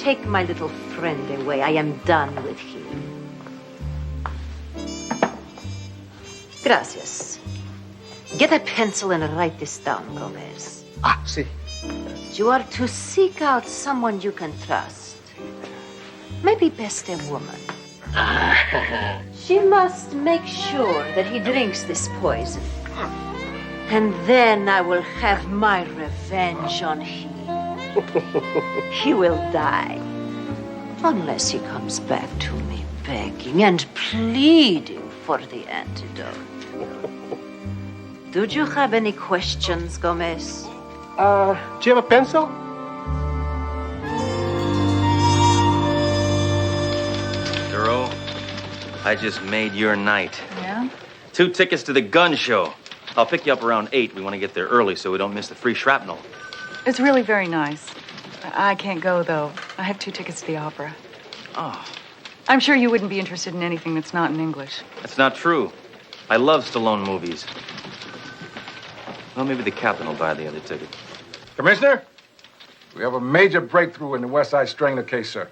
take my little friend away. I am done with him. Gracias. Get a pencil and write this down, Gomez. Ah, sí. You are to seek out someone you can trust. Maybe best a woman. She must make sure that he drinks this poison. And then I will have my revenge on him. He will die. Unless he comes back to me begging and pleading for the antidote. Do you have any questions, Gomez? Do you have a pencil? Duro, I just made your night. Yeah? 2 tickets to the gun show. I'll pick you up around 8. We want to get there early so we don't miss the free shrapnel. It's really very nice. I can't go, though. I have 2 tickets to the opera. Oh, I'm sure you wouldn't be interested in anything that's not in English. that's not true. I love Stallone movies. Well, maybe the captain will buy the other ticket. Commissioner, we have a major breakthrough in the West Side Strangler case, sir.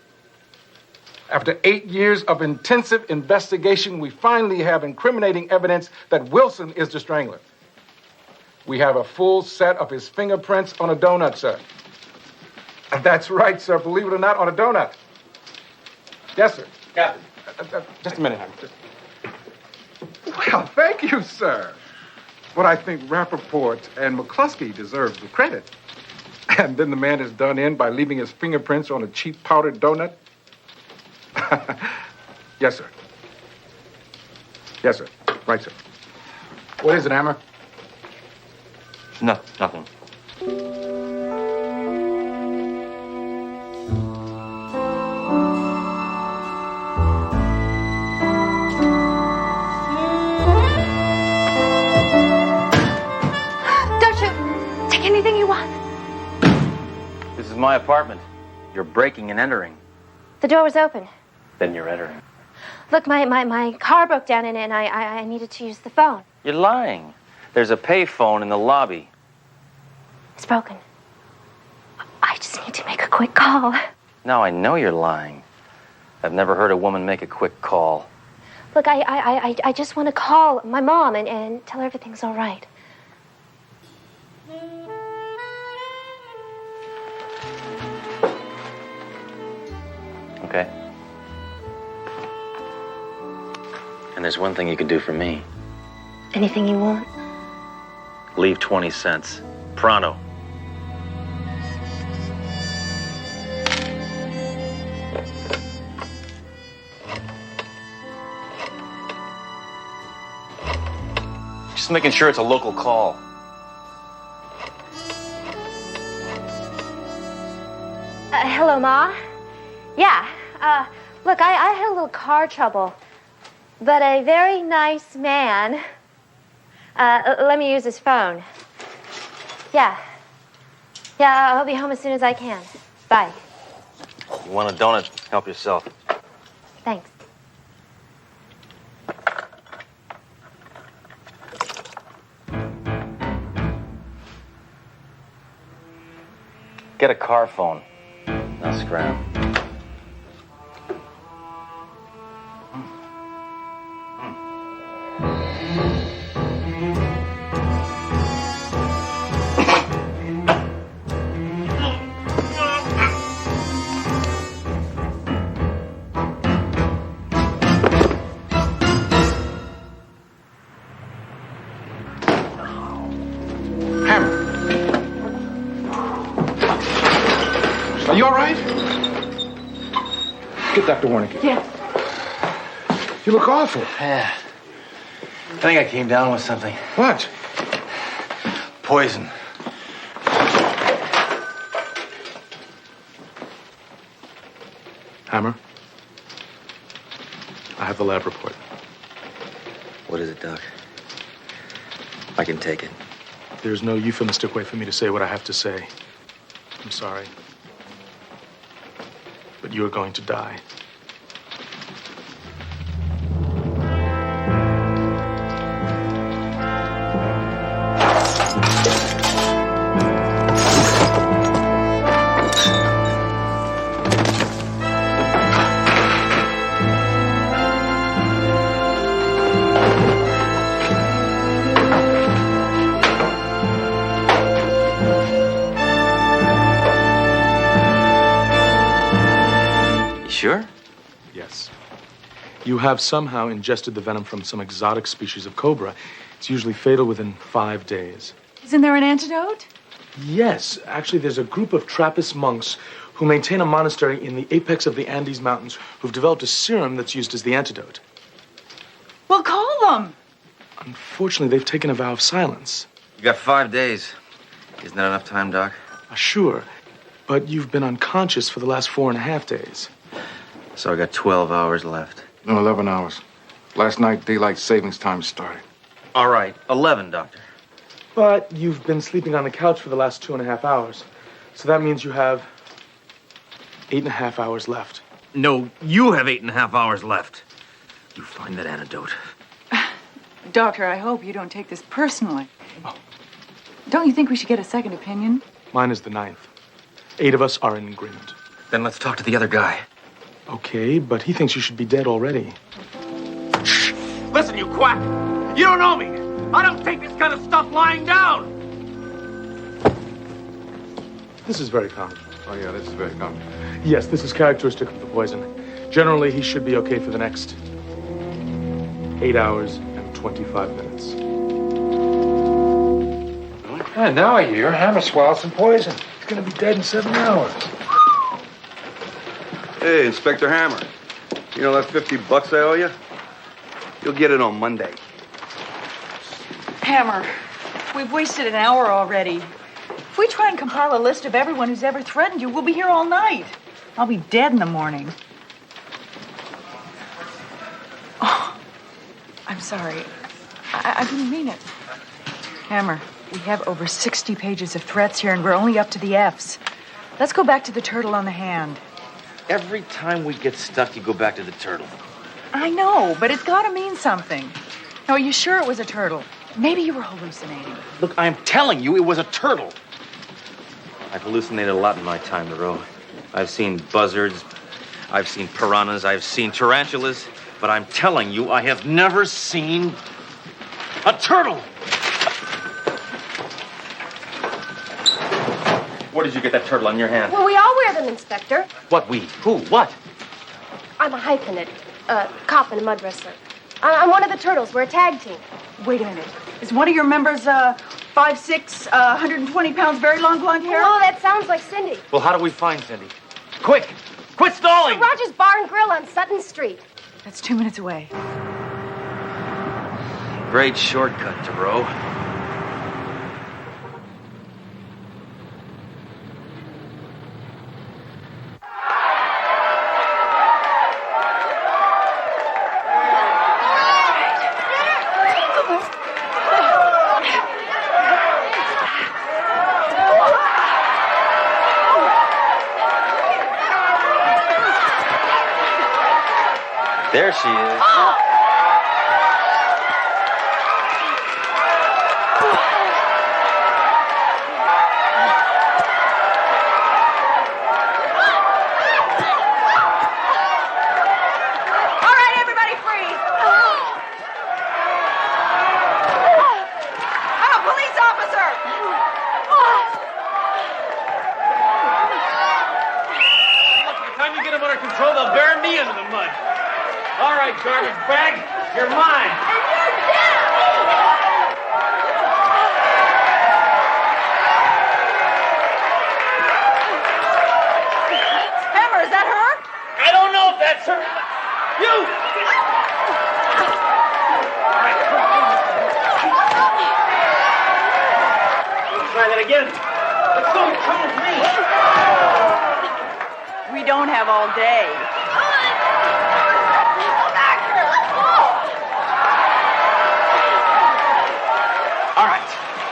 After 8 years of intensive investigation, we finally have incriminating evidence that Wilson is the strangler. We have a full set of his fingerprints on a donut, sir. That's right, sir. Believe it or not, on a donut. Yes, sir. Captain. Just a minute, Hammer. Well, thank you, sir. But I think Rappaport and McCluskey deserve the credit. And then the man is done in by leaving his fingerprints on a cheap powdered donut. Yes, sir. Yes, sir. Right, sir. What is it, Hammer? No, nothing. Don't you take anything you want. This is my apartment. You're breaking and entering. The door was open. Then you're entering. Look, my car broke down in it, and I needed to use the phone. You're lying. There's a payphone in the lobby. It's broken. I just need to make a quick call. Now I know you're lying. I've never heard a woman make a quick call. Look, I just want to call my mom and tell her everything's all right. Okay. And there's one thing you could do for me. Anything you want? Leave 20 cents. Pronto. Just making sure it's a local call. Hello, Ma? Yeah, look, I had a little car trouble, but a very nice man, let me use his phone. Yeah, I'll be home as soon as I can. Bye. You want a donut? Help yourself. Thanks. Get a car phone. Now scram. Are you all right? Get Dr. Warnicki. Yeah. You look awful. Yeah. I think I came down with something. What? Poison. Hammer, I have the lab report. What is it, Doc? I can take it. There's no euphemistic way for me to say what I have to say. I'm sorry. But you are going to die. sure? Yes. You have somehow ingested the venom from some exotic species of cobra. It's usually fatal within 5 days. Isn't there an antidote? Yes. Actually, there's a group of Trappist monks who maintain a monastery in the apex of the Andes Mountains who've developed a serum that's used as the antidote. Well, call them. Unfortunately, they've taken a vow of silence. You got 5 days. Isn't that enough time, Doc? Sure. But you've been unconscious for the last 4.5 days. So I got 12 hours left. No, 11 hours. Last night, daylight savings time started. All right, 11, Doctor. But you've been sleeping on the couch for the last 2.5 hours. So that means you have 8.5 hours left. No, you have 8.5 hours left. You find that antidote. Doctor, I hope you don't take this personally. Oh. Don't you think we should get a second opinion? Mine is the 9th. 8 of us are in agreement. Then let's talk to the other guy. Okay, but he thinks you should be dead already. Shh! Listen, you quack! You don't know me! I don't take this kind of stuff lying down! This is very common. Oh, yeah, this is very common. Yes, this is characteristic of the poison. Generally, he should be okay for the next 8 hours and 25 minutes. Yeah, now I hear Hammer swallowed some poison. He's gonna be dead in 7 hours. Hey, Inspector Hammer. You know that $50 I owe you? You'll get it on Monday. Hammer, we've wasted an hour already. If we try and compile a list of everyone who's ever threatened you, we'll be here all night. I'll be dead in the morning. Oh, I'm sorry. I didn't mean it. Hammer, we have over 60 pages of threats here, and we're only up to the F's. Let's go back to the turtle on the hand. Every time we get stuck, you go back to the turtle. I know, but it's got to mean something. Now, are you sure it was a turtle? Maybe you were hallucinating. Look, I'm telling you, it was a turtle. I've hallucinated a lot in my time, Moreau. I've seen buzzards, I've seen piranhas, I've seen tarantulas, but I'm telling you, I have never seen a turtle. Where did you get that turtle on your hand? Well, we all wear them, Inspector. What we? Who? What? I'm a hyphenate, cop and a mud wrestler. I'm one of the turtles. We're a tag team. Wait a minute. Is one of your members 5'6", 120 pounds, very long blonde hair? Oh, that sounds like Cindy. Well, how do we find Cindy? Quick! Quit stalling! Roger's Bar and Grill on Sutton Street. That's 2 minutes away. Great shortcut, Moreau. There she is. Oh! Garbage bag, you're mine. And you're dead! Hammer, is that her? I don't know if that's her. You! All right, come on. Try that again. Let's go. Come with me. We don't have all day.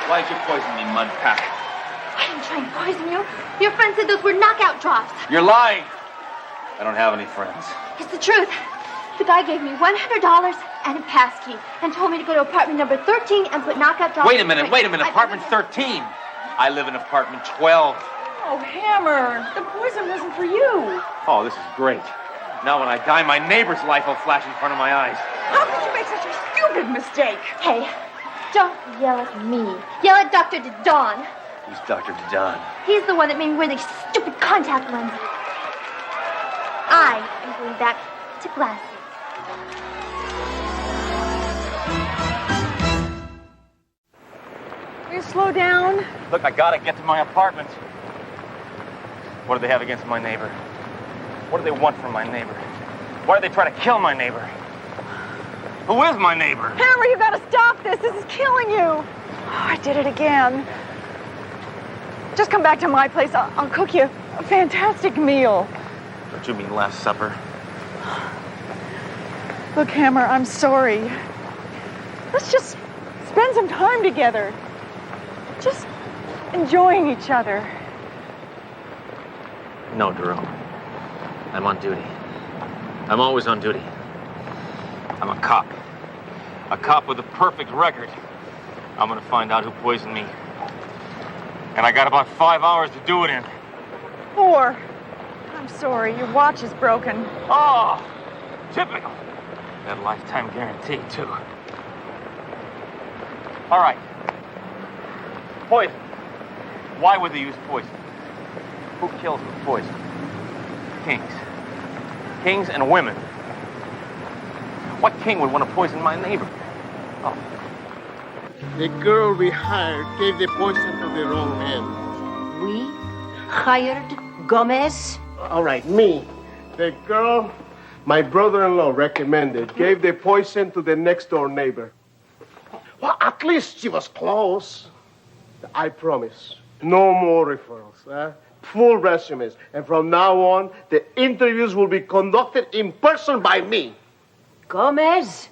Why did you poison me, Mudpack? I didn't try and poison you. Your friend said those were knockout drops. You're lying. I don't have any friends. It's the truth. The guy gave me $100 and a pass key and told me to go to apartment number 13 and put knockout drops. Wait a minute. Apartment 13. I live in apartment 12. Oh, Hammer, the poison wasn't for you. Oh, this is great. Now when I die, my neighbor's life will flash in front of my eyes. How could you make such a stupid mistake? Hey, don't yell at me. Yell at Dr. DeDon. Who's Dr. DeDon? He's the one that made me wear these stupid contact lenses. I am going back to glasses. Will you slow down? Look, I gotta get to my apartment. What do they have against my neighbor? What do they want from my neighbor? Why do they try to kill my neighbor? Who is my neighbor? Hammer, you gotta stop this. This is killing you. Oh, I did it again. Just come back to my place. I'll cook you a fantastic meal. Don't you mean Last Supper? Look, Hammer, I'm sorry. Let's just spend some time together. Just enjoying each other. No, Drew. I'm on duty. I'm always on duty. I'm a cop. A cop with a perfect record. I'm gonna find out who poisoned me. And I got about 5 hours to do it in. 4. I'm sorry, your watch is broken. Oh, typical. That lifetime guarantee, too. All right. Poison. Why would they use poison? Who kills with poison? Kings. Kings and women. What king would want to poison my neighbor? Oh. The girl we hired gave the poison to the wrong man. We hired Gomez? All right, me. The girl my brother-in-law recommended gave the poison to the next-door neighbor. Well, at least she was close. I promise. No more referrals. Full resumes. And from now on, the interviews will be conducted in person by me. Gomez?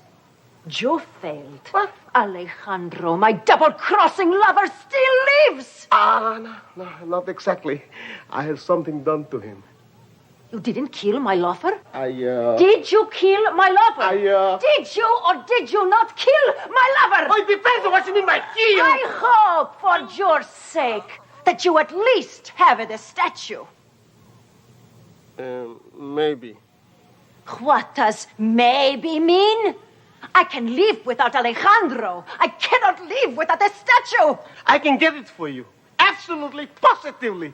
You failed. What? Alejandro, my double-crossing lover, still lives! No, not exactly. I had something done to him. You didn't kill my lover? Did you kill my lover? Did you or did you not kill my lover? Oh, it depends on what you mean by kill. I hope, for your sake, that you at least have the statue. Maybe. What does maybe mean? I can live without Alejandro. I cannot live without the statue. I can get it for you. Absolutely, positively.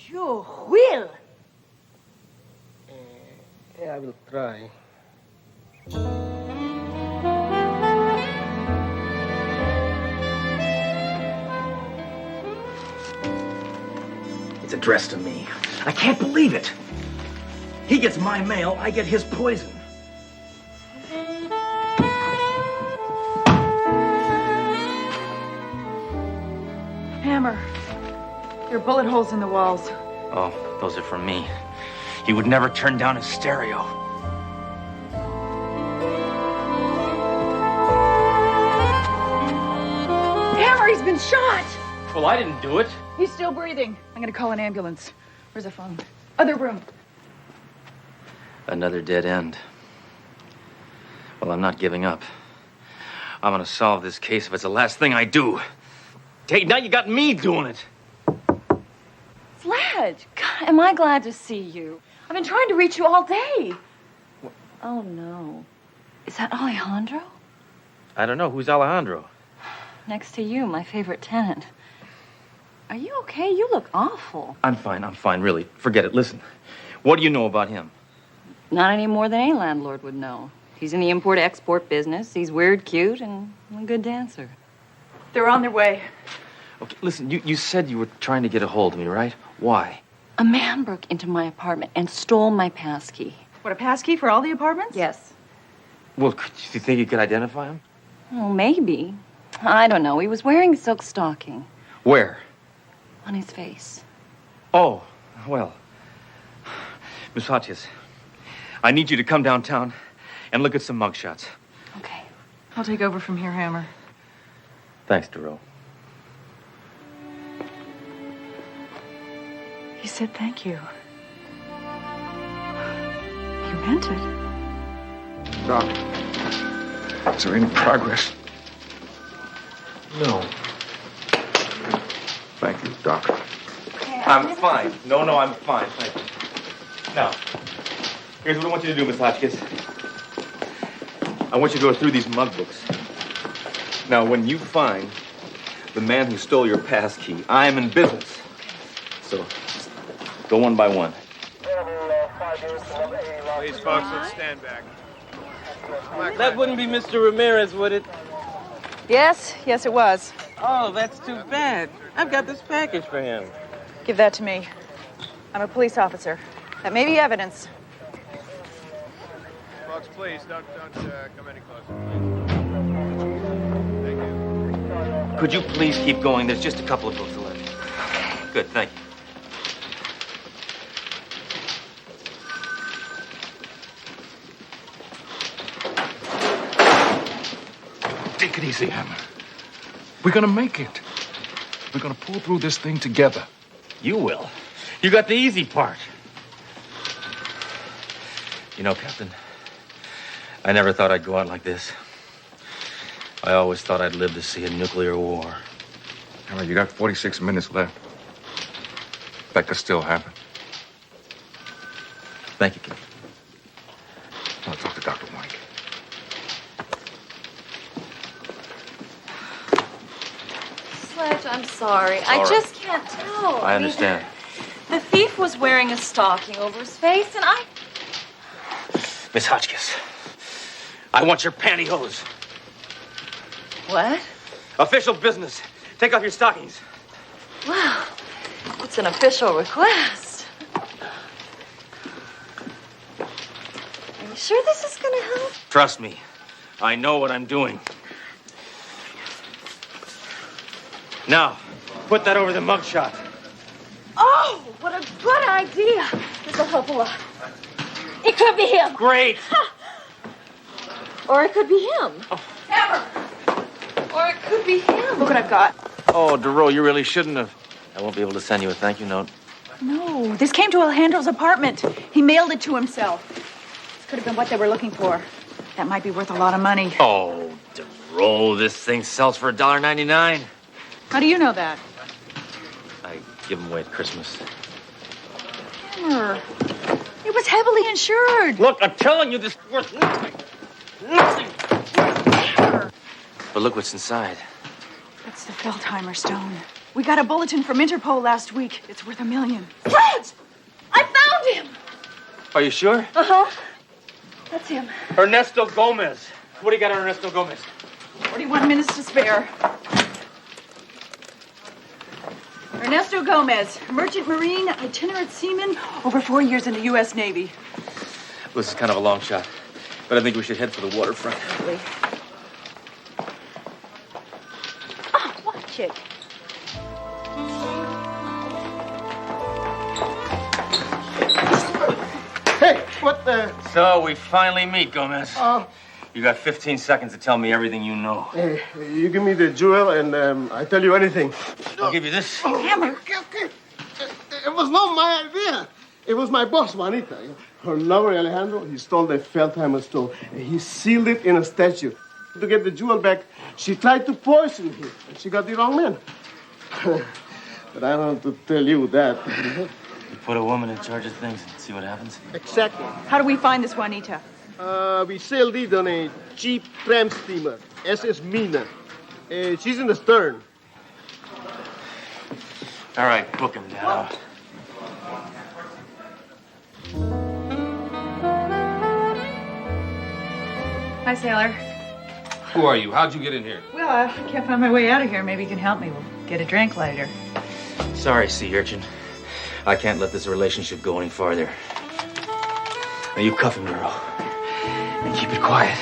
You will. I will try. It's addressed to me. I can't believe it. He gets my mail, I get his poison. Hammer, there are bullet holes in the walls. Oh, those are from me. He would never turn down his stereo. Hammer, he's been shot! Well, I didn't do it. He's still breathing. I'm gonna call an ambulance. Where's the phone? Other room. Another dead end. Well, I'm not giving up. I'm gonna solve this case if it's the last thing I do. Hey, now you got me doing it. Sledge! God, am I glad to see you. I've been trying to reach you all day. Oh, no. Is that Alejandro? I don't know. Who's Alejandro? Next to you, my favorite tenant. Are you okay? You look awful. I'm fine, really. Forget it. Listen, what do you know about him? Not any more than any landlord would know. He's in the import-export business. He's weird, cute, and a good dancer. They're on their way. Okay, listen, you said you were trying to get a hold of me, right? Why? A man broke into my apartment and stole my passkey. What, a passkey for all the apartments? Yes. Well, do you think you could identify him? Well, maybe. I don't know. He was wearing a silk stocking. Where? On his face. Oh, well. Miss Hotchkiss, I need you to come downtown and look at some mugshots. Okay. I'll take over from here, Hammer. Thanks, Darrell. He said thank you. He meant it. Doc, is there any progress? No. Thank you, Doc. I'm fine. No, I'm fine. Thank you. Now, here's what I want you to do, Miss Hotchkiss. I want you to go through these mug books. Now, when you find the man who stole your passkey, I'm in business. So, just go one by one. Please, folks, let's stand back. That wouldn't be Mr. Ramirez, would it? Yes, it was. Oh, that's too bad. I've got this package for him. Give that to me. I'm a police officer. That may be evidence. Folks, please, don't come any closer. Thank you. Could you please keep going? There's just a couple of books left. Good, thank you. Take it easy, Hammer. We're gonna make it. We're gonna pull through this thing together. You will. You got the easy part. You know, Captain, I never thought I'd go out like this. I always thought I'd live to see a nuclear war. Hammer, you got 46 minutes left. That could still happen. Thank you, Captain. I'll talk to Dr. Mike. Sledge, I'm sorry. All I right. just can't tell. I understand. The thief was wearing a stocking over his face, and I... Miss Hotchkiss, I want your pantyhose. What? Official business. Take off your stockings. Wow. It's an official request. Are you sure this is gonna help? Trust me. I know what I'm doing. Now, put that over the mugshot. Oh, what a good idea. This'll help a lot. It could be him. Great. Or it could be him. Oh. Hammer. Or it could be him. Look what I've got. Oh, DeRoe, you really shouldn't have. I won't be able to send you a thank you note. No, this came to Alejandro's apartment. He mailed it to himself. This could have been what they were looking for. That might be worth a lot of money. Oh, DeRoe, this thing sells for $1.99. How do you know that? I give them away at Christmas. Hammer. It was heavily insured. Look, I'm telling you, this is worth nothing. Nothing. But look what's inside. It's the Feldheimer stone. We got a bulletin from Interpol last week. It's worth $1 million. Sledge! I found him! Are you sure? Uh-huh. That's him. Ernesto Gomez. What do you got on Ernesto Gomez? 41 minutes to spare. Ernesto Gomez, merchant marine, itinerant seaman, over 4 years in the U.S. Navy. This is kind of a long shot, but I think we should head for the waterfront. Really? Oh, watch it. Hey, what the... So we finally meet, Gomez. You got 15 seconds to tell me everything you know. Hey, you give me the jewel and I tell you anything. I'll give you this. Hammer. Okay. It was not my idea. It was my boss, Juanita. Her lover, Alejandro, he stole the Feldheimer stone. He sealed it in a statue. To get the jewel back, she tried to poison him, and she got the wrong man. But I don't have to tell you that. You put a woman in charge of things and see what happens. Exactly. How do we find this Juanita? We sailed it on a cheap tramp steamer, SS Mina. She's in the stern. All right, book him down. Hi, sailor. Who are you? How'd you get in here? Well, I can't find my way out of here. Maybe you can help me. We'll get a drink later. Sorry, sea urchin. I can't let this relationship go any farther. Now you cuff him, Nero. And keep it quiet.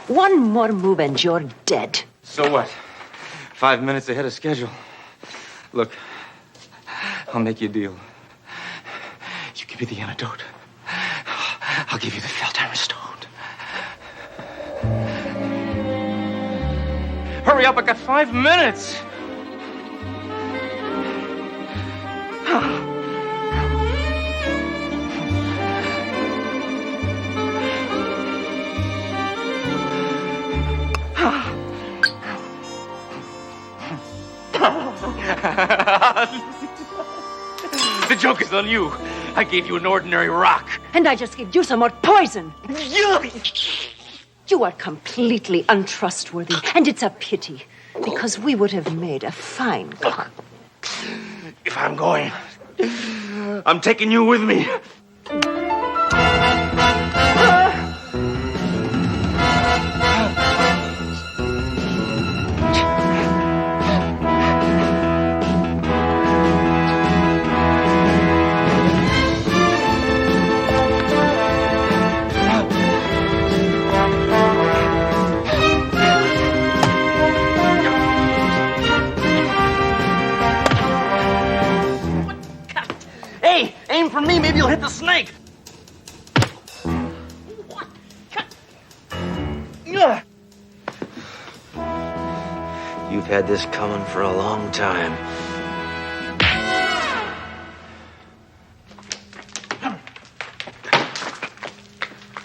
One more move and you're dead. So what? 5 minutes ahead of schedule. Look, I'll make you a deal. You give me the antidote. I'll give you the Feldheimer stone. Hurry up, I got 5 minutes. The joke is on you. I gave you an ordinary rock. And I just gave you some more poison. You are completely untrustworthy, and it's a pity, because we would have made a fine couple. If I'm going, I'm taking you with me. Hey, aim for me, maybe you'll hit the snake. You've had this coming for a long time.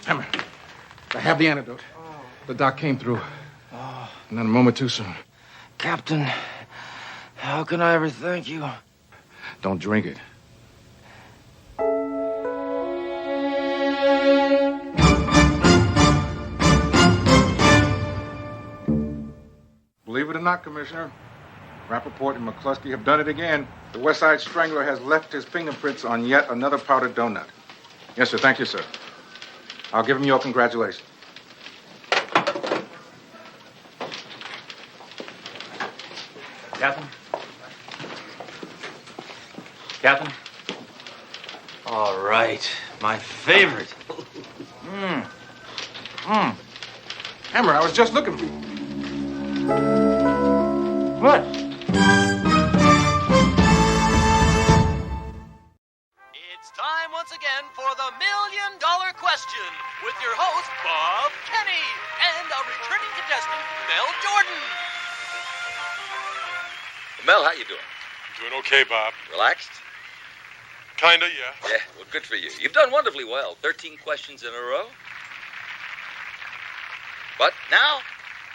Hammer, I have the antidote. The doc came through. Not a moment too soon. Captain, how can I ever thank you? Don't drink it. Believe it or not, Commissioner, Rappaport and McCluskey have done it again. The West Side Strangler has left his fingerprints on yet another powdered donut. Yes, sir. Thank you, sir. I'll give him your congratulations. Captain? Captain? All right. My favorite. Hammer, I was just looking for you. What? It's time once again for the $1 Million Question with your host, Bob Kenny, and a returning contestant, Mel Jordan. Mel, how you doing? Doing okay, Bob. Relaxed? Kinda, yeah. Yeah, well, good for you. You've done wonderfully well. 13 questions in a row. But now,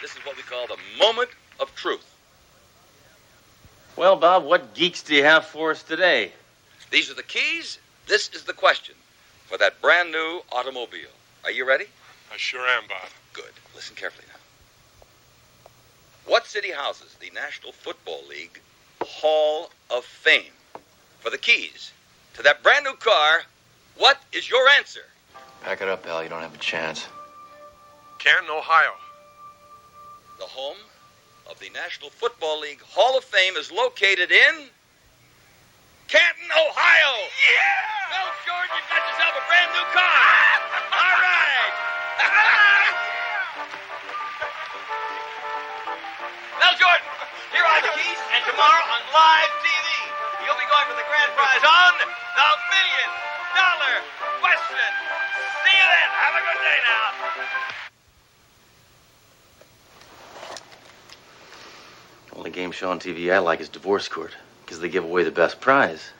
this is what we call the moment of truth. Well, Bob, what geeks do you have for us today? These are the keys. This is the question for that brand new automobile. Are you ready? I sure am, Bob. Good. Listen carefully now. What city houses the National Football League Hall of Fame? For the keys to that brand new car, what is your answer? Pack it up, pal. You don't have a chance. Canton, Ohio. The home of the National Football League Hall of Fame is located in Canton, Ohio. Yeah! Mel Jordan, you've got yourself a brand new car. All right. Mel Jordan, here are the keys, and tomorrow on live TV, you'll be going for the grand prize on the $1 Million Question. See you then. Have a good day now. Only game show on TV I like is Divorce Court, because they give away the best prize.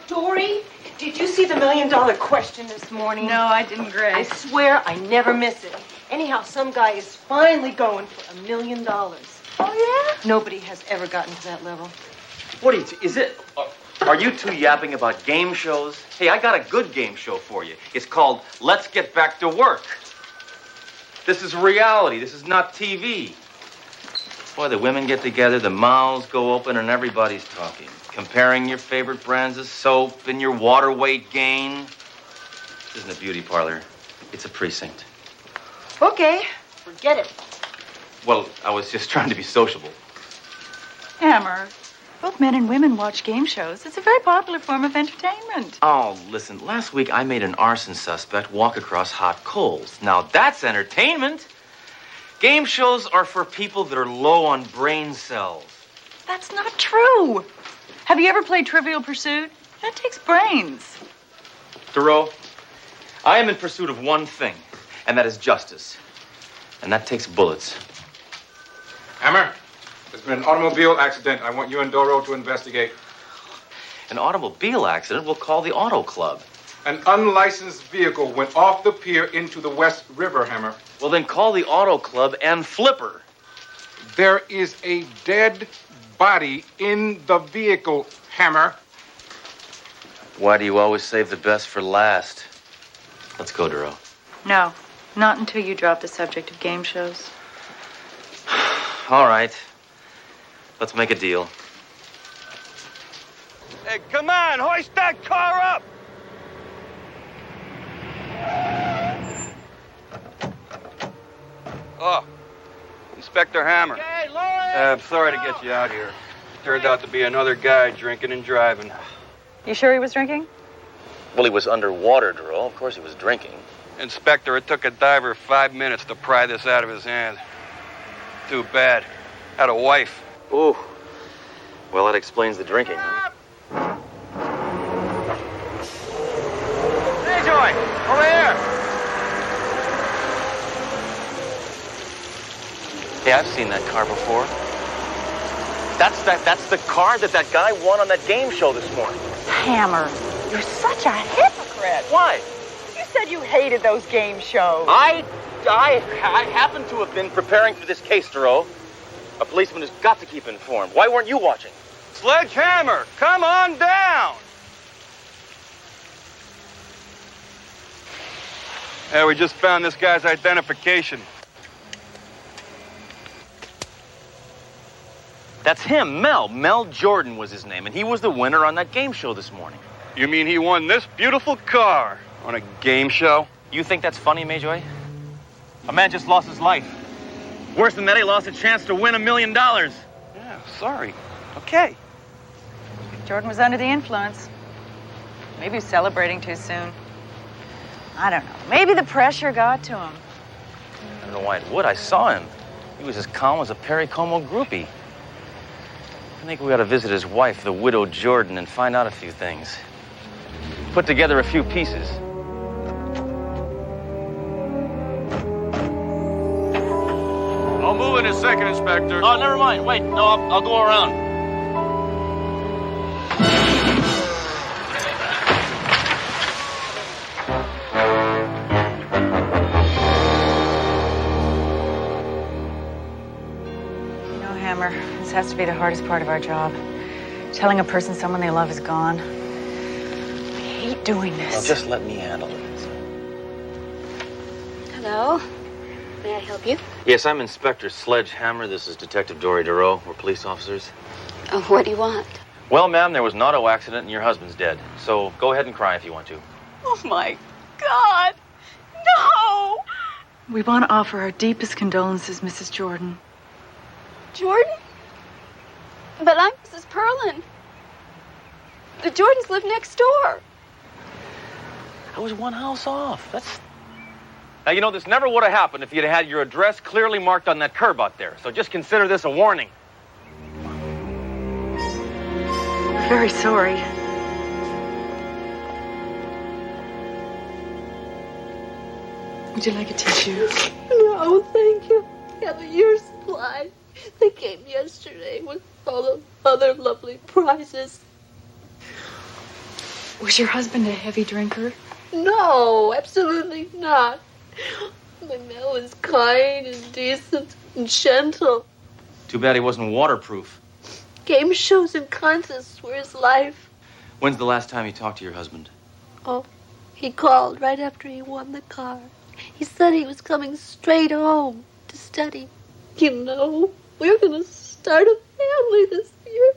Dory, did you see the $1 Million Question this morning? No, I didn't, Grace. I swear I never miss it. Anyhow, some guy is finally going for $1 million. Oh, yeah? Nobody has ever gotten to that level. What is it? Are you two yapping about game shows? Hey, I got a good game show for you. It's called Let's Get Back to Work. This is reality. This is not TV. Boy, the women get together, the mouths go open, and everybody's talking. Comparing your favorite brands of soap and your water weight gain. This isn't a beauty parlor. It's a precinct. Okay, forget it. Well, I was just trying to be sociable. Hammer, both men and women watch game shows. It's a very popular form of entertainment. Oh, listen, last week I made an arson suspect walk across hot coals. Now that's entertainment. Game shows are for people that are low on brain cells. That's not true. Have you ever played Trivial Pursuit? That takes brains. Thoreau, I am in pursuit of one thing, and that is justice. And that takes bullets. Hammer, there's been an automobile accident. I want you and Doro to investigate. An automobile accident? We'll call the Auto Club. An unlicensed vehicle went off the pier into the West River, Hammer. Well, then call the Auto Club and Flipper. There is a dead body in the vehicle, Hammer. Why do you always save the best for last? Let's go, Duro. No, not until you drop the subject of game shows. All right. Let's make a deal. Hey, come on, hoist that car up! Oh, Inspector Hammer. Hey, Lloyd! I'm sorry to get you out here. Turned out to be another guy drinking and driving. You sure he was drinking? Well, he was underwater, Duro. Of course he was drinking. Inspector, it took a diver 5 minutes to pry this out of his hand. Too bad. Had a wife. Ooh. Well, that explains the drinking, huh? Hey, Joy! Over here! Hey, I've seen that car before. That's the car that guy won on that game show this morning. Hammer, you're such a hypocrite. Why? You said you hated those game shows. I happen to have been preparing for this case, Duro. A policeman has got to keep informed. Why weren't you watching? Sledgehammer, come on down! Yeah, we just found this guy's identification. That's him, Mel. Mel Jordan was his name, and he was the winner on that game show this morning. You mean he won this beautiful car on a game show? You think that's funny, Majoy? A man just lost his life. Worse than that, he lost a chance to win $1 million. Yeah, sorry. Okay. Jordan was under the influence. Maybe he was celebrating too soon. I don't know. Maybe the pressure got to him. I don't know why it would. I saw him. He was as calm as a Perry Como groupie. I think we ought to visit his wife, the widow Jordan, and find out a few things. Put together a few pieces. I'll move in a second, Inspector. Oh, never mind. Wait. No, I'll go around. Hammer, this has to be the hardest part of our job. Telling a person someone they love is gone. I hate doing this. Well, just let me handle it. Hello. May I help you? Yes, I'm Inspector Sledge Hammer. This is Detective Dory Duro. We're police officers. Oh, what do you want? Well, ma'am, there was an auto accident and your husband's dead. So go ahead and cry if you want to. Oh, my God. No! We want to offer our deepest condolences, Mrs. Jordan. Jordan? But I'm Mrs. Perlin. The Jordans live next door. I was one house off. Now, you know, this never would have happened if you'd had your address clearly marked on that curb out there. So just consider this a warning. We're very sorry. Would you like a tissue? No, thank you. I have a year's supply. They came yesterday with all the other lovely prizes. Was your husband a heavy drinker? No, absolutely not. My man was kind and decent and gentle. Too bad he wasn't waterproof. Game shows and contests were his life. When's the last time you talked to your husband? Oh, he called right after he won the car. He said he was coming straight home to study. You know, we're going to start a family this year.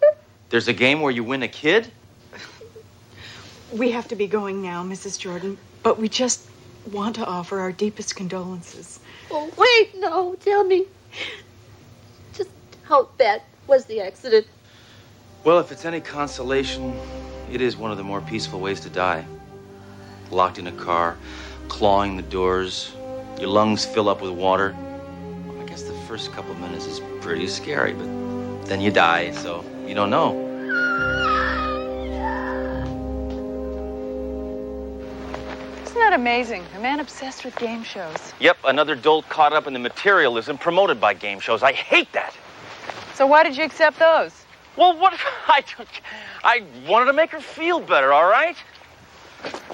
There's a game where you win a kid? We have to be going now, Mrs. Jordan, but we just want to offer our deepest condolences. Oh, wait, no, tell me. Just how bad was the accident? Well, if it's any consolation, it is one of the more peaceful ways to die. Locked in a car, clawing the doors, your lungs fill up with water. I guess the first couple of minutes is pretty scary, but then you die, so you don't know. Isn't that amazing? A man obsessed with game shows. Yep, another dolt caught up in the materialism promoted by game shows. I hate that. So why did you accept those? Well, what? I wanted to make her feel better, all right?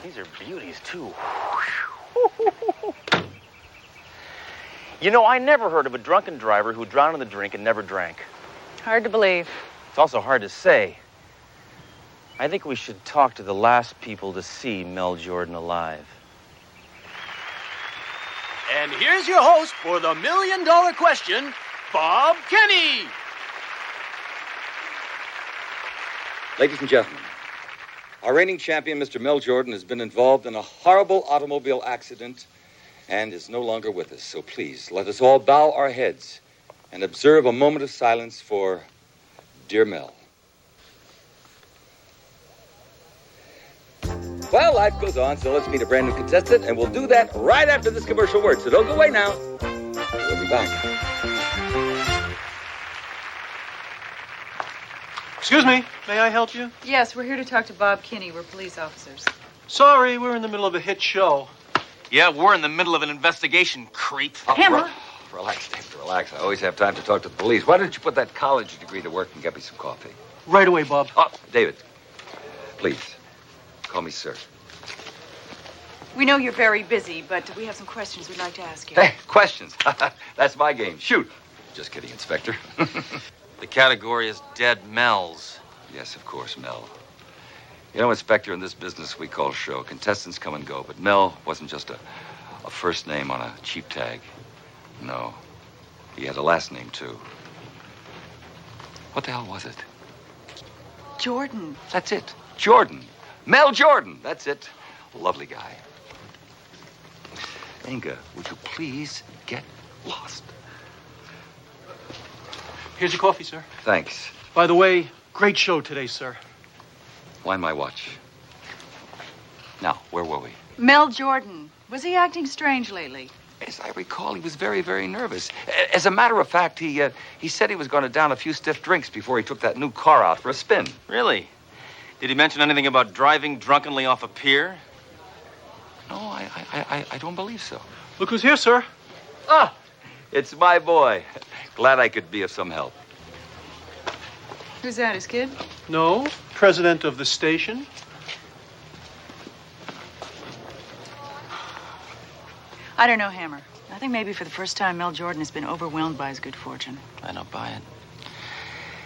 These are beauties, too. You know, I never heard of a drunken driver who drowned in the drink and never drank. Hard to believe. It's also hard to say. I think we should talk to the last people to see Mel Jordan alive. And here's your host for the $1 million question, Bob Kenny. Ladies and gentlemen, our reigning champion, Mr. Mel Jordan, has been involved in a horrible automobile accident and is no longer with us. So please, let us all bow our heads and observe a moment of silence for dear Mel. Well, life goes on, so let's meet a brand new contestant, and we'll do that right after this commercial word. So don't go away now. We'll be back. Excuse me, may I help you? Yes, we're here to talk to Bob Kinney. We're police officers. Sorry, we're in the middle of a hit show. Yeah, we're in the middle of an investigation, creep. Hammer. Relax, David, relax. I always have time to talk to the police. Why don't you put that college degree to work and get me some coffee? Right away, Bob. Oh, David, please, call me sir. We know you're very busy, but we have some questions we'd like to ask you. Hey, questions. That's my game. Shoot. Just kidding, Inspector. The category is dead Mels. Yes, of course, Mel. You know, Inspector, in this business we call show, contestants come and go, but Mel wasn't just a first name on a cheap tag. No, he had a last name, too. What the hell was it? Jordan. That's it. Jordan. Mel Jordan. That's it. Lovely guy. Inga, would you please get lost? Here's your coffee, sir. Thanks. By the way, great show today, sir. Why my watch? Now, where were we? Mel Jordan. Was he acting strange lately? As I recall, he was very, very nervous. As a matter of fact, he said he was going to down a few stiff drinks before he took that new car out for a spin. Really? Did he mention anything about driving drunkenly off a pier? No, I don't believe so. Look who's here, sir. Ah, it's my boy. Glad I could be of some help. Who's that, his kid? No, president of the station. I don't know, Hammer. I think maybe for the first time, Mel Jordan has been overwhelmed by his good fortune. I don't buy it.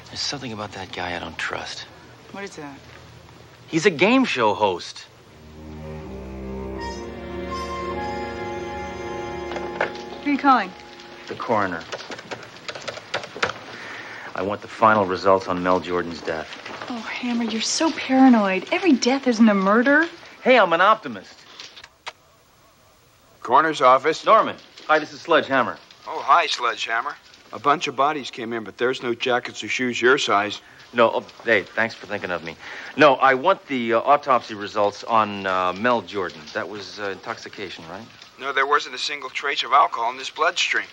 There's something about that guy I don't trust. What is that? He's a game show host. Who are you calling? The coroner. I want the final results on Mel Jordan's death. Oh, Hammer, you're so paranoid. Every death isn't a murder. Hey, I'm an optimist. Coroner's office. Norman. Hi, this is Sledge Hammer. Oh, hi, Sledgehammer. A bunch of bodies came in, but there's no jackets or shoes your size. No, hey, thanks for thinking of me. No, I want the autopsy results on Mel Jordan. That was intoxication, right? No, there wasn't a single trace of alcohol in his bloodstream.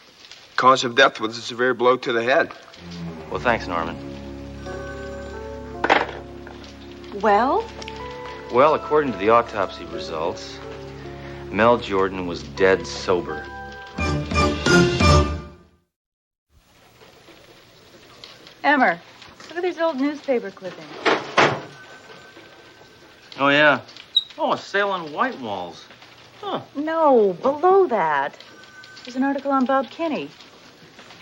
Cause of death was a severe blow to the head. Well, thanks, Norman. Well? Well, according to the autopsy results, Mel Jordan was dead sober. Hammer, look at these old newspaper clippings. Oh, yeah. Oh, a sale on white walls. Huh. No, below that. There's an article on Bob Kinney.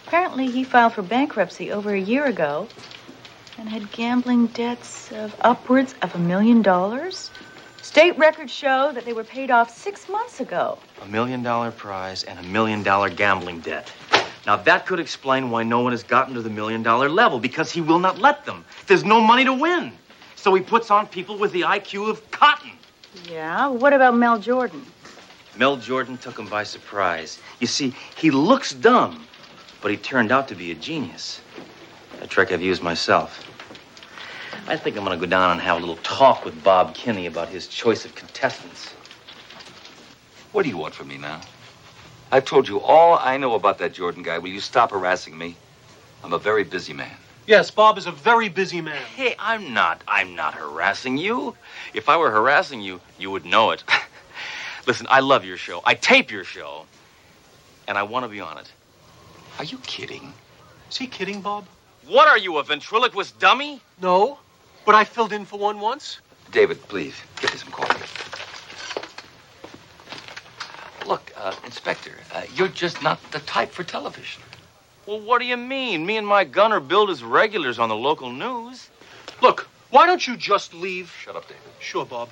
Apparently, he filed for bankruptcy over a year ago and had gambling debts of upwards of $1 million. State records show that they were paid off 6 months ago. $1 million prize and $1 million gambling debt. Now, that could explain why no one has gotten to the $1 million level, because he will not let them. There's no money to win. So he puts on people with the IQ of cotton. Yeah? What about Mel Jordan? Mel Jordan took him by surprise. You see, he looks dumb, but he turned out to be a genius. A trick I've used myself. I think I'm going to go down and have a little talk with Bob Kinney about his choice of contestants. What do you want from me now? I've told you all I know about that Jordan guy. Will you stop harassing me? I'm a very busy man. Yes, Bob is a very busy man. Hey, I'm not harassing you. If I were harassing you, you would know it. Listen, I love your show. I tape your show. And I want to be on it. Are you kidding? Is he kidding, Bob? What are you, a ventriloquist dummy? No, but I filled in for one once. David, please, get me some coffee. Look, Inspector, you're just not the type for television. Well, what do you mean? Me and my gun are billed as regulars on the local news. Look, why don't you just leave? Shut up, David. Sure, Bob.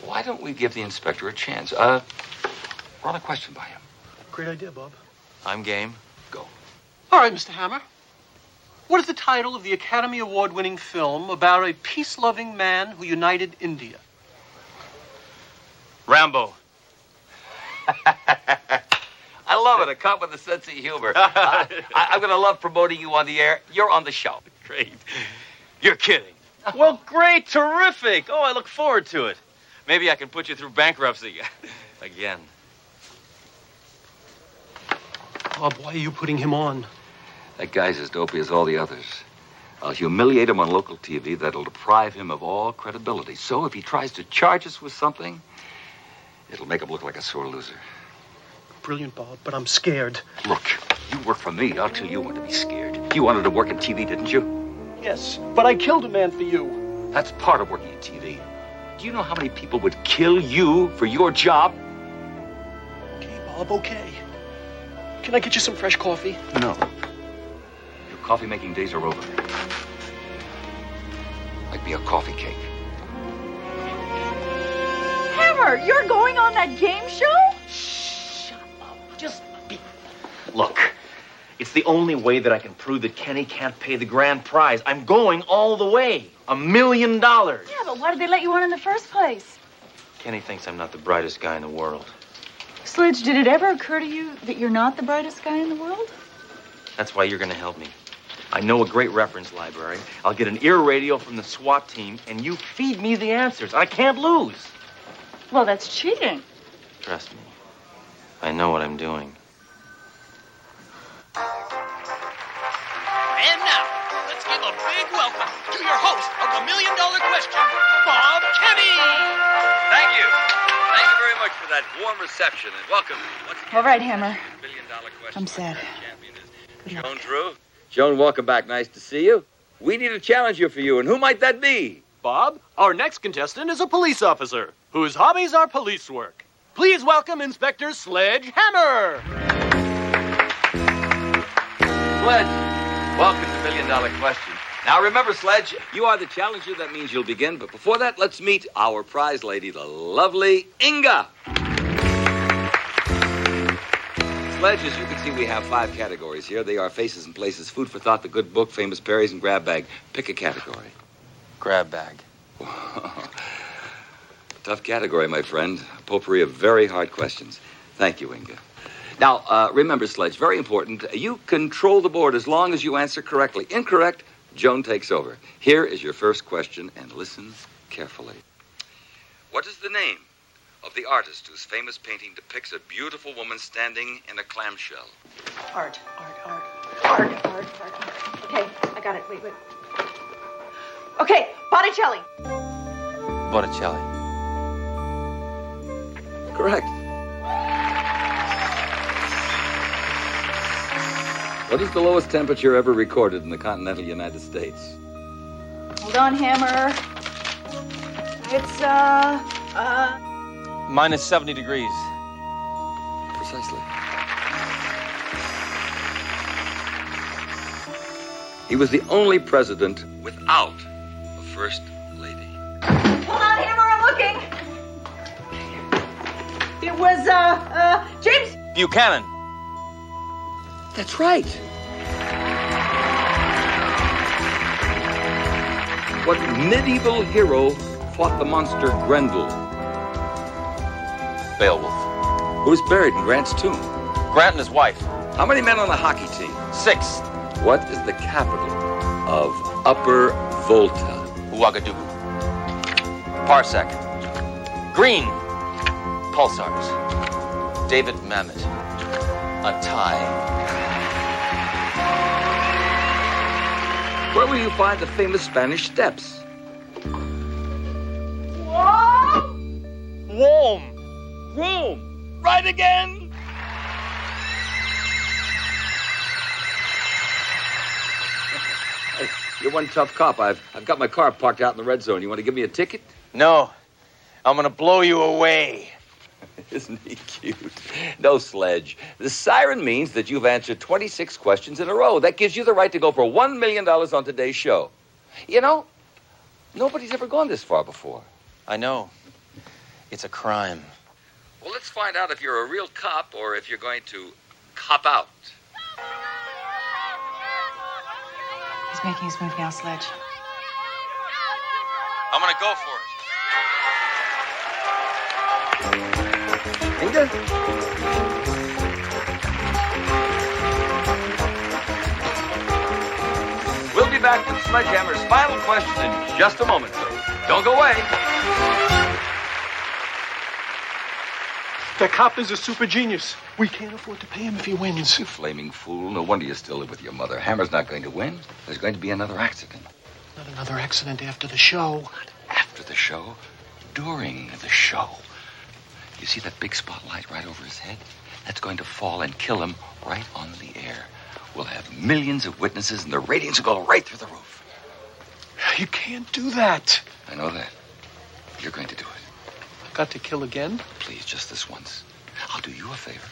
Why don't we give the inspector a chance? Run a question by him. Great idea, Bob. I'm game. Go. All right, Mr. Hammer. What is the title of the Academy Award-winning film about a peace-loving man who united India? Rambo. I love it. A cop with a sense of humor. I'm going to love promoting you on the air. You're on the show. Great. You're kidding. Well, great. Terrific. Oh, I look forward to it. Maybe I can put you through bankruptcy again. Bob, why are you putting him on? That guy's as dopey as all the others. I'll humiliate him on local TV. That'll deprive him of all credibility. So if he tries to charge us with something, it'll make him look like a sore loser. Brilliant, Bob, but I'm scared. Look, you work for me. I'll tell you when to be scared. You wanted to work in TV, didn't you? Yes, but I killed a man for you. That's part of working in TV. Do you know how many people would kill you for your job? Okay, Bob, okay. Can I get you some fresh coffee? No. Your coffee-making days are over. Make me a coffee cake. Hammer, you're going on that game show? Shut up. Just be... Look, it's the only way that I can prove that Kenny can't pay the grand prize. I'm going all the way. $1 million. Yeah, but why did they let you on in the first place? Kenny thinks I'm not the brightest guy in the world. Sledge, did it ever occur to you that you're not the brightest guy in the world? That's why you're going to help me. I know a great reference library. I'll get an ear radio from the SWAT team, and you feed me the answers. I can't lose. Well, that's cheating. Trust me. I know what I'm doing. And now, let's give a big welcome to your host of the $1 Million Question, Bob Kenny. Thank you. Thank you very much for that warm reception, and welcome. All right, Hammer. $1 Million Question. I'm sad. Joan Drew. Joan, welcome back. Nice to see you. We need a challenger for you, and who might that be? Bob, our next contestant is a police officer whose hobbies are police work. Please welcome Inspector Sledge Hammer. Sledge, welcome to $1 Million Question. Now remember, Sledge, you are the challenger. That means you'll begin. But before that, let's meet our prize lady, the lovely Inga. Sledge, as you can see, we have 5 categories here. They are faces and places, food for thought, the good book, famous berries, and grab bag. Pick a category. Grab bag. Tough category, my friend. A potpourri of very hard questions. Thank you, Inga. Now, remember, Sledge, very important. You control the board as long as you answer correctly. Incorrect, Joan takes over. Here is your first question, and listen carefully. What is the name of the artist whose famous painting depicts a beautiful woman standing in a clamshell? Art. Okay, I got it. Wait. Okay, Botticelli. Botticelli. Correct. What is the lowest temperature ever recorded in the continental United States? Hold on, Hammer. It's, Minus 70 degrees. Precisely. He was the only president without a first lady. Hold on, Hammer, I'm looking. It was, James Buchanan. That's right. What medieval hero fought the monster Grendel? Beowulf. Who's buried in Grant's tomb? Grant and his wife. How many men on the hockey team? 6. What is the capital of Upper Volta? Ouagadougou. Parsec. Green. Pulsars. David Mamet. A tie. Where will you find the famous Spanish Steps? Rome. Rome. Right again. Hey, you're one tough cop. I've got my car parked out in the red zone. You want to give me a ticket? No. I'm gonna blow you away. Isn't he cute? No, Sledge. The siren means that you've answered 26 questions in a row. That gives you the right to go for $1 million on today's show. You know, nobody's ever gone this far before. I know. It's a crime. Well, let's find out if you're a real cop or if you're going to cop out. He's making his move now, Sledge. I'm gonna go for it. Inga? We'll be back with Sledgehammer's final question in just a moment, so don't go away. That cop is a super genius. We can't afford to pay him if he wins. You flaming fool. No wonder you still live with your mother. Hammer's not going to win. There's going to be another accident. Not another accident after the show. Not after the show. During the show. You see that big spotlight right over his head? That's going to fall and kill him right on the air. We'll have millions of witnesses and the ratings will go right through the roof. You can't do that. I know that. You're going to do it. Got to kill again? Please, just this once. I'll do you a favor.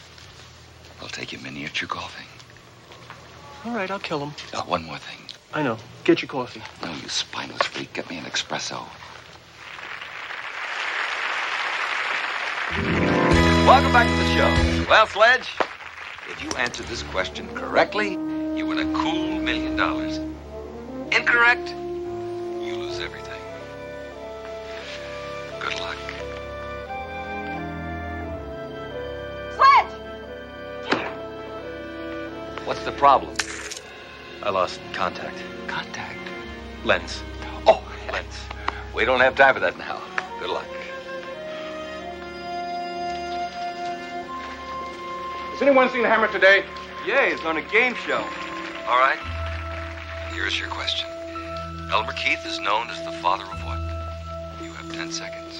I'll take you miniature golfing. All right, I'll kill him. One more thing. I know. Get your coffee. No, you spineless freak. Get me an espresso. Welcome back to the show. Well, Sledge, if you answer this question correctly, you win a cool $1 million. Incorrect, you lose everything. Good luck. Sledge! What's the problem? I lost contact. Contact? Lens. Oh, lens. We don't have time for that now. Good luck. Has anyone seen Hammer today? Yeah, he's on a game show. All right. Here's your question. Elmer Keith is known as the father of what? You have 10 seconds.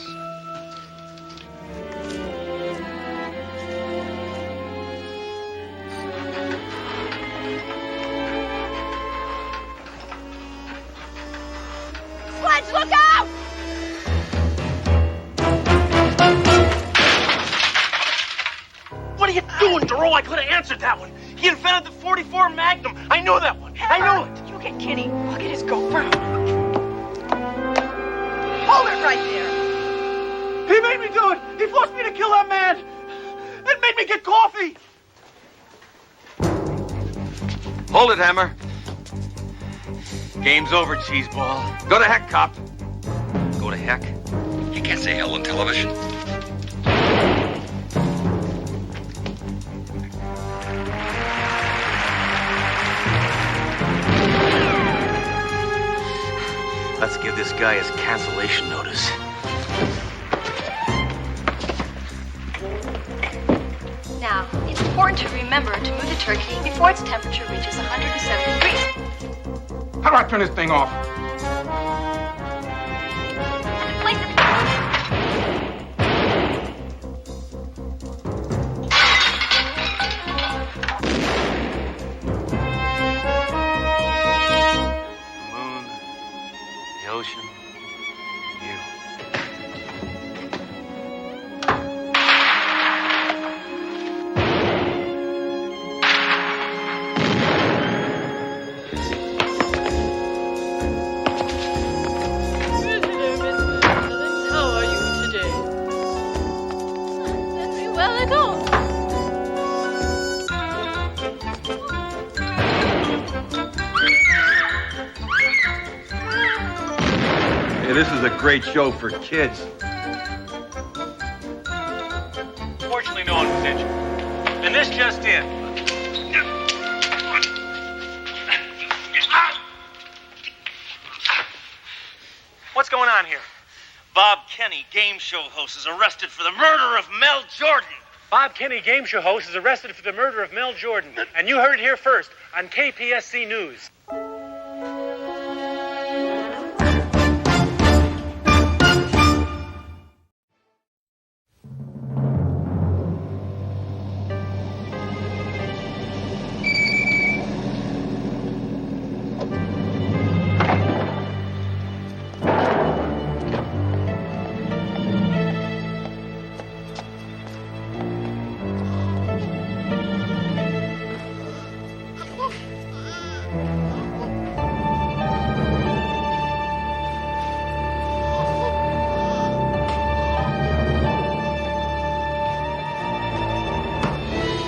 Sledge, look out! What are you doing, Duro? I could have answered that one. He invented the .44 Magnum. I knew that one. I knew it. You get Kitty. Look at his GoPro. Hold it right there. He made me do it. He forced me to kill that man. It made me get coffee. Hold it, Hammer. Game's over, cheeseball. Go to heck, cop. Go to heck. You can't say hell on television. Let's give this guy his cancellation notice. Now, it's important to remember to move the turkey before its temperature reaches 170 degrees. How do I turn this thing off? Place it. The moon, the ocean, you. How are you today? Very well at all. Hey, this is a great show for kids. Fortunately, no one was injured. And this just in. What's going on here? Bob Kenny, game show host, is arrested for the murder of Mel Jordan. Bob Kenny, game show host, is arrested for the murder of Mel Jordan. And you heard it here first on KPSC News.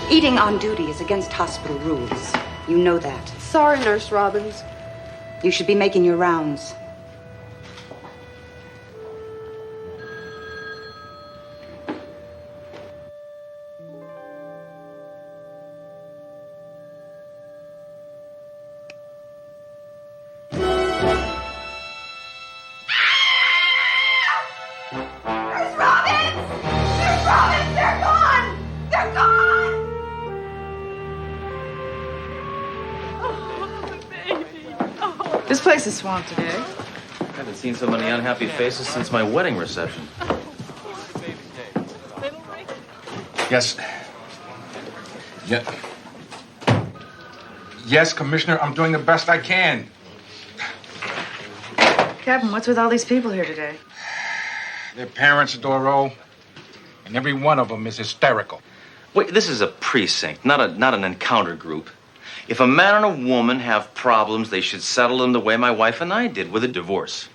Eating on duty is against hospital rules. You know that. Sorry, Nurse Robbins. You should be making your rounds. This place is swamped today. I haven't seen so many unhappy faces since my wedding reception. Yes. Yeah. Yes, Commissioner, I'm doing the best I can. Captain, what's with all these people here today? Their parents, Doro, and every one of them is hysterical. Wait, this is a precinct, not an encounter group. If a man and a woman have problems, they should settle them the way my wife and I did, with a divorce.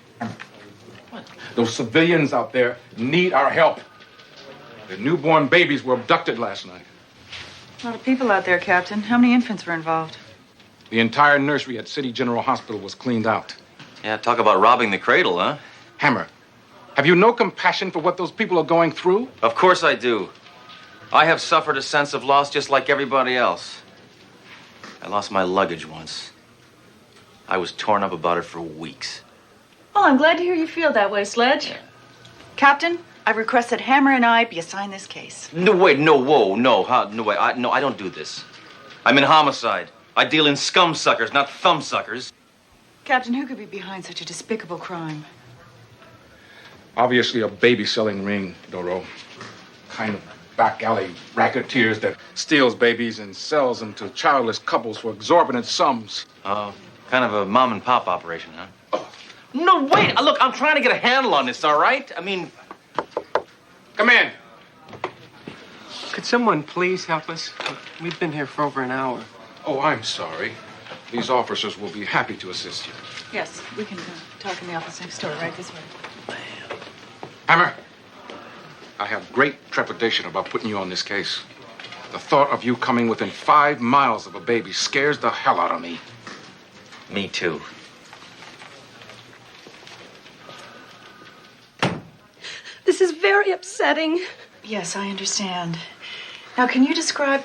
Those civilians out there need our help. Their newborn babies were abducted last night. A lot of people out there, Captain. How many infants were involved? The entire nursery at City General Hospital was cleaned out. Yeah, talk about robbing the cradle, huh? Hammer, have you no compassion for what those people are going through? Of course I do. I have suffered a sense of loss just like everybody else. I lost my luggage once. I was torn up about it for weeks. Well, I'm glad to hear you feel that way, Sledge. Captain, I request that Hammer and I be assigned this case. No, wait, no, whoa, no, no, wait, I don't do this. I'm in homicide. I deal in scum suckers, not thumb suckers. Captain, who could be behind such a despicable crime? Obviously a baby-selling ring, Doro. Kind of back alley racketeers that steals babies and sells them to childless couples for exorbitant sums. Oh, kind of a mom-and-pop operation, huh? Oh. No, wait, look, I'm trying to get a handle on this, all right? I mean... Come in. Could someone please help us? We've been here for over an hour. Oh, I'm sorry. These officers will be happy to assist you. Yes, we can talk in the office next door, right this way. Hammer, I have great trepidation about putting you on this case. The thought of you coming within 5 miles of a baby scares the hell out of me. Me too. This is very upsetting. Yes, I understand. Now, can you describe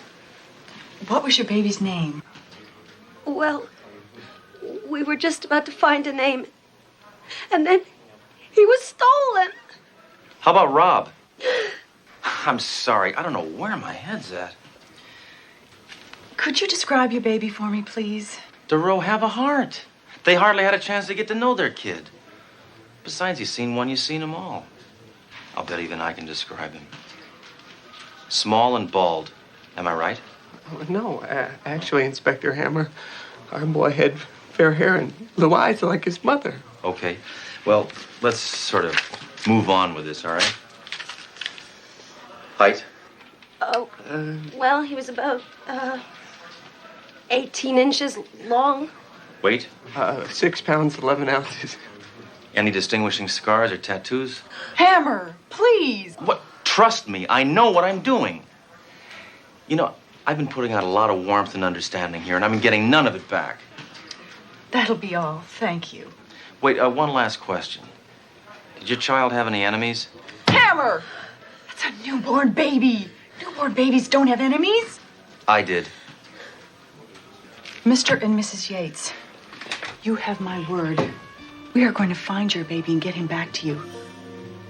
what was your baby's name? Well, we were just about to find a name, and then he was stolen. How about Rob? I'm sorry, I don't know where my head's at. Could you describe your baby for me, please? Doro have a heart. They hardly had a chance to get to know their kid. Besides, you've seen one, you've seen them all. I'll bet even I can describe him. Small and bald. Am I right? No, actually, Inspector Hammer, our boy had fair hair and blue eyes like his mother. Okay. Well, let's sort of move on with this, all right? Height? Oh, well, he was about 18 inches long. Weight? 6 pounds, 11 ounces. Any distinguishing scars or tattoos? Hammer, please. What? Trust me, I know what I'm doing. You know, I've been putting out a lot of warmth and understanding here, and I've been getting none of it back. That'll be all. Thank you. Wait, one last question. Did your child have any enemies? Hammer! That's a newborn baby. Newborn babies don't have enemies. I did. Mr. and Mrs. Yates, you have my word. We are going to find your baby and get him back to you.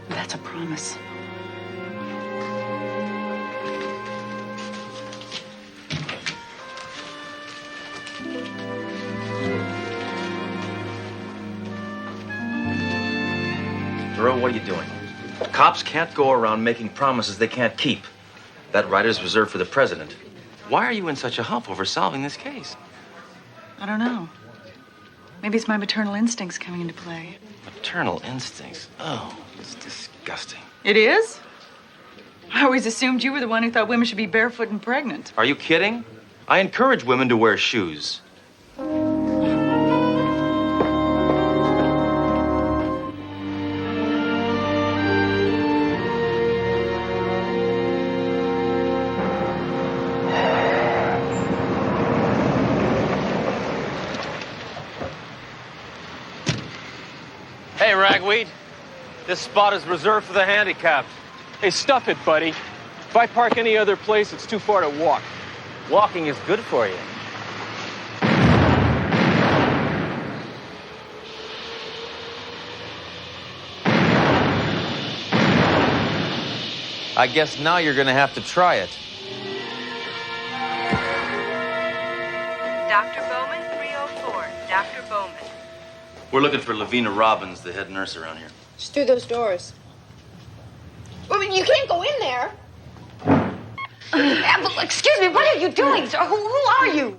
That's a promise. Doro, what are you doing? Cops can't go around making promises they can't keep. That right is reserved for the president. Why are you in such a huff over solving this case? I don't know. Maybe it's my maternal instincts coming into play. Maternal instincts? Oh, it's disgusting. It is? I always assumed you were the one who thought women should be barefoot and pregnant. Are you kidding? I encourage women to wear shoes. sweet. This spot is reserved for the handicapped. Hey, stuff it, buddy. If I park any other place, it's too far to walk. Walking is good for you. I guess now you're gonna have to try it. Dr. Bowman, 304. Dr. Bowman. We're looking for Lavina Robbins, the head nurse around here. Just through those doors. I mean, you can't go in there. Excuse me, what are you doing, sir? Who are you?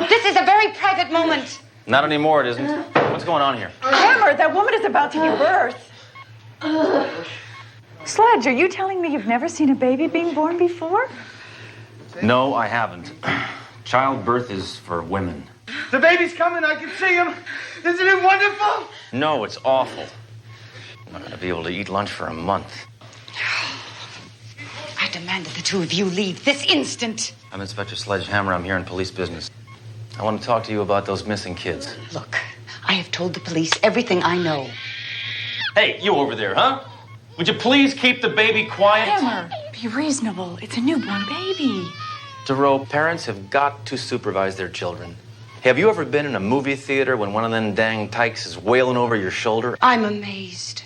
This is a very private moment. Not anymore, it isn't. What's going on here? Hammer, that woman is about to give birth. Sledge, are you telling me you've never seen a baby being born before? No, I haven't. Childbirth is for women. The baby's coming. I can see him. Isn't it wonderful? No, it's awful. I'm not gonna be able to eat lunch for a month. I demand that the two of you leave this instant. I'm Inspector Sledgehammer. I'm here in police business. I want to talk to you about those missing kids. Look, I have told the police everything I know. Hey, you over there, huh? Would you please keep the baby quiet? Hammer, be reasonable. It's a newborn baby. DeRoe, parents have got to supervise their children. Have you ever been in a movie theater when one of them dang tykes is wailing over your shoulder? I'm amazed.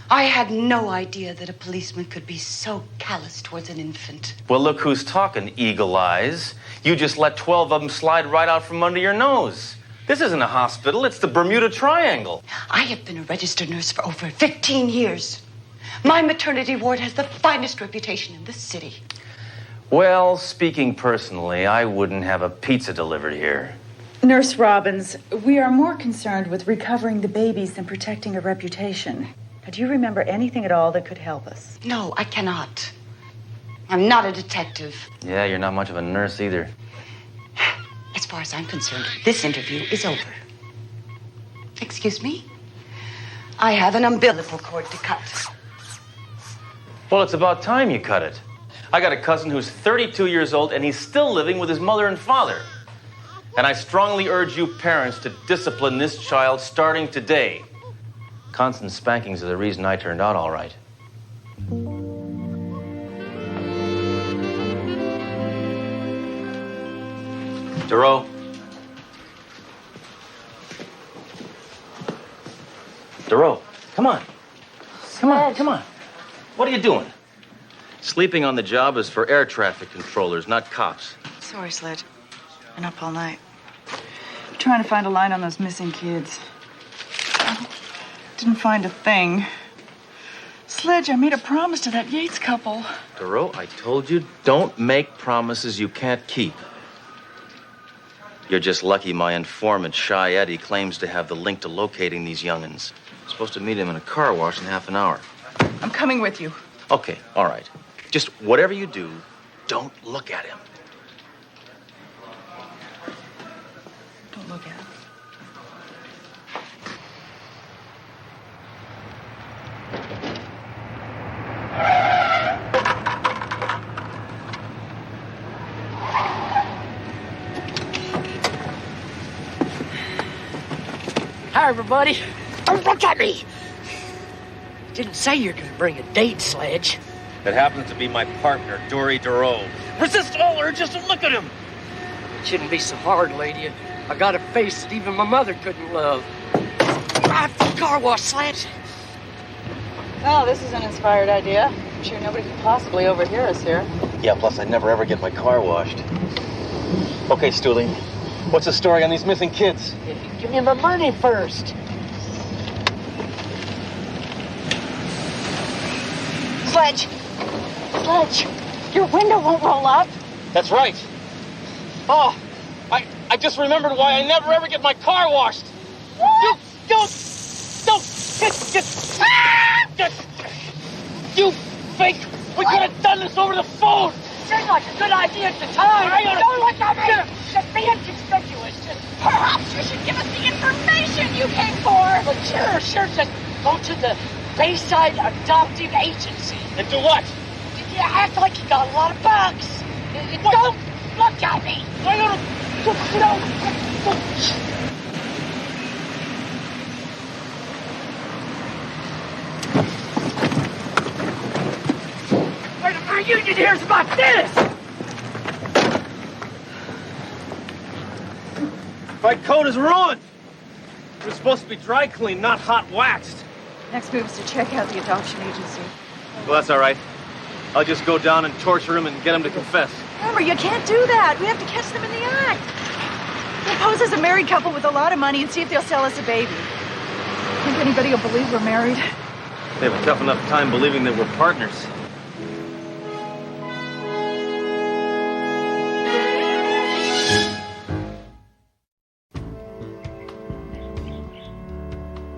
I had no idea that a policeman could be so callous towards an infant. Well, look who's talking, Eagle Eyes. You just let 12 of them slide right out from under your nose. This isn't a hospital, it's the Bermuda Triangle. I have been a registered nurse for over 15 years. My maternity ward has the finest reputation in this city. Well, speaking personally, I wouldn't have a pizza delivered here. Nurse Robbins, we are more concerned with recovering the babies than protecting a reputation. Do you remember anything at all that could help us? No, I cannot. I'm not a detective. Yeah, you're not much of a nurse either. As far as I'm concerned, this interview is over. Excuse me? I have an umbilical cord to cut. Well, it's about time you cut it. I got a cousin who's 32 years old and he's still living with his mother and father. And I strongly urge you parents to discipline this child starting today. Constant spankings are the reason I turned out all right. DeRoe. DeRoe, come on. Come on, come on. What are you doing? Sleeping on the job is for air traffic controllers, not cops. Sorry, Sledge. Been up all night. Trying to find a line on those missing kids. Didn't find a thing. Sledge, I made a promise to that Yates couple. DeRoe, I told you, don't make promises you can't keep. You're just lucky my informant, Shy Eddie, claims to have the link to locating these young'uns. I'm supposed to meet him in a car wash in half an hour. I'm coming with you. Okay, all right. Just whatever you do, don't look at him. Don't look at him. Hi, everybody. Don't look at me. Didn't say you're gonna bring a date, Sledge. That happens to be my partner, Dory DeRoe. Resist all urges and look at him. Shouldn't be so hard, lady. I got a face that even my mother couldn't love. Drive to the car wash, Sledge. Oh, this is an inspired idea. I'm sure nobody could possibly overhear us here. Yeah, plus I never ever get my car washed. Okay, Stoolie, what's the story on these missing kids? Give me my money first. Sledge! Sledge! Your window won't roll up. That's right. Oh, I just remembered why I never ever get my car washed. What? You think we could have done this over the phone? Seemed like a good idea at the time. Don't look at me. Just be inconspicuous. Perhaps you should give us the information you came for. But sure. Just go to the Bayside Adoptive Agency. And do what? You act like you got a lot of bucks. Don't look at me. union hears about this! My coat is ruined. It was supposed to be dry cleaned, not hot waxed. Next move is to check out the adoption agency. Well, that's all right. I'll just go down and torture him and get him to confess. Remember, you can't do that. We have to catch them in the act. We'll pose as a married couple with a lot of money and see if they'll sell us a baby. Think anybody will believe we're married? They have a tough enough time believing that we're partners.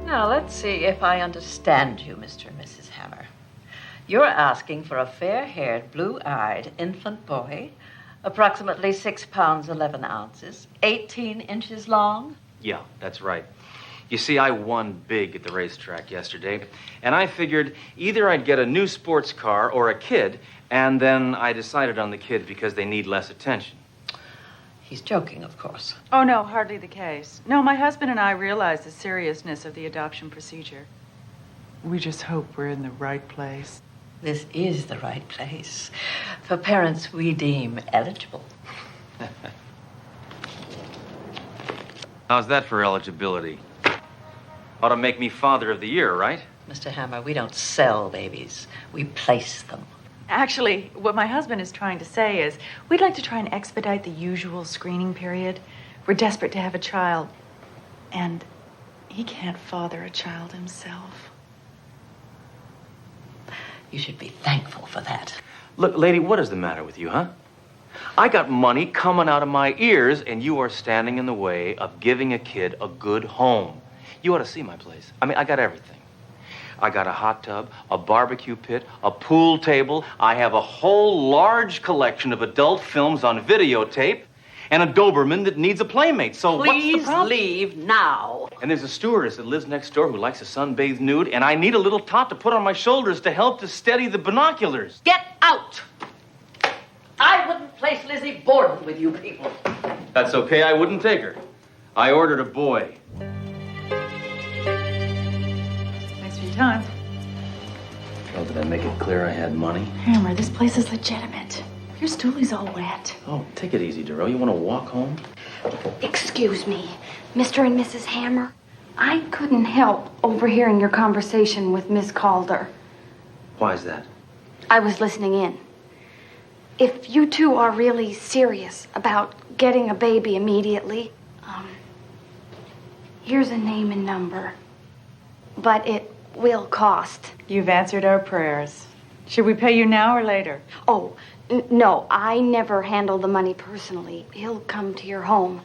Now, let's see if I understand you, Mr. and Mrs. Hammer. You're asking for a fair-haired, blue-eyed infant boy, approximately 6 pounds, 11 ounces, 18 inches long? Yeah, that's right. You see, I won big at the racetrack yesterday, and I figured either I'd get a new sports car or a kid, and then I decided on the kid because they need less attention. He's joking, of course. Oh, no, hardly the case. No, my husband and I realize the seriousness of the adoption procedure. We just hope we're in the right place. This is the right place for parents we deem eligible. How's that for eligibility? Ought to make me father of the year, right? Mr. Hammer, we don't sell babies. We place them. Actually, what my husband is trying to say is we'd like to try and expedite the usual screening period. We're desperate to have a child, and he can't father a child himself. You should be thankful for that. Look, lady, what is the matter with you, huh? I got money coming out of my ears, and you are standing in the way of giving a kid a good home. You ought to see my place. I mean, I got everything. I got a hot tub, a barbecue pit, a pool table. I have a whole large collection of adult films on videotape, and a Doberman that needs a playmate. So what's the problem? Please leave now. And there's a stewardess that lives next door who likes to sunbathe nude, and I need a little tot to put on my shoulders to help to steady the binoculars. Get out! I wouldn't place Lizzie Borden with you people. That's okay, I wouldn't take her. I ordered a boy. Thanks for your time. Oh, did I make it clear I had money? Hammer, this place is legitimate. Your stool is all wet. Oh, take it easy, Duro. You want to walk home? Excuse me, Mr. and Mrs. Hammer. I couldn't help overhearing your conversation with Miss Calder. Why is that? I was listening in. If you two are really serious about getting a baby immediately, here's a name and number. But it will cost. You've answered our prayers. Should we pay you now or later? Oh, no, I never handle the money personally. He'll come to your home.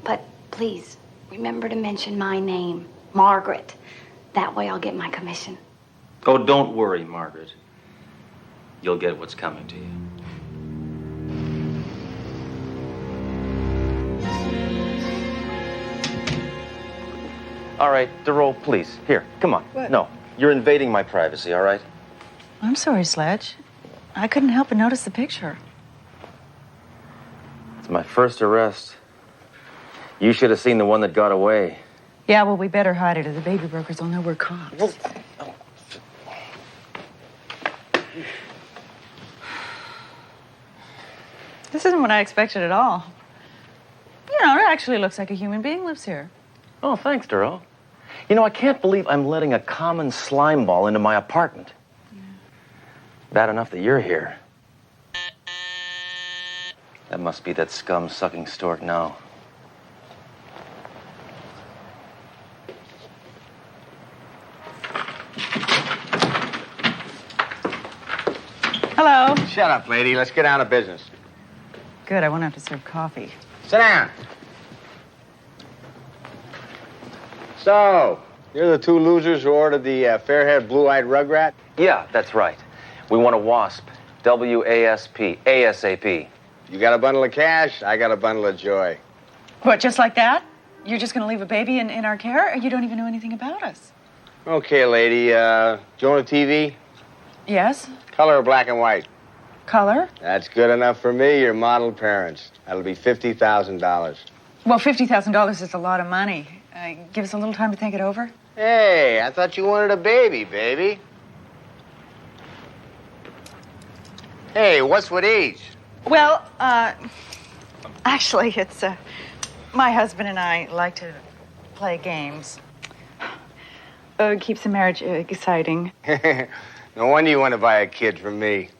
But please, remember to mention my name, Margaret. That way I'll get my commission. Oh, don't worry, Margaret. You'll get what's coming to you. All right, Duro, please. Here, come on. What? No, you're invading my privacy, all right? I'm sorry, Sledge. I couldn't help but notice the picture. It's my first arrest. You should have seen the one that got away. Yeah, well, we better hide it or the baby brokers will know we're cops. This isn't what I expected at all. You know, it actually looks like a human being lives here. Oh, thanks, Duro. You know, I can't believe I'm letting a common slime ball into my apartment. Bad enough that you're here. That must be that scum-sucking stork now. Hello. Shut up, lady. Let's get down to business. Good, I won't have to serve coffee. Sit down. So, you're the two losers who ordered the fair-haired, blue-eyed rugrat? Yeah, that's right. We want a WASP. W-A-S-P. A-S-A-P. You got a bundle of cash, I got a bundle of joy. What, just like that? You're just going to leave a baby in our care, or you don't even know anything about us? Okay, lady, do you own a TV? Yes. Color or black and white? Color? That's good enough for me, your model parents. That'll be $50,000. Well, $50,000 is a lot of money. Give us a little time to think it over. Hey, I thought you wanted a baby, baby. Hey, what's with each? Well, actually, it's, my husband and I like to play games. It keeps the marriage exciting. No wonder you want to buy a kid from me.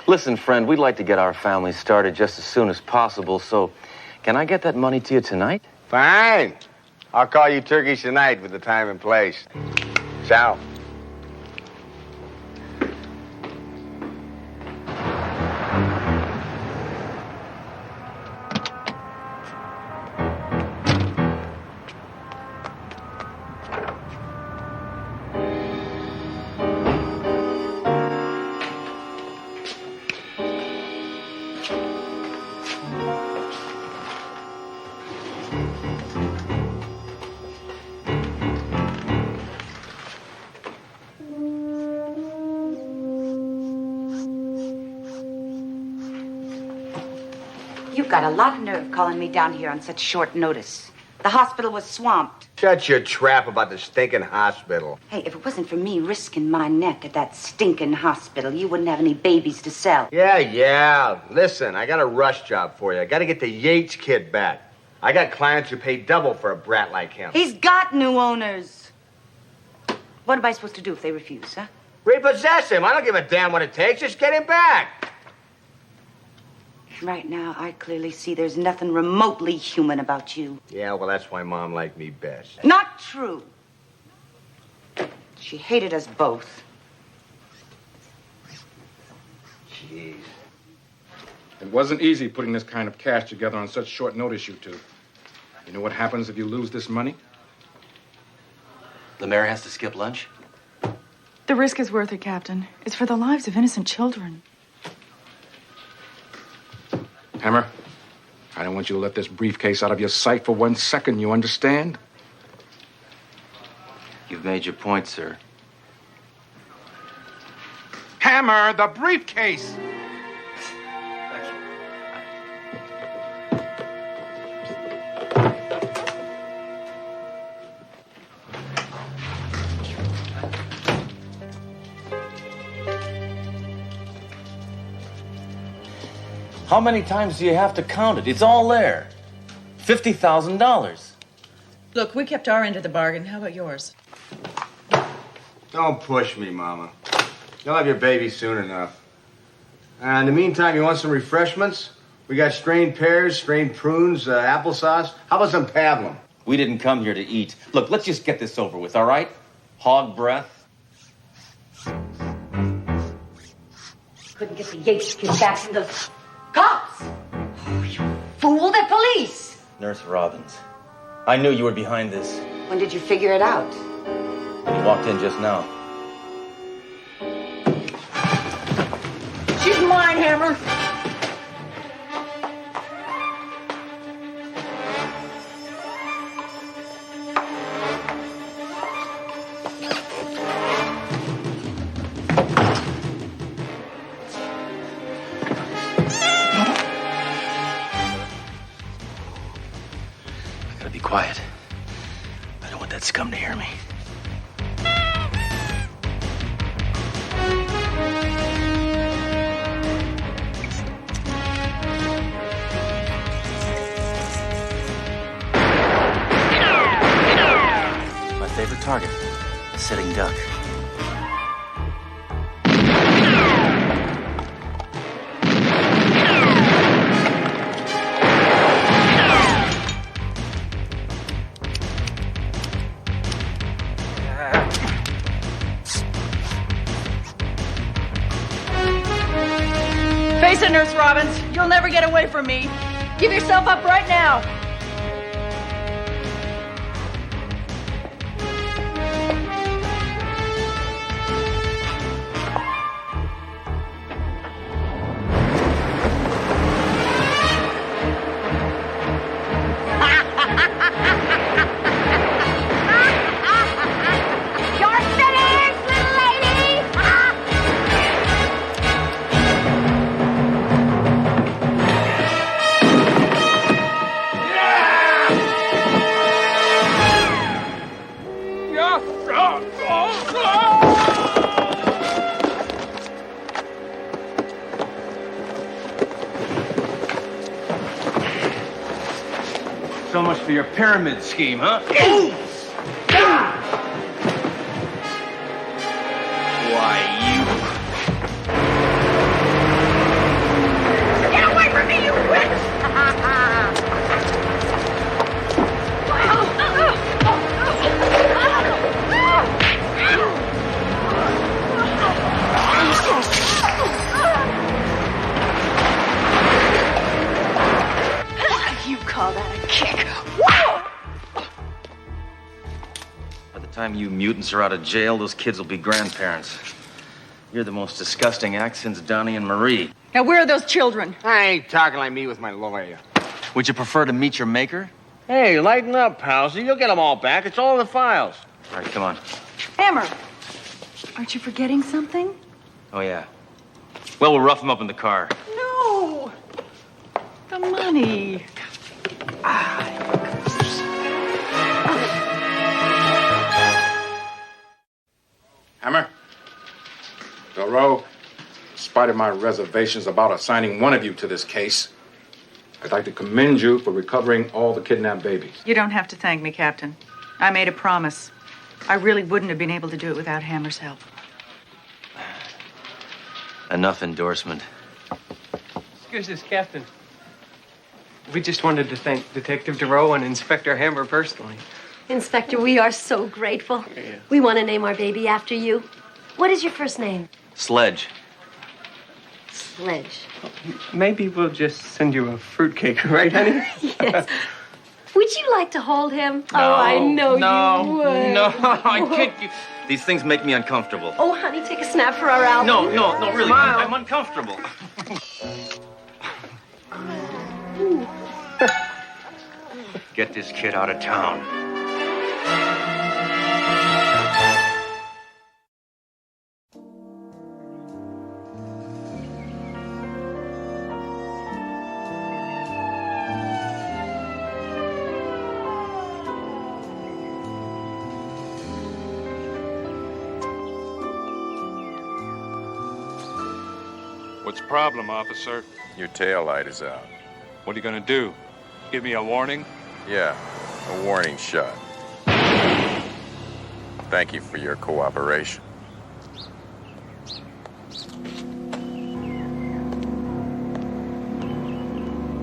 Listen, friend, we'd like to get our family started just as soon as possible, so can I get that money to you tonight? Fine. I'll call you turkeys tonight with the time and place. Ciao. You've got a lot of nerve calling me down here on such short notice. The hospital was swamped. Shut your trap about the stinking hospital. Hey, if it wasn't for me risking my neck at that stinking hospital, you wouldn't have any babies to sell. Yeah. Listen, I got a rush job for you. I got to get the Yates kid back. I got clients who pay double for a brat like him. He's got new owners. What am I supposed to do if they refuse, huh? Repossess him. I don't give a damn what it takes. Just get him back. Right now, I clearly see there's nothing remotely human about you. Yeah, well, that's why Mom liked me best. Not true. She hated us both. Jeez. It wasn't easy putting this kind of cash together on such short notice, you two. You know what happens if you lose this money? The mayor has to skip lunch? The risk is worth it, Captain. It's for the lives of innocent children. Hammer, I don't want you to let this briefcase out of your sight for 1 second, you understand? You've made your point, sir. Hammer, the briefcase! How many times do you have to count it? It's all there. $50,000. Look, we kept our end of the bargain. How about yours? Don't push me, Mama. You'll have your baby soon enough. In the meantime, you want some refreshments? We got strained pears, strained prunes, applesauce. How about some pablum? We didn't come here to eat. Look, let's just get this over with, all right? Hog breath. Couldn't get the Yates kid back from the cops. Oh, you fool, they're police. Nurse Robbins, I knew you were behind this. When did you figure it out? When you walked in just now. She's mine, Hammer. Be quiet. I don't want that scum to hear me. My favorite target, a sitting duck. Face it, Nurse Robbins. You'll never get away from me. Give yourself up right now. Yeah! for your pyramid scheme, huh? Why, you... Get away from me, you witch! You call that a kick? By the time you mutants are out of jail, those kids will be grandparents. You're the most disgusting act since Donnie and Marie. Now, where are those children? I ain't talking like me with my lawyer. Would you prefer to meet your maker? Hey, lighten up, Palsy. You'll get them all back. It's all in the files. All right, come on. Hammer, aren't you forgetting something? Oh, yeah. Well, we'll rough them up in the car. No! The money. Hammer? Doro, in spite of my reservations about assigning one of you to this case, I'd like to commend you for recovering all the kidnapped babies. You don't have to thank me, Captain. I made a promise. I really wouldn't have been able to do it without Hammer's help. Enough endorsement. Excuse us, Captain. We just wanted to thank Detective Duro and Inspector Hammer personally. Inspector, we are so grateful. Yeah. We want to name our baby after you. What is your first name? Sledge. Sledge. Maybe we'll just send you a fruitcake, right, honey? Yes. Would you like to hold him? Oh, I know you would. No, I can't. These things make me uncomfortable. Oh, honey, take a snap for our album. No, really. I'm uncomfortable. Get this kid out of town. What's the problem, officer? Your tail light is out. What are you gonna do? Give me a warning? Yeah, a warning shot. Thank you for your cooperation.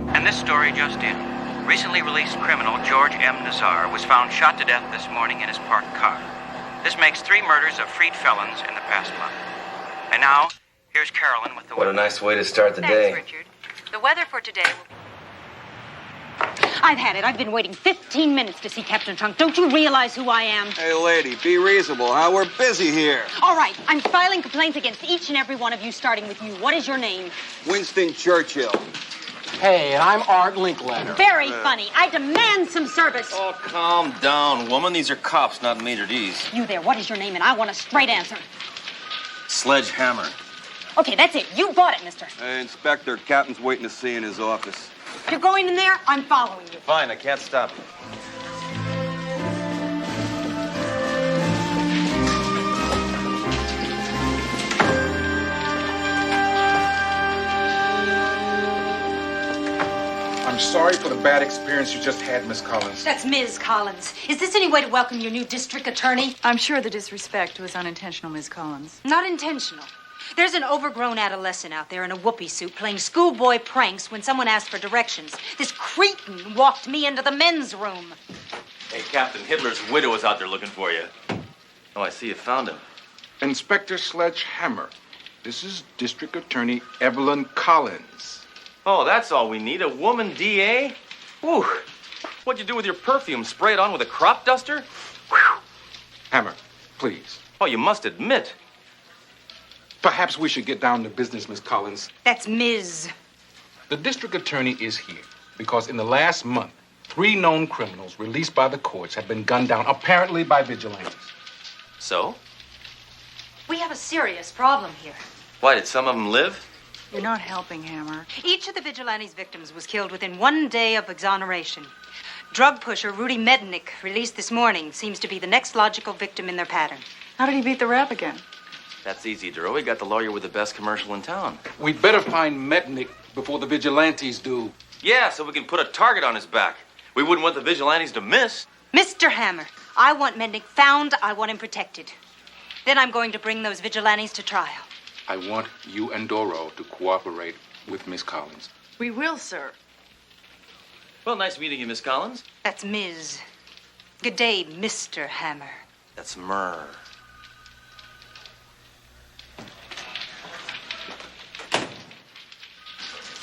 And this story just in. Recently released criminal George M. Nazar was found shot to death this morning in his parked car. This makes 3 murders of freed felons in the past month. And now, here's Carolyn with the What a nice way to start the day. Thanks, Richard. The weather for today will be... I've had it. I've been waiting 15 minutes to see Captain Trunk. Don't you realize who I am? Hey, lady, be reasonable, huh? We're busy here. All right, I'm filing complaints against each and every one of you, starting with you. What is your name? Winston Churchill. Hey, I'm Art Linkletter. Very funny. I demand some service. Oh, calm down, woman. These are cops, not Major D's. You there, what is your name? And I want a straight answer. Sledgehammer. Okay, that's it. You bought it, mister. Hey, Inspector, Captain's waiting to see you in his office. If you're going in there, I'm following you. Fine, I can't stop you. I'm sorry for the bad experience you just had, Miss Collins. That's Ms. Collins. Is this any way to welcome your new district attorney? I'm sure the disrespect was unintentional, Miss Collins. Not intentional. There's an overgrown adolescent out there in a whoopee suit playing schoolboy pranks when someone asked for directions. This cretin walked me into the men's room. Hey, Captain, Hitler's widow is out there looking for you. Oh, I see you found him. Inspector Sledgehammer. This is District Attorney Evelyn Collins. Oh, that's all we need. A woman DA? Whew. What'd you do with your perfume? Spray it on with a crop duster? Whew. Hammer, please. Oh, you must admit. Perhaps we should get down to business, Miss Collins. That's Ms. The district attorney is here because in the last month, 3 known criminals released by the courts have been gunned down, apparently by vigilantes. So? We have a serious problem here. Why, did some of them live? You're not helping, Hammer. Each of the vigilantes' victims was killed within 1 day of exoneration. Drug pusher Rudy Mednick, released this morning, seems to be the next logical victim in their pattern. How did he beat the rap again? That's easy, Duro. We got the lawyer with the best commercial in town. We'd better find Mednick before the vigilantes do. Yeah, so we can put a target on his back. We wouldn't want the vigilantes to miss. Mr. Hammer, I want Mednick found. I want him protected. Then I'm going to bring those vigilantes to trial. I want you and Doro to cooperate with Miss Collins. We will, sir. Well, nice meeting you, Miss Collins. That's Ms. Good day, Mr. Hammer. That's Myrrh.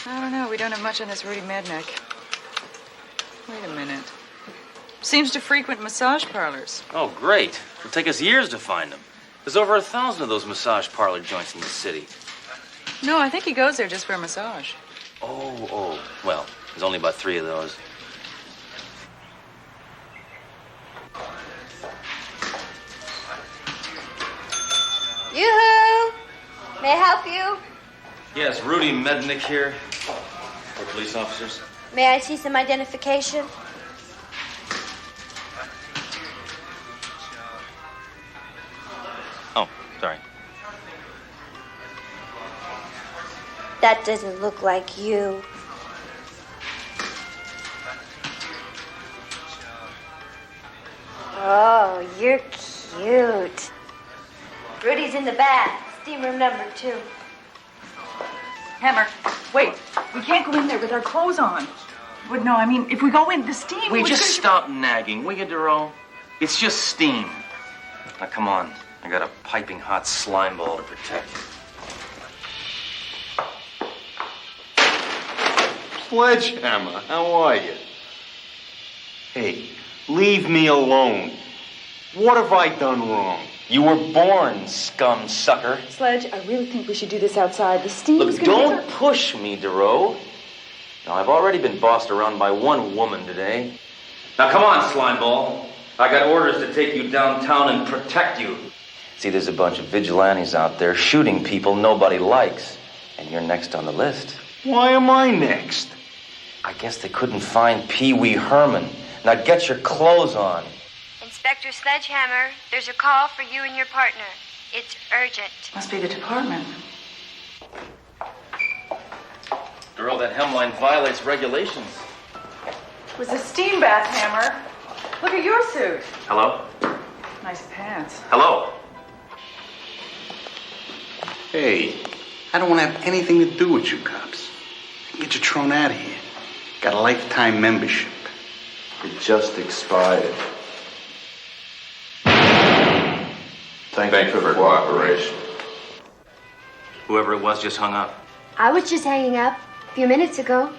I don't know. We don't have much on this Rudy Mednick. Wait a minute. Seems to frequent massage parlors. Oh, great. It'll take us years to find him. There's over 1,000 of those massage parlor joints in the city. No, I think he goes there just for a massage. Oh. Well, there's only about 3 of those. Yoo-hoo! May I help you? Yes, Rudy Mednick here. We're police officers. May I see some identification? Oh, sorry. That doesn't look like you. Oh, you're cute. Rudy's in the bath, steam room number 2. Hammer, wait. We can't go in there with our clothes on. But no, I mean, if we go in, the steam... Will you just stop nagging, will you, Duro? It's just steam. Now, come on. I got a piping hot slime ball to protect you. Sledgehammer, how are you? Hey, leave me alone. What have I done wrong? You were born, scum sucker. Sledge, I really think we should do this outside. The steam's Look, gonna don't push me, Duro. Now, I've already been bossed around by one woman today. Now, come on, slimeball. I got orders to take you downtown and protect you. See, there's a bunch of vigilantes out there shooting people nobody likes. And you're next on the list. Why am I next? I guess they couldn't find Pee Wee Herman. Now, get your clothes on. Inspector Sledgehammer, there's a call for you and your partner. It's urgent. Must be the department. Girl, that hemline violates regulations. It was a steam bath, Hammer. Look at your suit. Hello? Nice pants. Hello? Hey, I don't want to have anything to do with you cops. Get you thrown out of here. Got a lifetime membership. It just expired. Thank you for cooperation. Whoever it was just hung up. I was just hanging up a few minutes ago.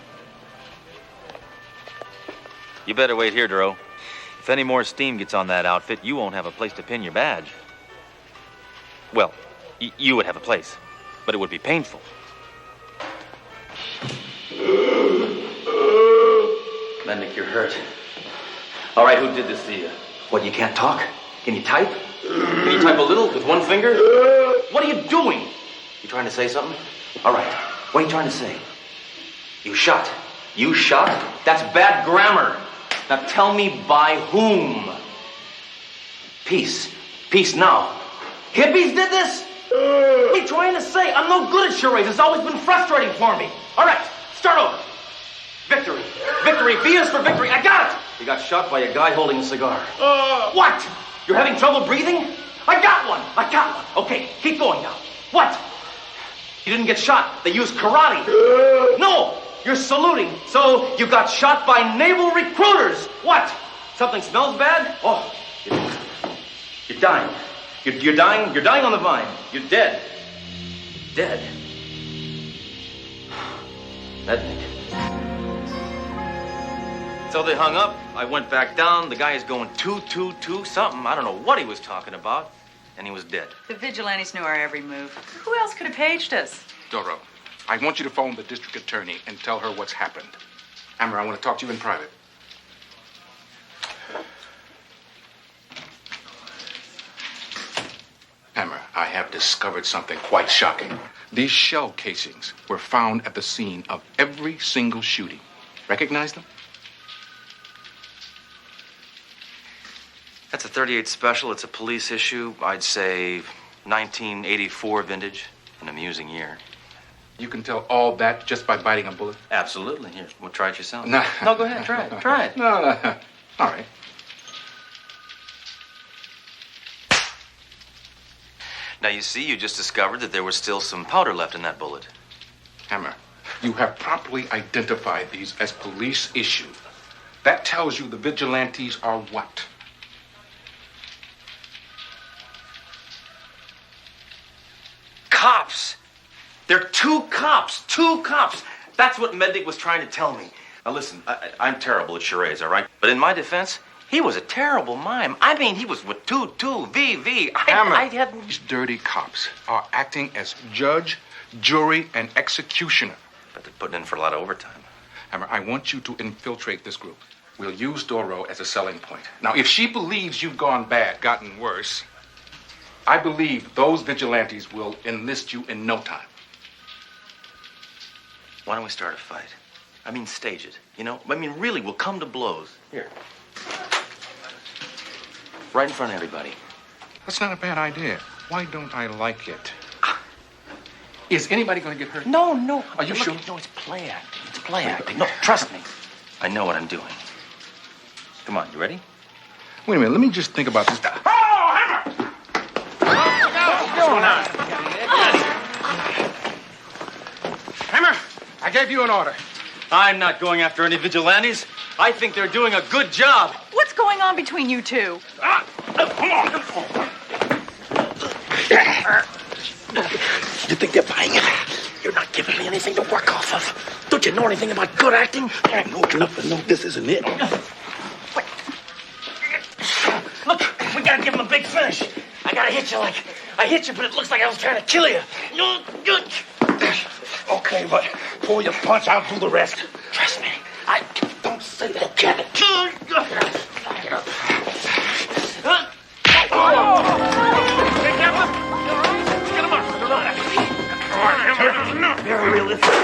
You better wait here, Duro. If any more steam gets on that outfit, you won't have a place to pin your badge. Well, you would have a place, but it would be painful. Mednick, you're hurt. All right, who did this to you? What, you can't talk? Can you type? Can you type a little with one finger? What are you doing? You trying to say something? All right, what are you trying to say? You shot. You shot? That's bad grammar. Now tell me by whom? Peace. Peace now. Hippies did this? What are you trying to say? I'm no good at charades. It's always been frustrating for me. All right, start over. Victory. Victory. V is for victory. I got it. You got shot by a guy holding a cigar. What? You're having trouble breathing? I got one. I got one. Okay, keep going now. What? You didn't get shot. They used karate. No, you're saluting. So you got shot by naval recruiters. What? Something smells bad? Oh, you're dying. You're dying. You're dying on the vine. You're dead. Dead. Mednick. So they hung up. I went back down. The guy is going 222 something. I don't know what he was talking about. And he was dead. The vigilantes knew our every move. Who else could have paged us? Doro, I want you to phone the district attorney and tell her what's happened. Hammer, I want to talk to you in private. Hammer, I have discovered something quite shocking. These shell casings were found at the scene of every single shooting. Recognize them? That's a 38 special. It's a police issue. I'd say 1984 vintage. An amusing year. You can tell all that just by biting a bullet? Absolutely. Here, well, try it yourself. No. No, go ahead. Try it. Try it. No. All right. Now, you see, you just discovered that there was still some powder left in that bullet. Hammer, you have properly identified these as police issues. That tells you the vigilantes are what? Cops! They're two cops! Two cops! That's what Mednick was trying to tell me. Now, listen, I'm terrible at charades, all right? But in my defense, he was a terrible mime. I mean, he was with VV. Hammer, these dirty cops are acting as judge, jury, and executioner. But they're putting in for a lot of overtime. Hammer, I want you to infiltrate this group. We'll use Doro as a selling point. Now, if she believes you've gone bad, gotten worse, I believe those vigilantes will enlist you in no time. Why don't we start a fight? I mean, stage it, you know? I mean, really, we'll come to blows. Here. Right in front of everybody. That's not a bad idea. Why don't I like it? Is anybody going to get hurt? No. Are you sure? No, it's play acting. It's play acting. No, trust me. I know what I'm doing. Come on, you ready? Wait a minute, let me just think about this. Oh, Hammer! What's going on? Hammer, I gave you an order. I'm not going after any vigilantes. I think they're doing a good job. What's going on between you two? Come on. You think they're buying it? You're not giving me anything to work off of. Don't you know anything about good acting? I know enough to know this isn't it. Look, we gotta give him a big finish. I gotta hit you like I hit you, but it looks like I was trying to kill you. Okay, but pull your punch, I'll do the rest. Trust me. I don't say that, Kevin. Back it up. Very realistic.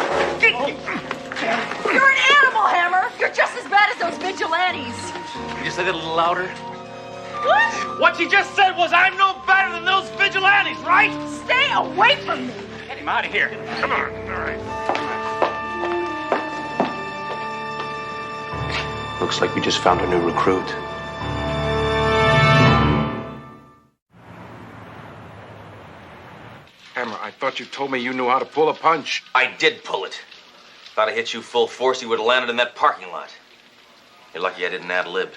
You're an animal, Hammer. You're just as bad as those vigilantes. Can you say that a little louder? What? What she just said was I'm no better than those vigilantes, right? Stay away from me. Get him out of here. Come on. All right. Looks like we just found a new recruit. Hammer, I thought you told me you knew how to pull a punch. I did pull it. If I'd have hit you full force, you would have landed in that parking lot. You're lucky I didn't ad-lib.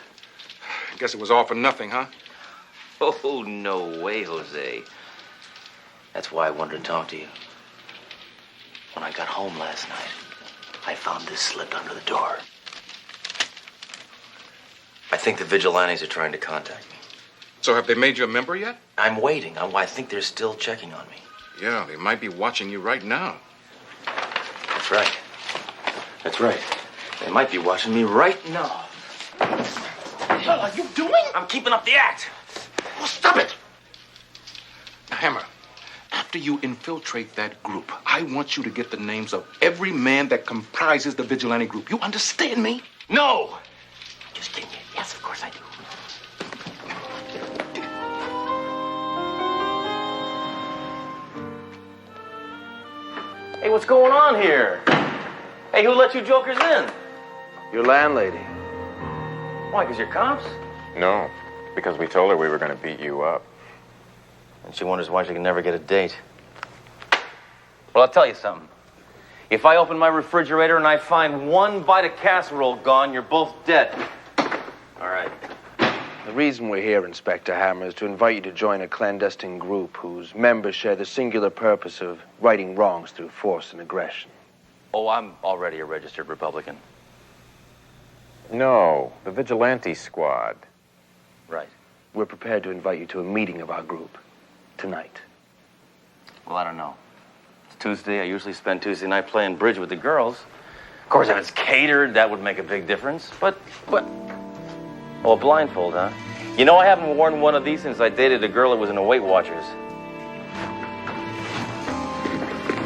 I guess it was all for nothing, huh? Oh, no way, Jose. That's why I wanted to talk to you. When I got home last night, I found this slipped under the door. I think the vigilantes are trying to contact me. So have they made you a member yet? I'm waiting. I think they're still checking on me. Yeah, they might be watching you right now. That's right. That's right. They might be watching me right now. What the hell are you doing? I'm keeping up the act. Oh, stop it! Now, Hammer, after you infiltrate that group, I want you to get the names of every man that comprises the vigilante group. You understand me? No! Just kidding you. Yes, of course I do. Hey, what's going on here? Hey, who let you jokers in? Your landlady. Why, because you're cops? No, because we told her we were going to beat you up. And she wonders why she can never get a date. Well, I'll tell you something. If I open my refrigerator and I find one bite of casserole gone, you're both dead. All right. The reason we're here, Inspector Hammer, is to invite you to join a clandestine group whose members share the singular purpose of righting wrongs through force and aggression. Oh, I'm already a registered Republican. No, the Vigilante Squad. Right. We're prepared to invite you to a meeting of our group tonight. Well, I don't know. It's Tuesday. I usually spend Tuesday night playing bridge with the girls. Of course, if it's catered, that would make a big difference. But... Oh, a blindfold, huh? You know, I haven't worn one of these since I dated a girl that was in a Weight Watchers.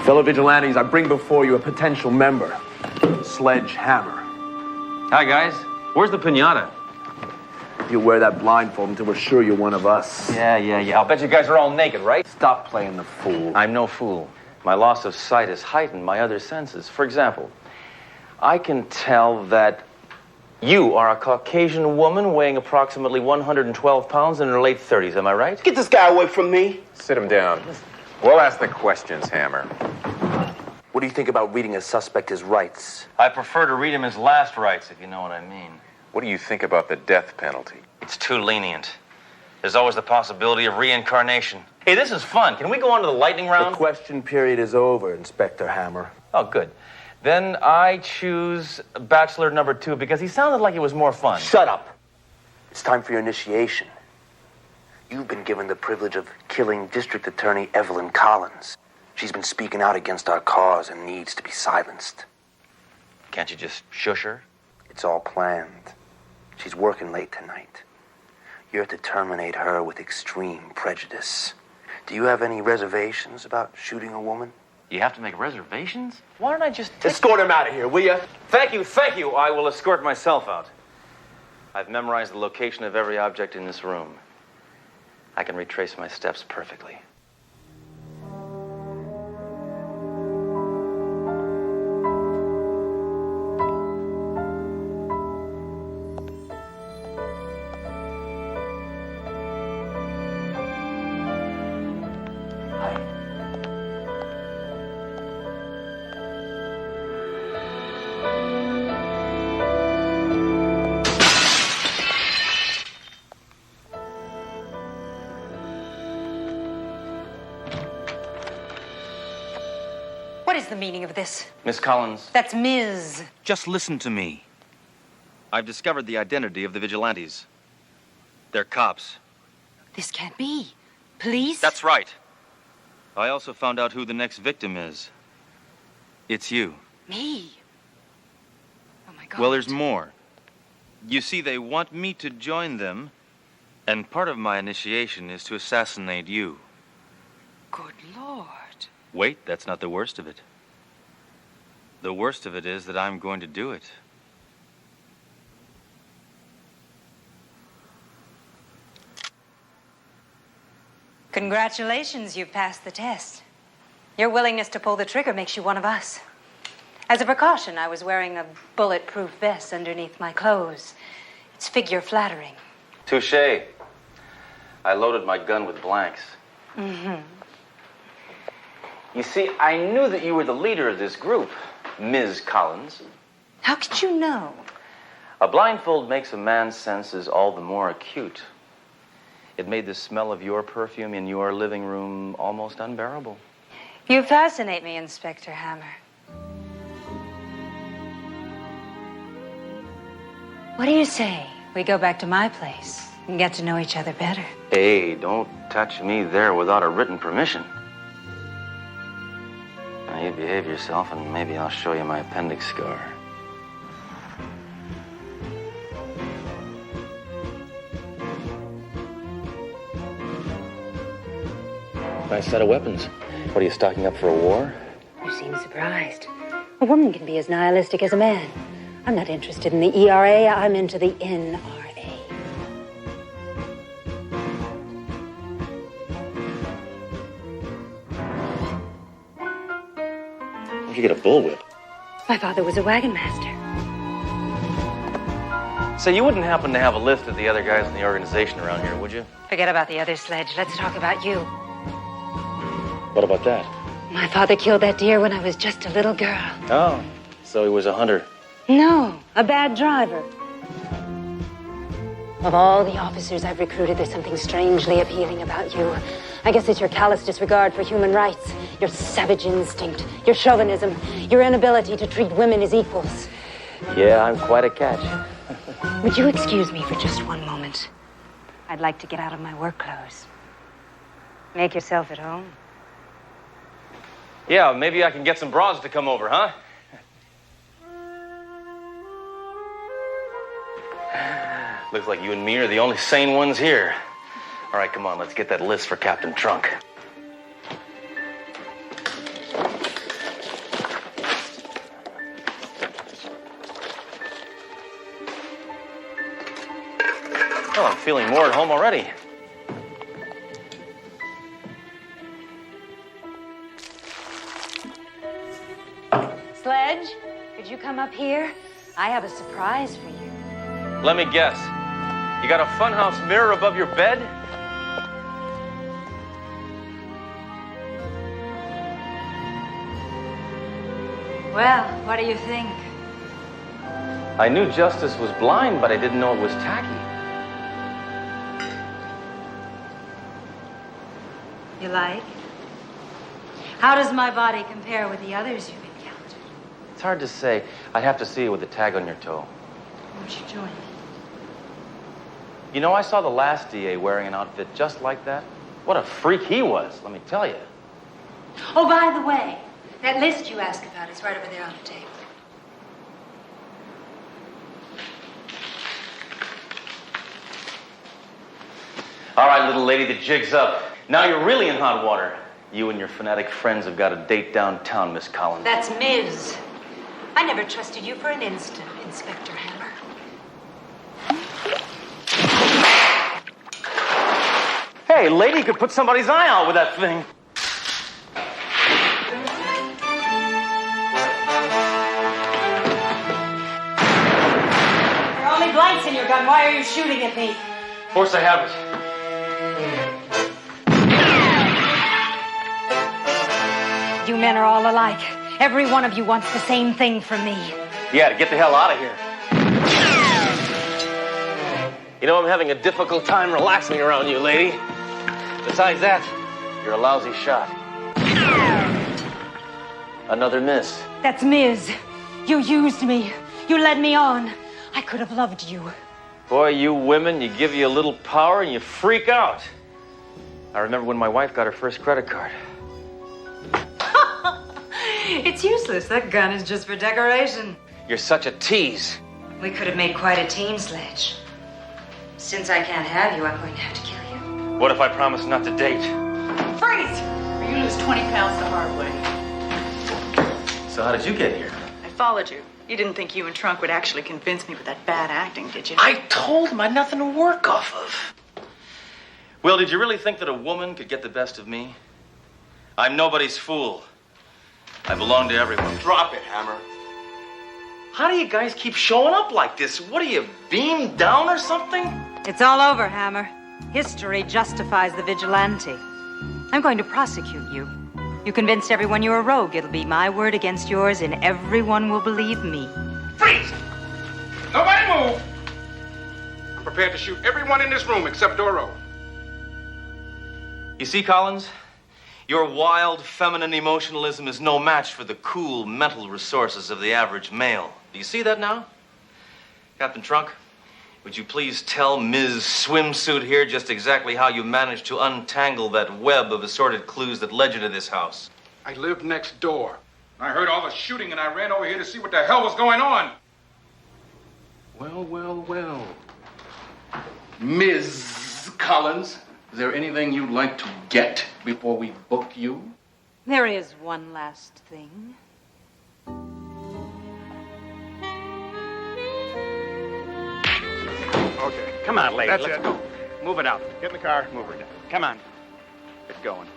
Fellow vigilantes, I bring before you a potential member, Sledge Hammer. Hi, guys. Where's the piñata? You wear that blindfold until we're sure you're one of us. Yeah. I'll bet you guys are all naked, right? Stop playing the fool. I'm no fool. My loss of sight has heightened my other senses. For example, I can tell that you are a Caucasian woman weighing approximately 112 pounds in her late 30s. Am I right? Get this guy away from me. Sit him down. We'll ask the questions, Hammer. What do you think about reading a suspect his rights? I prefer to read him his last rites, if you know what I mean. What do you think about the death penalty? It's too lenient. There's always the possibility of reincarnation. Hey, this is fun. Can we go on to the lightning round? The question period is over, Inspector Hammer. Oh, good. Then I choose Bachelor number 2 because he sounded like it was more fun. Shut up. It's time for your initiation. You've been given the privilege of killing District Attorney Evelyn Collins. She's been speaking out against our cause and needs to be silenced. Can't you just shush her? It's all planned. She's working late tonight. You're to terminate her with extreme prejudice. Do you have any reservations about shooting a woman? You have to make reservations? Why don't I just escort him out of here, will you? Thank you. I will escort myself out. I've memorized the location of every object in this room. I can retrace my steps perfectly. What is the meaning of this? Miss Collins. That's Ms. Just listen to me. I've discovered the identity of the vigilantes. They're cops. This can't be. Police? That's right. I also found out who the next victim is. It's you. Me? Oh, my God. Well, there's more. You see, they want me to join them, and part of my initiation is to assassinate you. Good Lord. Wait, that's not the worst of it. The worst of it is that I'm going to do it. Congratulations, you've passed the test. Your willingness to pull the trigger makes you one of us. As a precaution, I was wearing a bulletproof vest underneath my clothes. It's figure flattering. Touché. I loaded my gun with blanks. Mm-hmm. You see, I knew that you were the leader of this group, Ms. Collins. How could you know? A blindfold makes a man's senses all the more acute. It made the smell of your perfume in your living room almost unbearable. You fascinate me, Inspector Hammer. What do you say we go back to my place and get to know each other better? Hey, don't touch me there without a written permission. Now, you behave yourself, and maybe I'll show you my appendix scar. Nice set of weapons. What, are you stocking up for a war? You seem surprised. A woman can be as nihilistic as a man. I'm not interested in the ERA. I'm into the NRA. Where'd you get a bullwhip? My father was a wagon master. Say, you wouldn't happen to have a list of the other guys in the organization around here, would you? Forget about the other Sledge. Let's talk about you. What about that? My father killed that deer when I was just a little girl. Oh, so he was a hunter. No, a bad driver. Of all the officers I've recruited, there's something strangely appealing about you. I guess it's your callous disregard for human rights, your savage instinct, your chauvinism, your inability to treat women as equals. Yeah, I'm quite a catch. Would you excuse me for just one moment? I'd like to get out of my work clothes. Make yourself at home. Yeah, maybe I can get some broads to come over, huh? Looks like you and me are the only sane ones here. All right, come on, let's get that list for Captain Trunk. Well, I'm feeling more at home already. Sledge, could you come up here? I have a surprise for you. Let me guess. You got a funhouse mirror above your bed? Well, what do you think? I knew justice was blind, but I didn't know it was tacky. You like? How does my body compare with the others you've encountered? It's hard to say. I'd have to see you with the tag on your toe. Won't you join me? You know, I saw the last DA wearing an outfit just like that. What a freak he was, let me tell you. Oh, by the way, that list you asked about is right over there on the table. All right, little lady, the jig's up. Now you're really in hot water. You and your fanatic friends have got a date downtown, Miss Collins. That's Ms. I never trusted you for an instant, Inspector Hammer. Hey, lady, you could put somebody's eye out with that thing. There are only blanks in your gun. Why are you shooting at me? Of course I have it. You men are all alike. Every one of you wants the same thing from me. Yeah, to get the hell out of here. You know, I'm having a difficult time relaxing around you, lady. Besides that, you're a lousy shot. Another miss. That's Ms. You used me. You led me on. I could have loved you. Boy, you women, you give you a little power and you freak out. I remember when my wife got her first credit card. It's useless. That gun is just for decoration. You're such a tease. We could have made quite a team, Sledge. Since I can't have you, I'm going to have to kill you. What if I promise not to date? Freeze! Or you lose 20 pounds the hard way. So how did you get here? I followed you. You didn't think you and Trunk would actually convince me with that bad acting, did you? I told him I had nothing to work off of. Will, did you really think that a woman could get the best of me? I'm nobody's fool. I belong to everyone. Drop it, Hammer. How do you guys keep showing up like this? What are you, beamed down or something? It's all over, Hammer. History justifies the vigilante. I'm going to prosecute you. You convinced everyone you're a rogue. It'll be my word against yours, and everyone will believe me. Freeze! Nobody move! I'm prepared to shoot everyone in this room except Doro. You see, Collins? Your wild, feminine emotionalism is no match for the cool mental resources of the average male. Do you see that now? Captain Trunk, would you please tell Ms. Swimsuit here just exactly how you managed to untangle that web of assorted clues that led you to this house? I lived next door. I heard all the shooting and I ran over here to see what the hell was going on. Well, well, well. Ms. Collins, is there anything you'd like to get before we book you? There is one last thing. Okay. Come on, lady. That's Let's it. go. Move it out. Get in the car. Move her down. Come on. Get going.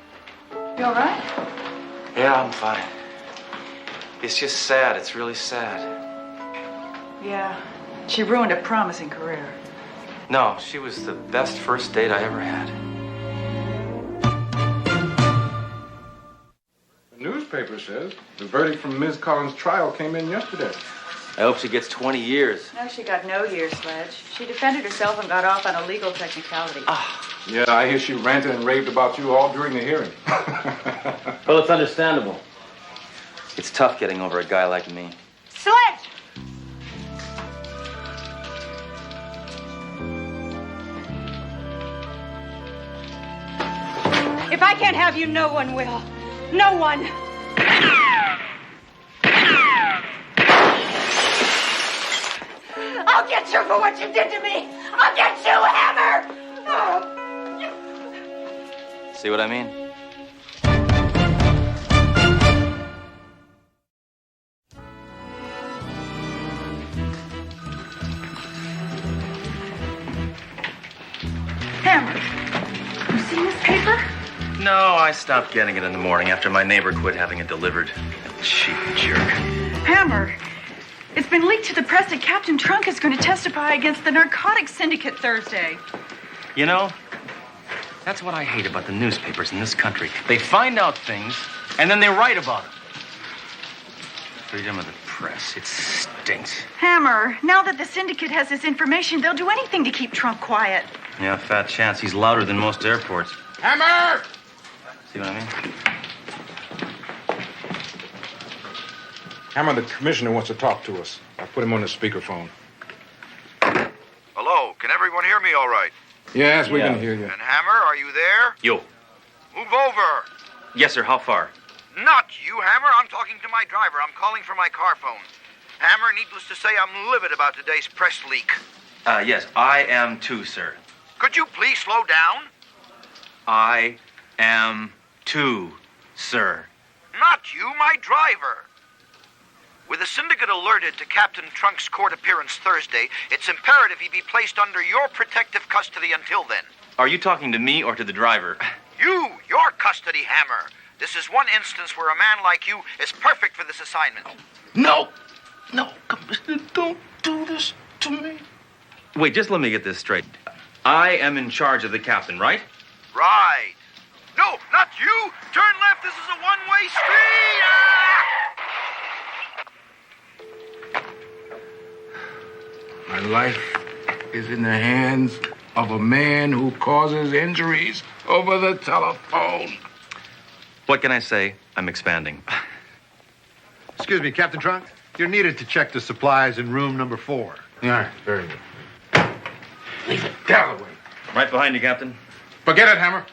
You all right? Yeah, I'm fine. It's just sad. It's really sad. Yeah. She ruined a promising career. No, she was the best first date I ever had. The newspaper says the verdict from Ms. Collins' trial came in yesterday. I hope she gets 20 years. No, she got no years, Sledge. She defended herself and got off on a legal technicality. Yeah, I hear she ranted and raved about you all during the hearing. Well, it's understandable. It's tough getting over a guy like me. Sledge! If I can't have you, no one will. No one. I'll get you for what you did to me. I'll get you, Hammer. See what I mean? Hammer, you seen this paper? No, I stopped getting it in the morning after my neighbor quit having it delivered. Cheap jerk. Hammer, it's been leaked to the press that Captain Trunk is going to testify against the narcotics syndicate Thursday. You know, that's what I hate about the newspapers in this country. They find out things, and then they write about them. Freedom of the press, it stinks. Hammer, now that the syndicate has this information, they'll do anything to keep Trunk quiet. Yeah, fat chance. He's louder than most airports. Hammer! See what I mean? Hammer, the commissioner wants to talk to us. I put him on the speakerphone. Hello, can everyone hear me all right? Yes, we can hear you. And Hammer, are you there? Yo. Move over. Yes, sir. How far? Not you, Hammer. I'm talking to my driver. I'm calling from my car phone. Hammer, needless to say, I'm livid about today's press leak. Yes, I am too, sir. Could you please slow down? I am too, sir. Not you, my driver. With the syndicate alerted to Captain Trunk's court appearance Thursday, it's imperative he be placed under your protective custody until then. Are you talking to me or to the driver? Your custody, Hammer. This is one instance where a man like you is perfect for this assignment. No, Commissioner, don't do this to me. Wait, just let me get this straight. I am in charge of the captain, right? Right. No, not you. Turn left. This is a one-way street. My life is in the hands of a man who causes injuries over the telephone. What can I say? I'm expanding. Excuse me, Captain Trunk. You're needed to check the supplies in room number 4. Yeah, very good. Leave it Galloway. Right behind you, Captain. Forget it, Hammer.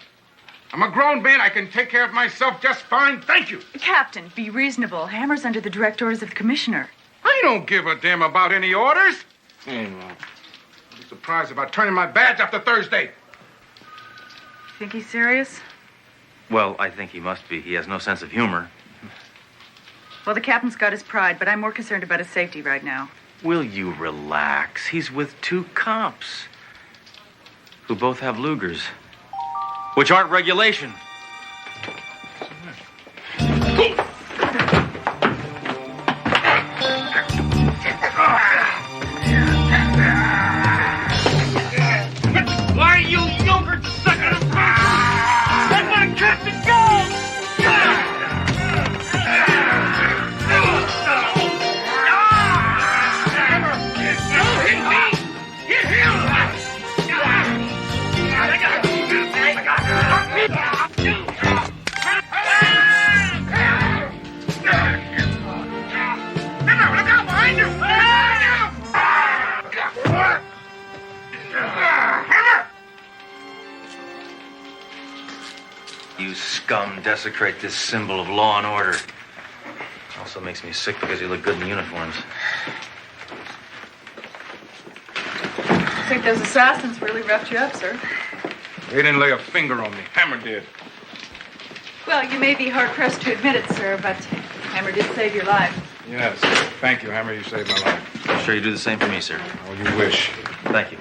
I'm a grown man. I can take care of myself just fine. Thank you. Captain, be reasonable. Hammer's under the direct orders of the commissioner. I don't give a damn about any orders. Hey, man. I'll be surprised if I turn in my badge after Thursday. Think he's serious? Well, I think he must be. He has no sense of humor. Well, the captain's got his pride, but I'm more concerned about his safety right now. Will you relax? He's with 2 cops who both have Lugers, which aren't regulation. Why, you yogurt sucker! Let my captain go! You scum desecrate this symbol of law and order. Also makes me sick because you look good in uniforms. I think those assassins really roughed you up, sir. They didn't lay a finger on me. Hammer did. Well, you may be hard-pressed to admit it, sir, but Hammer did save your life. Yes. Thank you, Hammer. You saved my life. I'm sure you do the same for me, sir. Oh, you wish. Thank you.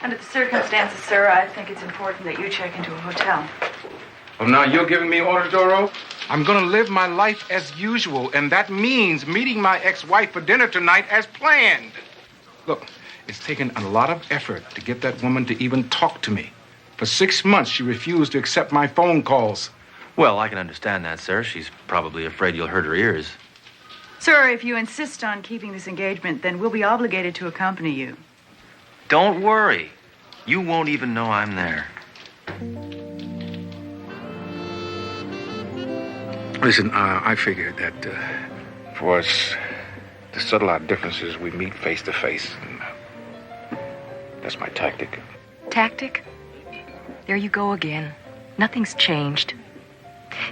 Under the circumstances, sir, I think it's important that you check into a hotel. Well, now you're giving me orders, Doro? I'm going to live my life as usual, and that means meeting my ex-wife for dinner tonight as planned. Look, it's taken a lot of effort to get that woman to even talk to me. For 6 months, she refused to accept my phone calls. Well, I can understand that, sir. She's probably afraid you'll hurt her ears. Sir, if you insist on keeping this engagement, then we'll be obligated to accompany you. Don't worry. You won't even know I'm there. Listen, I figured that for us to settle our differences, we meet face to face. That's my tactic. Tactic? There you go again. Nothing's changed.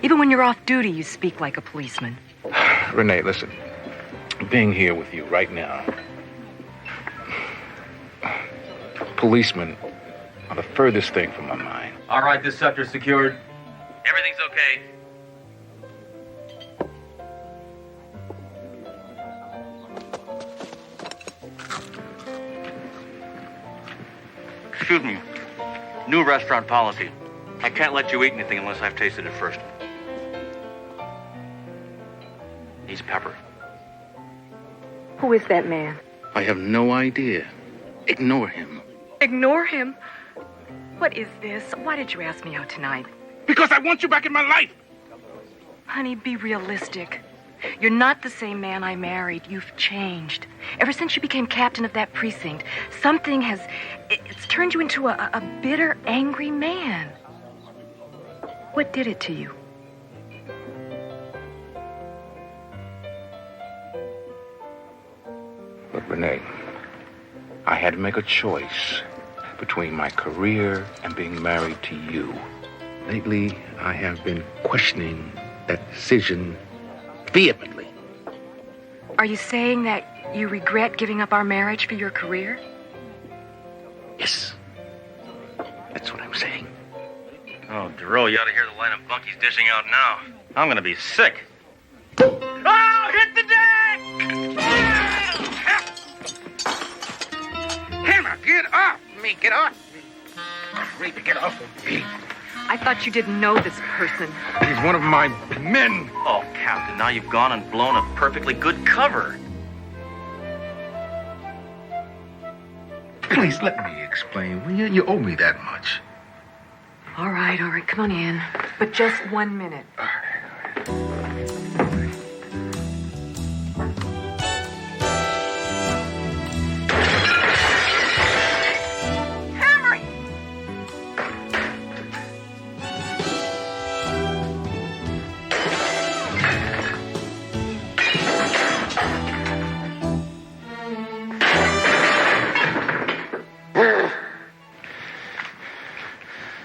Even when you're off duty, you speak like a policeman. Renee, listen. Being here with you right now, policemen are the furthest thing from my mind. All right, this sector's secured. Everything's okay. Excuse me. New restaurant policy. I can't let you eat anything unless I've tasted it first. He's Pepper. Who is that man? I have no idea. Ignore him. Ignore him? What is this? Why did you ask me out tonight? Because I want you back in my life. Honey, be realistic. You're not the same man I married. You've changed. Ever since you became captain of that precinct, something has... It's turned you into a bitter, angry man. What did it to you? Look, Renee, I had to make a choice between my career and being married to you. Lately, I have been questioning that decision vehemently. Are you saying that you regret giving up our marriage for your career? Yes. That's what I'm saying. Oh, Duro, you ought to hear the line of bunkies dishing out now. I'm gonna be sick. Oh, hit the deck! Hammer, get off me! Get off me! Afraid to get off of me. I thought you didn't know this person. He's one of my men. Oh, Captain, now you've gone and blown a perfectly good cover. Please let me explain. Will you? You owe me that much. All right, come on in. But just 1 minute. Hammer!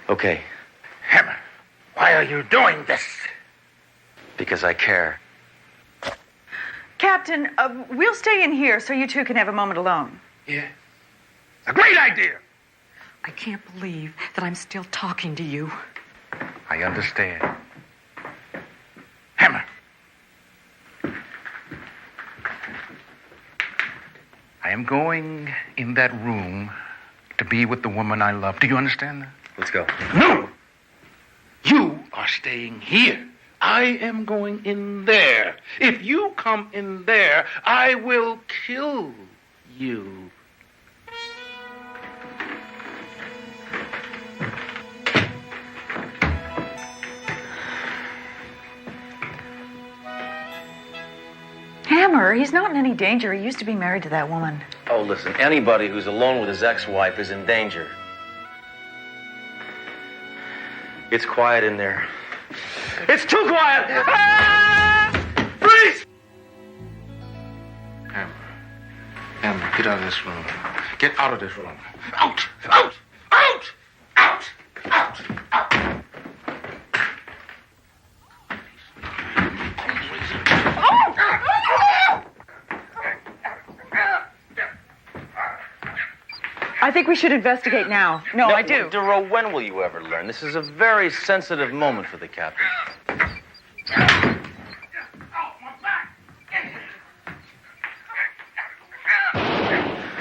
Okay, Hammer, why are you doing this? because I care. Captain, we'll stay in here so you two can have a moment alone. Yeah. A great idea. I can't believe that I'm still talking to you. I understand. Hammer. I am going in that room to be with the woman I love. Do you understand that? Let's go. No! You are staying here. I am going in there. If you come in there, I will kill you. Hammer, he's not in any danger. He used to be married to that woman. Oh, listen, anybody who's alone with his ex-wife is in danger. It's quiet in there. It's too quiet! Ah! Freeze! Hammer. Hammer, get out of this room. Get out of this room. Out! Out! Out! Out! Out! Out! I think we should investigate now. No, I do. Duro, when will you ever learn? This is a very sensitive moment for the captain.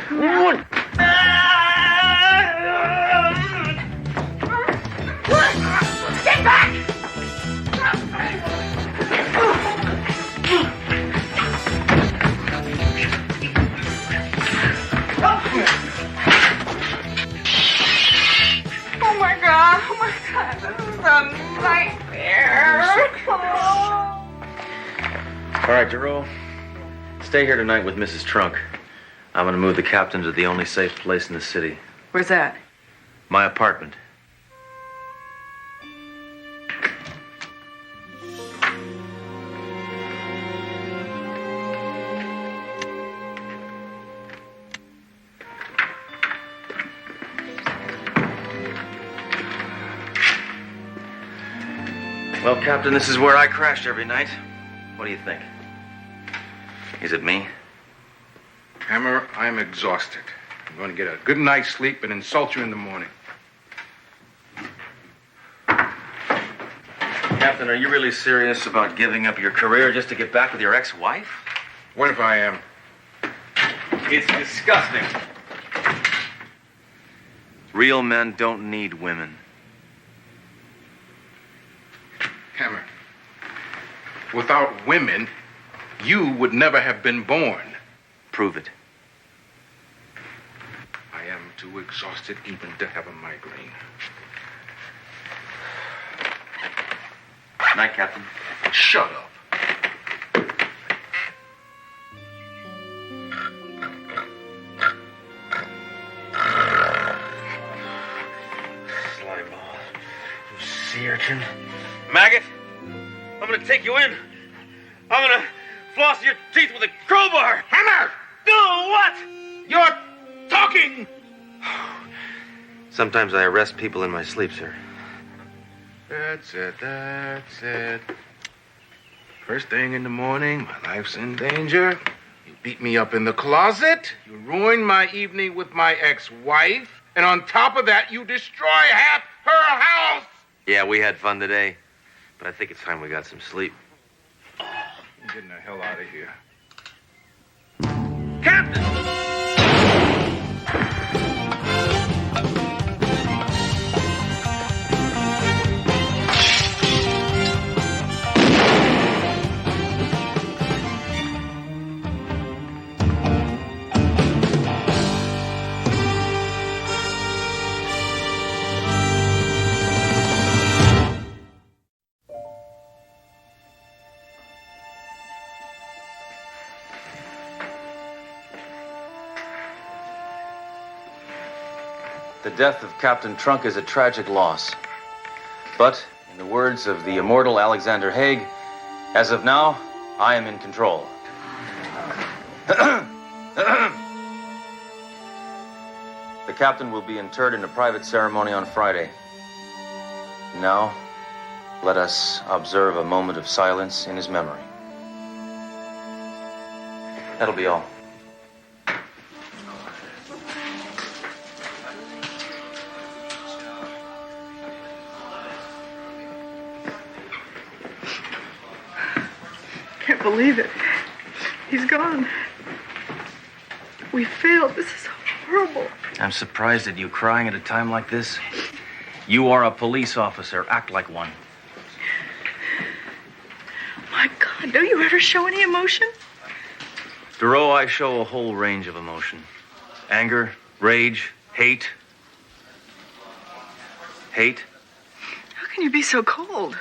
What? Get back! Oh my God, this is a nightmare. All right, Duro. Stay here tonight with Mrs. Trunk. I'm gonna move the captain to the only safe place in the city. Where's that? My apartment. Well, Captain, this is where I crashed every night. What do you think? Is it me? Hammer, I'm exhausted. I'm going to get a good night's sleep and insult you in the morning. Captain, are you really serious about giving up your career just to get back with your ex-wife? What if I am? It's disgusting. Real men don't need women. Hammer, without women, you would never have been born. Prove it. I am too exhausted even to have a migraine. Night, Captain. Shut up. Slyball. You sea urchin. Maggot! I'm gonna take you in. I'm gonna floss your teeth with a crowbar. Hammer! No, what? You're talking! Sometimes I arrest people in my sleep, sir. That's it. First thing in the morning, my life's in danger. You beat me up in the closet. You ruined my evening with my ex-wife. And on top of that, you destroy half her house. Yeah, we had fun today. But I think it's time we got some sleep. I'm getting the hell out of here. Captain! The death of Captain Trunk is a tragic loss. But, in the words of the immortal Alexander Haig, as of now, I am in control. The captain will be interred in a private ceremony on Friday. Now, let us observe a moment of silence in his memory. That'll be all. Can't believe it. He's gone. We failed. This is horrible. I'm surprised at you crying at a time like this. You are a police officer. Act like one. My God, don't you ever show any emotion? Duro, I show a whole range of emotion. Anger, rage, hate. Hate? How can you be so cold?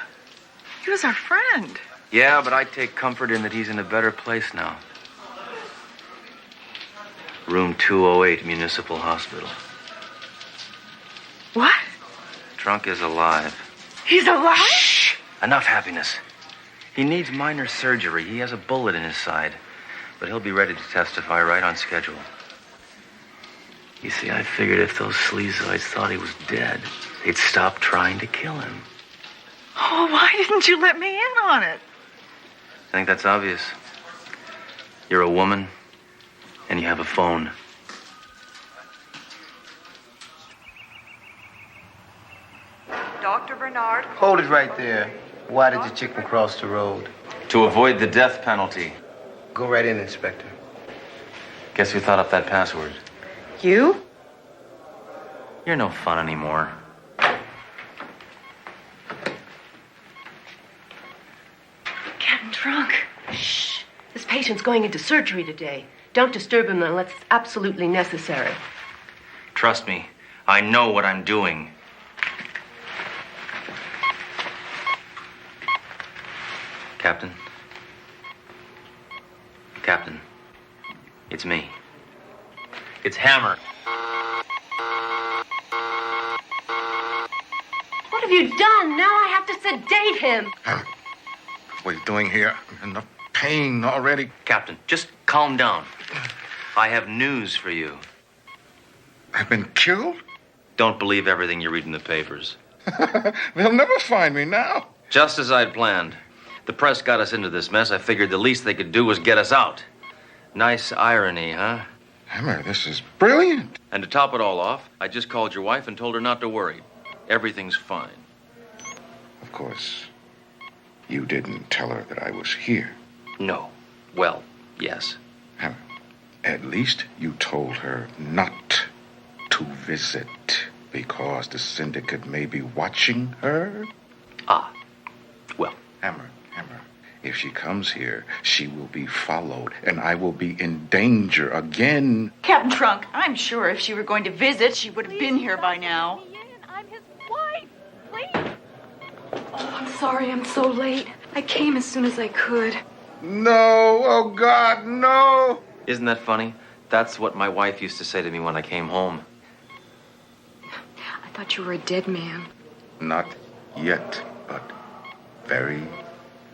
He was our friend. Yeah, but I take comfort in that he's in a better place now. Room 208, Municipal Hospital. What? Trunk is alive. He's alive? Shh! Enough happiness. He needs minor surgery. He has a bullet in his side. But he'll be ready to testify right on schedule. You see, I figured if those sleazoids thought he was dead, they'd stop trying to kill him. Oh, why didn't you let me in on it? I think that's obvious. You're a woman, and you have a phone. Dr. Bernard? Hold it right there. Why did the chicken cross the road? To avoid the death penalty. Go right in, Inspector. Guess who thought up that password? You? You're no fun anymore. Captain Trunk. Shh. This patient's going into surgery today. Don't disturb him unless it's absolutely necessary. Trust me, I know what I'm doing. Captain? Captain, it's me. It's Hammer. What have you done? Now I have to sedate him. Hammer, what are you doing here? I'm in enough pain already. Captain, just calm down. I have news for you. I've been killed? Don't believe everything you read in the papers. They'll never find me now. Just as I'd planned. The press got us into this mess. I figured the least they could do was get us out. Nice irony, huh? Hammer, this is brilliant. And to top it all off, I just called your wife and told her not to worry. Everything's fine. Of course, you didn't tell her that I was here. No. Well, yes. Hammer, at least you told her not to visit because the syndicate may be watching her. Ah, well. Hammer, If she comes here, she will be followed, and I will be in danger again. Captain Trunk, I'm sure if she were going to visit, she would have been here by now. I'm his wife. Please. Oh, I'm sorry I'm so late. I came as soon as I could. No, oh God, no. Isn't that funny? That's what my wife used to say to me when I came home. I thought you were a dead man. Not yet, but very,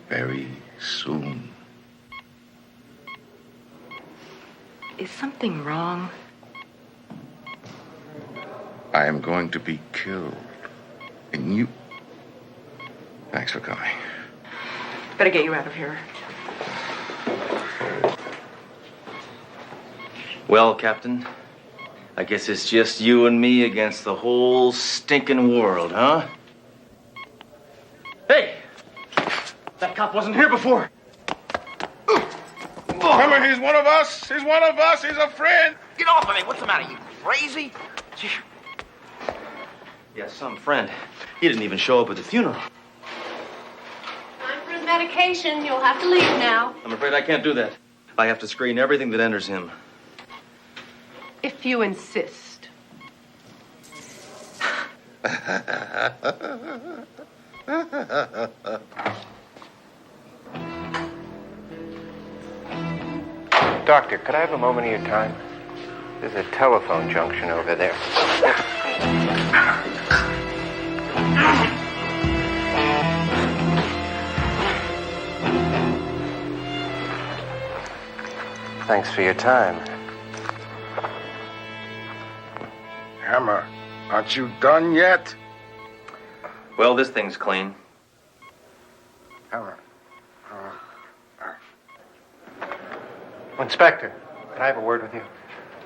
very soon. Is something wrong? I am going to be killed. And you... Thanks for coming. Better get you out of here. Well, Captain, I guess it's just you and me against the whole stinking world, huh? Hey! That cop wasn't here before. Hammer, he's one of us. He's one of us. He's a friend. Get off of me. What's the matter? You crazy? Yeah, some friend. He didn't even show up at the funeral. Time for his medication. You'll have to leave now. I'm afraid I can't do that. I have to screen everything that enters him. If you insist. Doctor, could I have a moment of your time? There's a telephone junction over there. Thanks for your time. Hammer, aren't you done yet? Well, this thing's clean. Hammer. Inspector, can I have a word with you?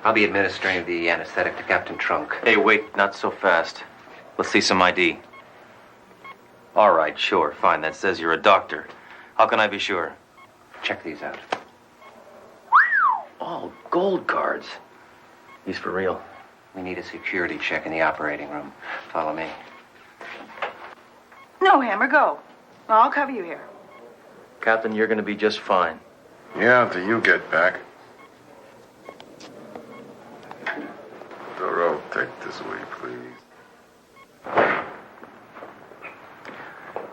I'll be administering the anesthetic to Captain Trunk. Hey, wait, not so fast. Let's see some ID. All right, sure, fine. That says you're a doctor. How can I be sure? Check these out. Oh, gold cards. He's for real. We need a security check in the operating room. Follow me. No, Hammer, go. I'll cover you here. Captain, you're going to be just fine. Yeah, until you get back. Doro, take this way, please.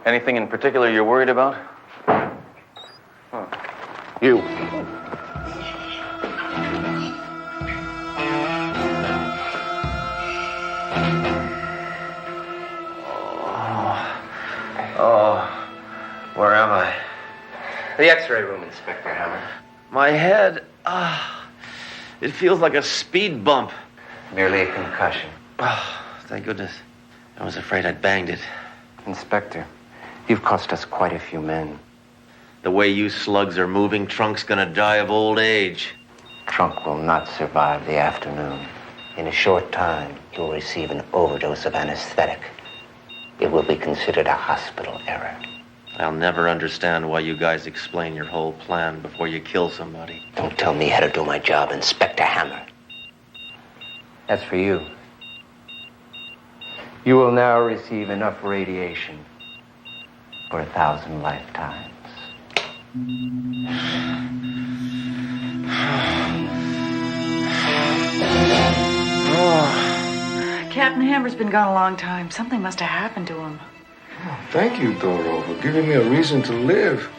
Anything in particular you're worried about? Huh. You. Oh, where am I? The X-ray room, Inspector Hammer. My head, it feels like a speed bump. Merely a concussion. Oh, thank goodness. I was afraid I'd banged it. Inspector, you've cost us quite a few men. The way you slugs are moving, Trunk's gonna die of old age. Trunk will not survive the afternoon. In a short time, you'll receive an overdose of anesthetic. It will be considered a hospital error. I'll never understand why you guys explain your whole plan before you kill somebody. Don't tell me how to do my job, Inspector Hammer. As for you, you will now receive enough radiation for 1,000 lifetimes. Captain Hammer's been gone a long time. Something must have happened to him. Oh, thank you, Doro, for giving me a reason to live.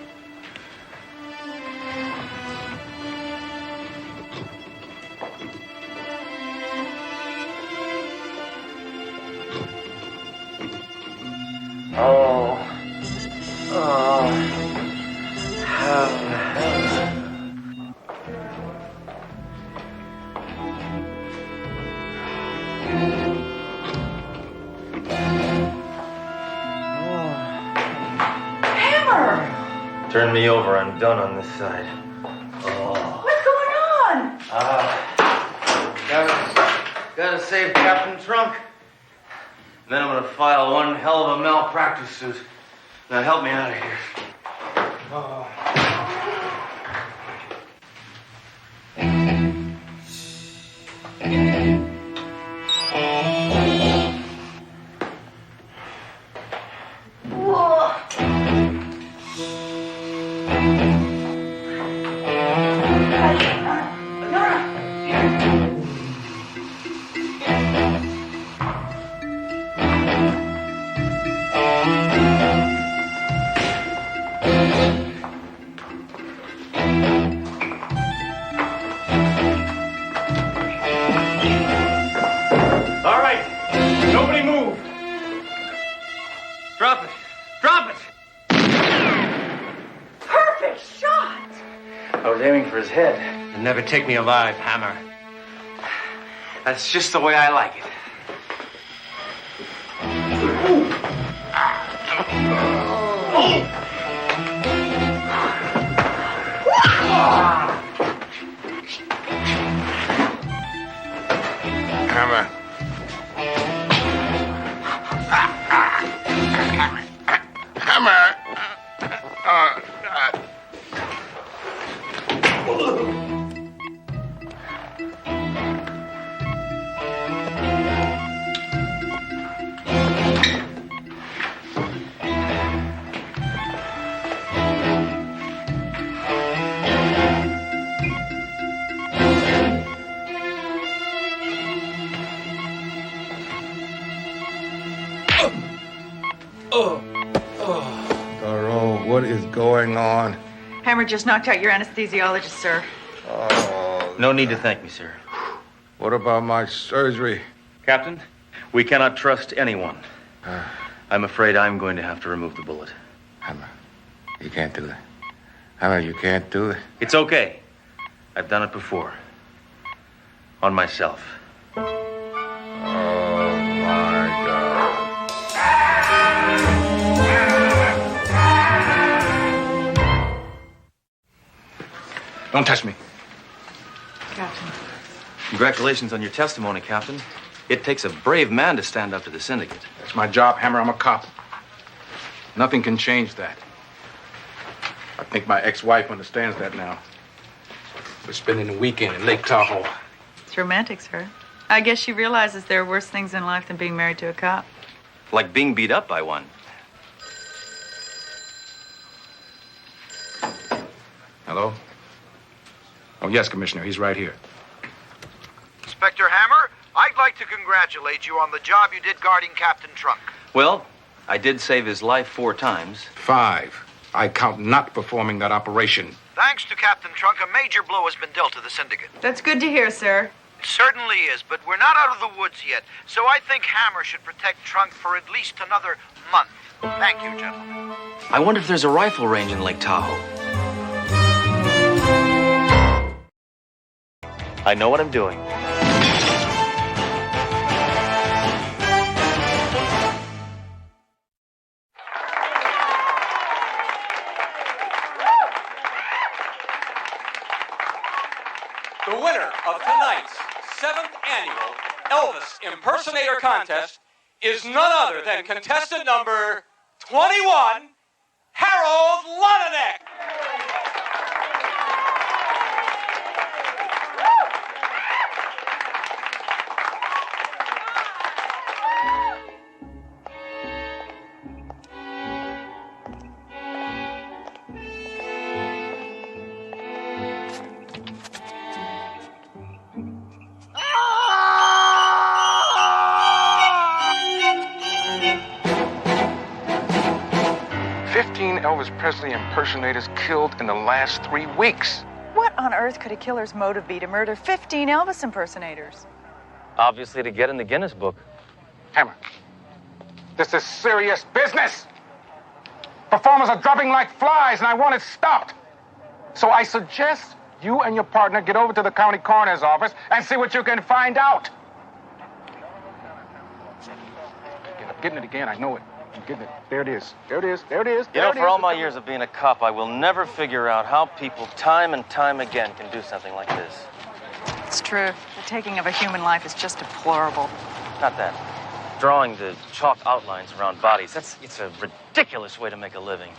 Turn me over. I'm done on this side. What's going on? Gotta save Captain Trunk. Then I'm gonna file one hell of a malpractice suit. Now help me out of here. All right. Nobody move. Drop it. Drop it. Perfect shot! I was aiming for his head. You'll never take me alive, Hammer. That's just the way I like it. Hammer. Hammer. Garo, what is going on? Hammer just knocked out your anesthesiologist, sir. Oh. No need to thank me, sir. What about my surgery? Captain, we cannot trust anyone. I'm afraid I'm going to have to remove the bullet. Hammer, you can't do that. Hammer, you can't do it. It's okay. I've done it before. On myself. Oh, my God. Don't touch me. Captain. Congratulations on your testimony, Captain. It takes a brave man to stand up to the syndicate. That's my job, Hammer. I'm a cop. Nothing can change that. I think my ex-wife understands that now. We're spending the weekend in Lake Tahoe. It's romantic, sir. I guess she realizes there are worse things in life than being married to a cop. Like being beat up by one. Hello? Oh, yes, Commissioner. He's right here. Inspector Hammer, I'd like to congratulate you on the job you did guarding Captain Trunk. Well, I did save his life 4 times. 5. I count not performing that operation. Thanks to Captain Trunk, a major blow has been dealt to the syndicate. That's good to hear, sir. It certainly is, but we're not out of the woods yet, so I think Hammer should protect Trunk for at least another month. Thank you, gentlemen. I wonder if there's a rifle range in Lake Tahoe. I know what I'm doing. The winner of tonight's 7th annual Elvis Impersonator Contest is none other than contestant number 21, Harold Lonanek. Elvis Presley impersonators killed in the last 3 weeks. What on earth could a killer's motive be to murder 15 Elvis impersonators? Obviously to get in the Guinness Book. Hammer, this is serious business. Performers are dropping like flies, and I want it stopped. So I suggest you and your partner get over to the county coroner's office and see what you can find out. I'm getting it again, I know it. I'm getting it. There it is. There it is. There it is. You know, for all my years of being a cop, I will never figure out how people time and time again can do something like this. It's true. The taking of a human life is just deplorable. Not that. Drawing the chalk outlines around bodies, it's a ridiculous way to make a living.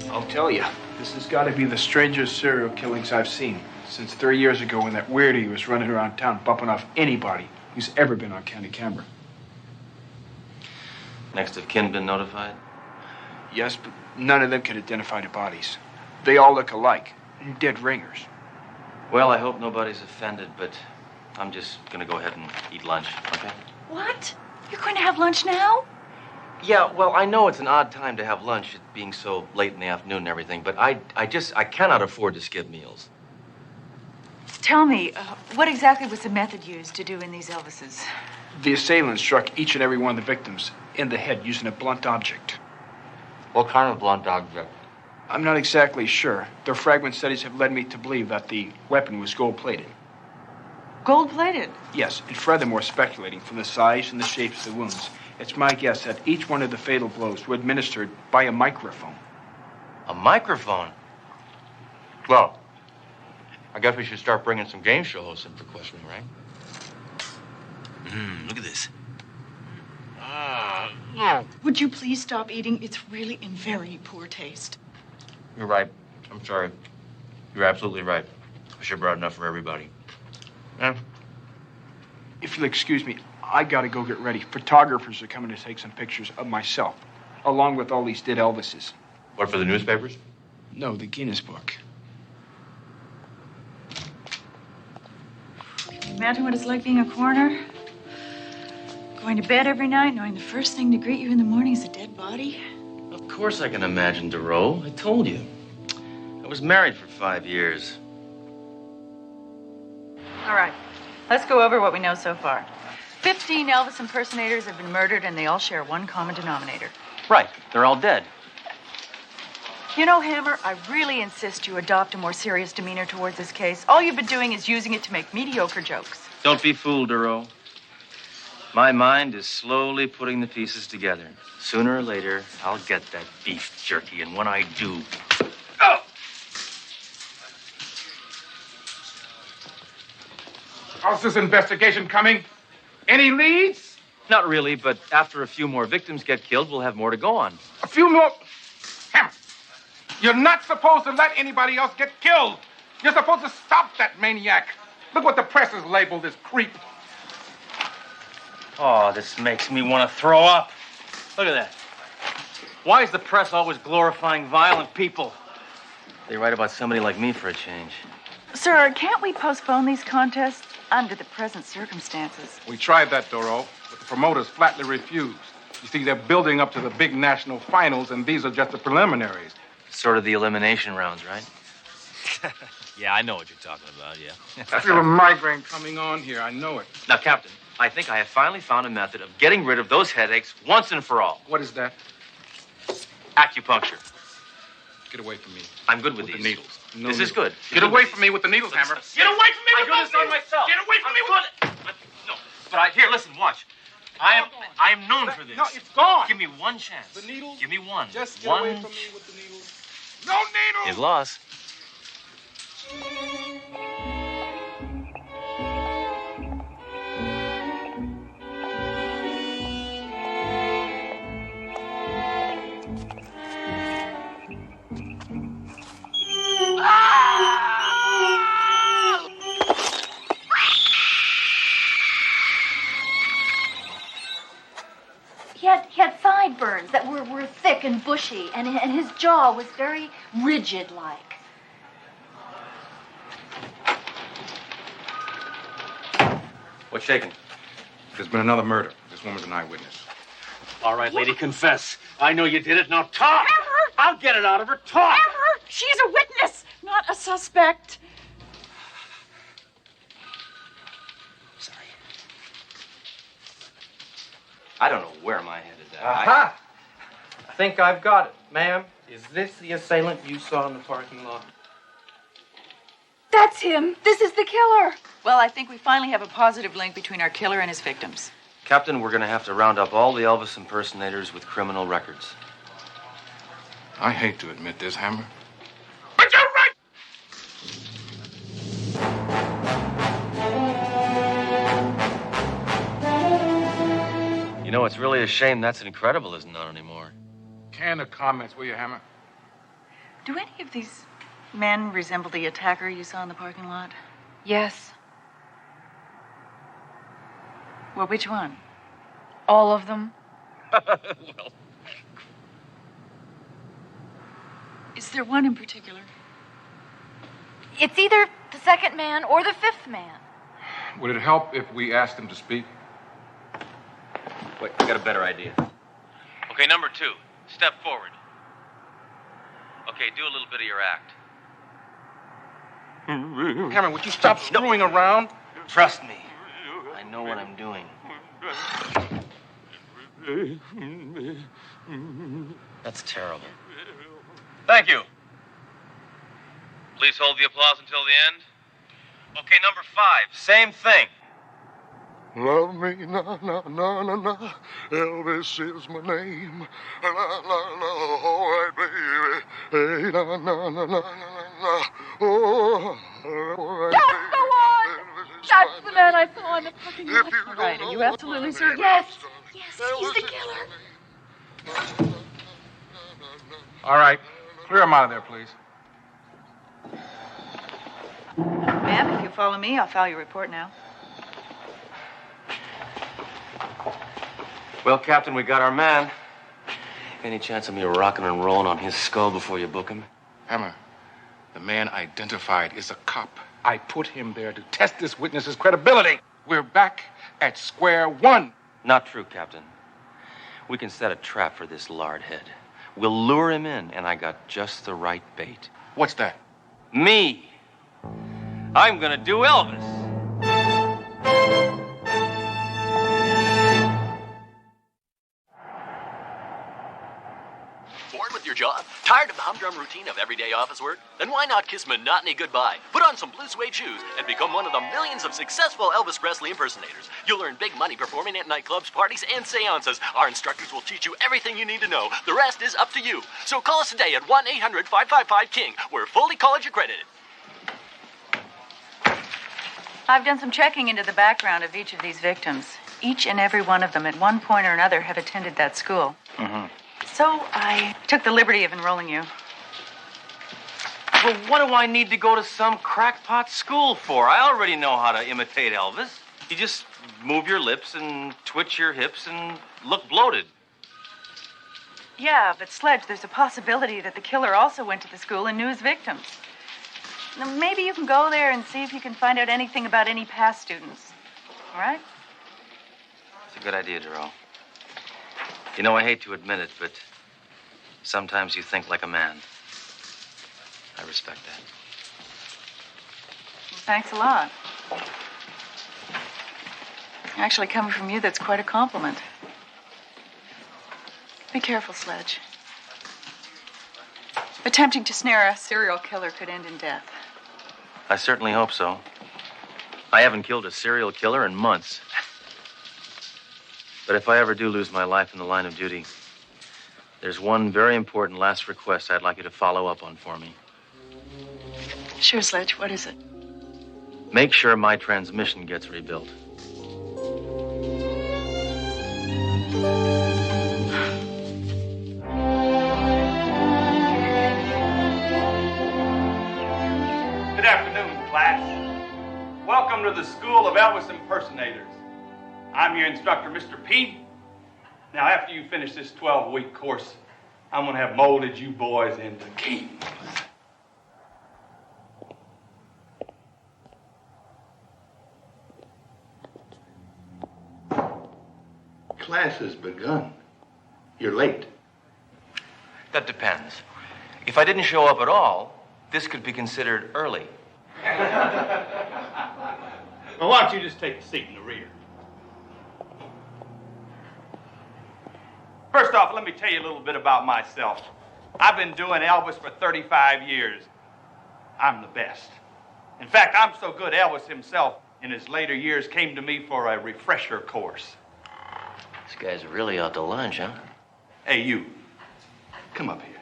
I'll tell you. This has got to be the strangest serial killings I've seen since 3 years ago when that weirdo was running around town bumping off anybody who's ever been on county camera. Next of kin been notified? Yes, but none of them can identify the bodies. They all look alike. Dead ringers. Well, I hope nobody's offended, but I'm just going to go ahead and eat lunch, okay? What? You're going to have lunch now? Yeah, well, I know it's an odd time to have lunch, it being so late in the afternoon and everything, but I cannot afford to skip meals. Tell me, what exactly was the method used to do in these Elvises? The assailant struck each and every one of the victims in the head using a blunt object. What kind of blunt object? I'm not exactly sure. Their fragment studies have led me to believe that the weapon was gold-plated. Gold-plated? Yes, and furthermore, speculating from the size and the shapes of the wounds, it's my guess that each one of the fatal blows were administered by a microphone. A microphone? Well, I guess we should start bringing some game show hosts in for questioning, right? Look at this. Would you please stop eating? It's really in very poor taste. You're right. I'm sorry. You're absolutely right. I should have brought enough for everybody. Yeah. If you'll excuse me, I gotta go get ready. Photographers are coming to take some pictures of myself, along with all these dead Elvises. What, for the newspapers? No, the Guinness Book. Imagine what it's like being a coroner. Going to bed every night, knowing the first thing to greet you in the morning is a dead body. Of course I can imagine, Deroe. I told you. I was married for 5 years. All right, let's go over what we know so far. 15 Elvis impersonators have been murdered, and they all share one common denominator. Right, they're all dead. You know, Hammer, I really insist you adopt a more serious demeanor towards this case. All you've been doing is using it to make mediocre jokes. Don't be fooled, Deroe. My mind is slowly putting the pieces together. Sooner or later, I'll get that beef jerky, and when I do... Oh! How's this investigation coming? Any leads? Not really, but after a few more victims get killed, we'll have more to go on. A few more? Hammer, you're not supposed to let anybody else get killed. You're supposed to stop that maniac. Look what the press has labeled this creep. Oh, this makes me want to throw up. Look at that. Why is the press always glorifying violent people? They write about somebody like me for a change. Sir, can't we postpone these contests under the present circumstances? We tried that, Doro, but the promoters flatly refused. You see, they're building up to the big national finals, and these are just the preliminaries. Sort of the elimination rounds, right? Yeah, I know what you're talking about, yeah. I feel a migraine coming on here. I know it. Now, Captain, I think I have finally found a method of getting rid of those headaches once and for all. What is that? Acupuncture. Get away from me. I'm good with these. The needles. No this needles. is good. Get away from me with the needles, Hammer. Get away from me with those needles. Myself. Get away from me with No, but here, listen, watch. I am known for this. No, it's gone. Give me one chance. The needles? Give me one. Just get one away from me with the needles. No needles! His loss. He had sideburns that were thick and bushy, and his jaw was very rigid-like. What's shaking? There's been another murder. This woman's an eyewitness. All right, lady, confess. I know you did it. Now talk. I'll get it out of her. Talk. Hammer! She's a witness, not a suspect. Sorry. I don't know where my head is at. Aha! I think I've got it. Ma'am, is this the assailant you saw in the parking lot? That's him. This is the killer. Well, I think we finally have a positive link between our killer and his victims. Captain, we're going to have to round up all the Elvis impersonators with criminal records. I hate to admit this, Hammer. But you're right! You know, it's really a shame that's Incredible isn't on anymore. Can of comments, will you, Hammer? Do any of these men resemble the attacker you saw in the parking lot? Yes, Well, which one? all of them. Well, Is there one in particular? It's either the second man or the fifth man. Would it help if we asked him to speak? wait, I got a better idea. Okay, number 2. Step forward. Okay, do a little bit of your act. Cameron, would you stop screwing around? Trust me. I know what I'm doing. That's terrible. Thank you. Please hold the applause until the end. Okay, number 5. Same thing. Love me, na, na, na, na, na. Elvis is my name. La, la, la, all right, baby. Hey, na, na, na, na, na, na. Oh, all right, Yes, baby. go on! That's the man I saw in the parking lot. All right, are you absolutely certain? Yes! Yes, he's the killer. All right. Clear him out of there, please. Ma'am, if you follow me, I'll file your report now. Well, Captain, we got our man. Any chance of me rocking and rolling on his skull before you book him? Hammer, the man identified is a cop. I put him there to test this witness's credibility. We're back at square one. Not true, Captain. We can set a trap for this lard head. We'll lure him in, and I got just the right bait. What's that? Me. I'm gonna do Elvis. Bored with your job? Tired of the humdrum routine of everyday office work? Then why not kiss monotony goodbye? Put on some blue suede shoes and become one of the millions of successful Elvis Presley impersonators. You'll earn big money performing at nightclubs, parties, and seances. Our instructors will teach you everything you need to know. The rest is up to you. So call us today at 1-800-555-KING. We're fully college accredited. I've done some checking into the background of each of these victims. Each and every one of them at one point or another have attended that school. Mm-hmm. So I took the liberty of enrolling you. Well, what do I need to go to some crackpot school for? I already know how to imitate Elvis. You just move your lips and twitch your hips and look bloated. Yeah, but Sledge, there's a possibility that the killer also went to the school and knew his victims. Now, maybe you can go there and see if you can find out anything about any past students. All right? It's a good idea, Darrell. You know, I hate to admit it, but sometimes you think like a man. I respect that. Well, thanks a lot. Actually, coming from you, that's quite a compliment. Be careful, Sledge. Attempting to snare a serial killer could end in death. I certainly hope so. I haven't killed a serial killer in months. But if I ever do lose my life in the line of duty, there's one very important last request I'd like you to follow up on for me. Sure, Sledge. What is it? Make sure my transmission gets rebuilt. Good afternoon, class. Welcome to the School of Elvis Impersonators. I'm your instructor, Mr. P. Now, after you finish this 12-week course, I'm going to have molded you boys into kings. Class has begun. You're late. That depends. If I didn't show up at all, this could be considered early. Well, why don't you just take a seat in the rear? First off, let me tell you a little bit about myself. I've been doing Elvis for 35 years. I'm the best. In fact, I'm so good, Elvis himself, in his later years, came to me for a refresher course. This guy's really out to lunch, huh? Hey, you. Come up here.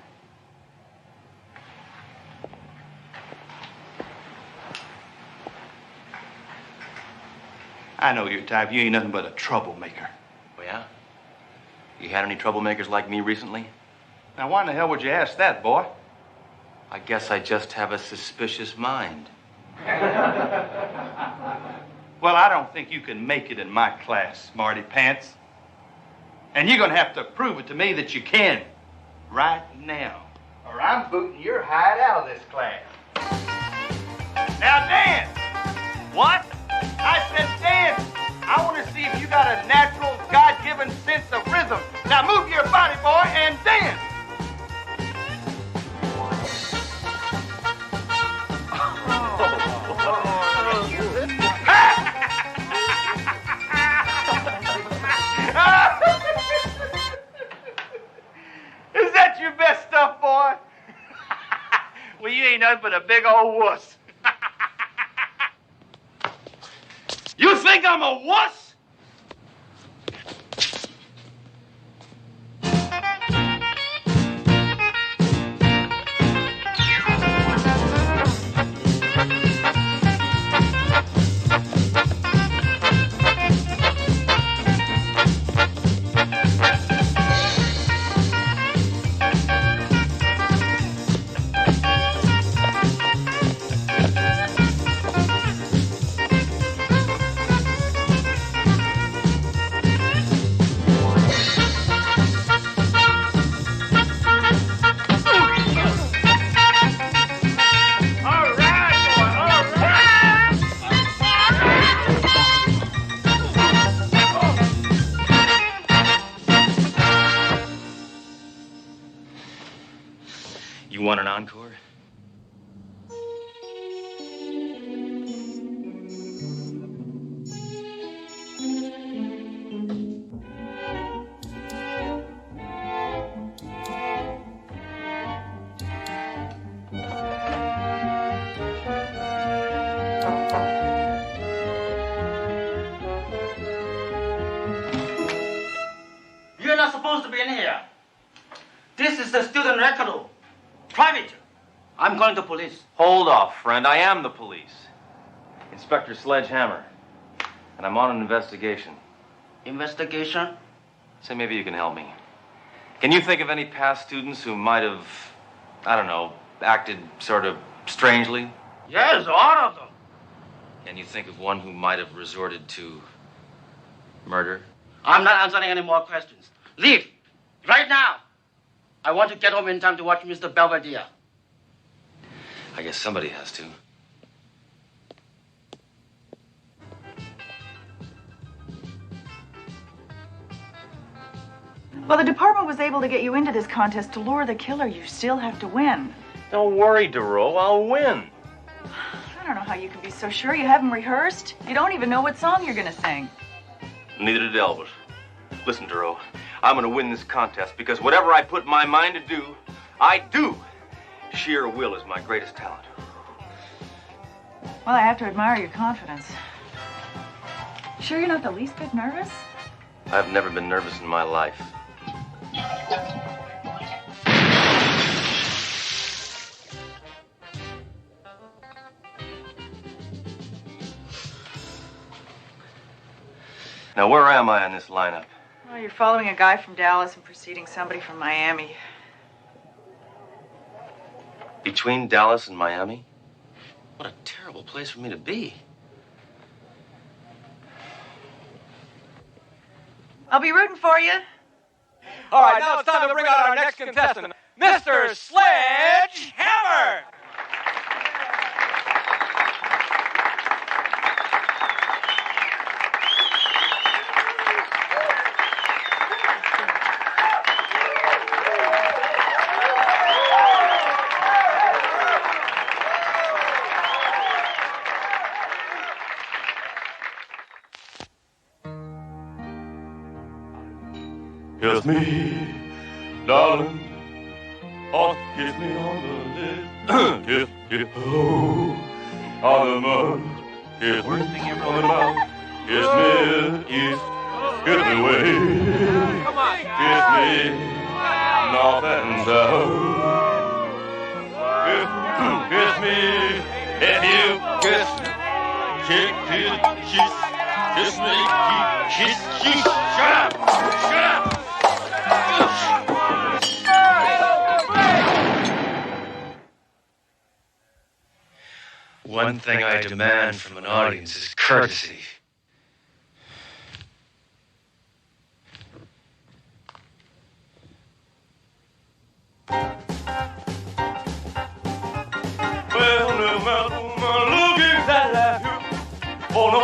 I know your type. You ain't nothing but a troublemaker. Oh, yeah? You had any troublemakers like me recently? Now, why in the hell would you ask that, boy? I guess I just have a suspicious mind. Well, I don't think you can make it in my class, Smarty Pants. And you're gonna have to prove it to me that you can. Right now. Or I'm booting your hide out of this class. Now dance! What? I said dance! I want to see if you got a natural, God-given sense of rhythm. Now move your body, boy, and dance! Is that your best stuff, boy? Well, you ain't nothing but a big old wuss. You think I'm a wuss? You want an encore? You're not supposed to be in here. This is the student record room. Private. I'm calling the police. Hold off, friend. I am the police. Inspector Sledgehammer. And I'm on an investigation. Investigation? Say, maybe you can help me. Can you think of any past students who might have, I don't know, acted sort of strangely? Yes, all of them. Can you think of one who might have resorted to murder? I'm not answering any more questions. Leave. Right now. I want to get home in time to watch Mr. Belvedere. I guess somebody has to. Well, the department was able to get you into this contest to lure the killer. You still have to win. Don't worry, Duro. I'll win. I don't know how you can be so sure. You haven't rehearsed. You don't even know what song you're going to sing. Neither did Elvis. Listen, Duro. I'm going to win this contest because whatever I put my mind to do, I do. Sheer will is my greatest talent. Well, I have to admire your confidence. Sure you're not the least bit nervous? I've never been nervous in my life. Now, where am I on this lineup? Well, you're following a guy from Dallas and preceding somebody from Miami. Between Dallas and Miami? What a terrible place for me to be. I'll be rooting for you. All right, now it's time to bring out our next contestant, Mr. Sledgehammer. Kiss me, darling. Oh, kiss me on the lips. Kiss, oh, on the mouth. Kiss me on the mouth. Kiss me east. Kiss me west. Kiss me north and south. Kiss me if you kiss. Kiss me, kiss. Shut up! Shut up! One thing I demand from an audience is courtesy. Well, no matter woman, look exactly like you. Oh no.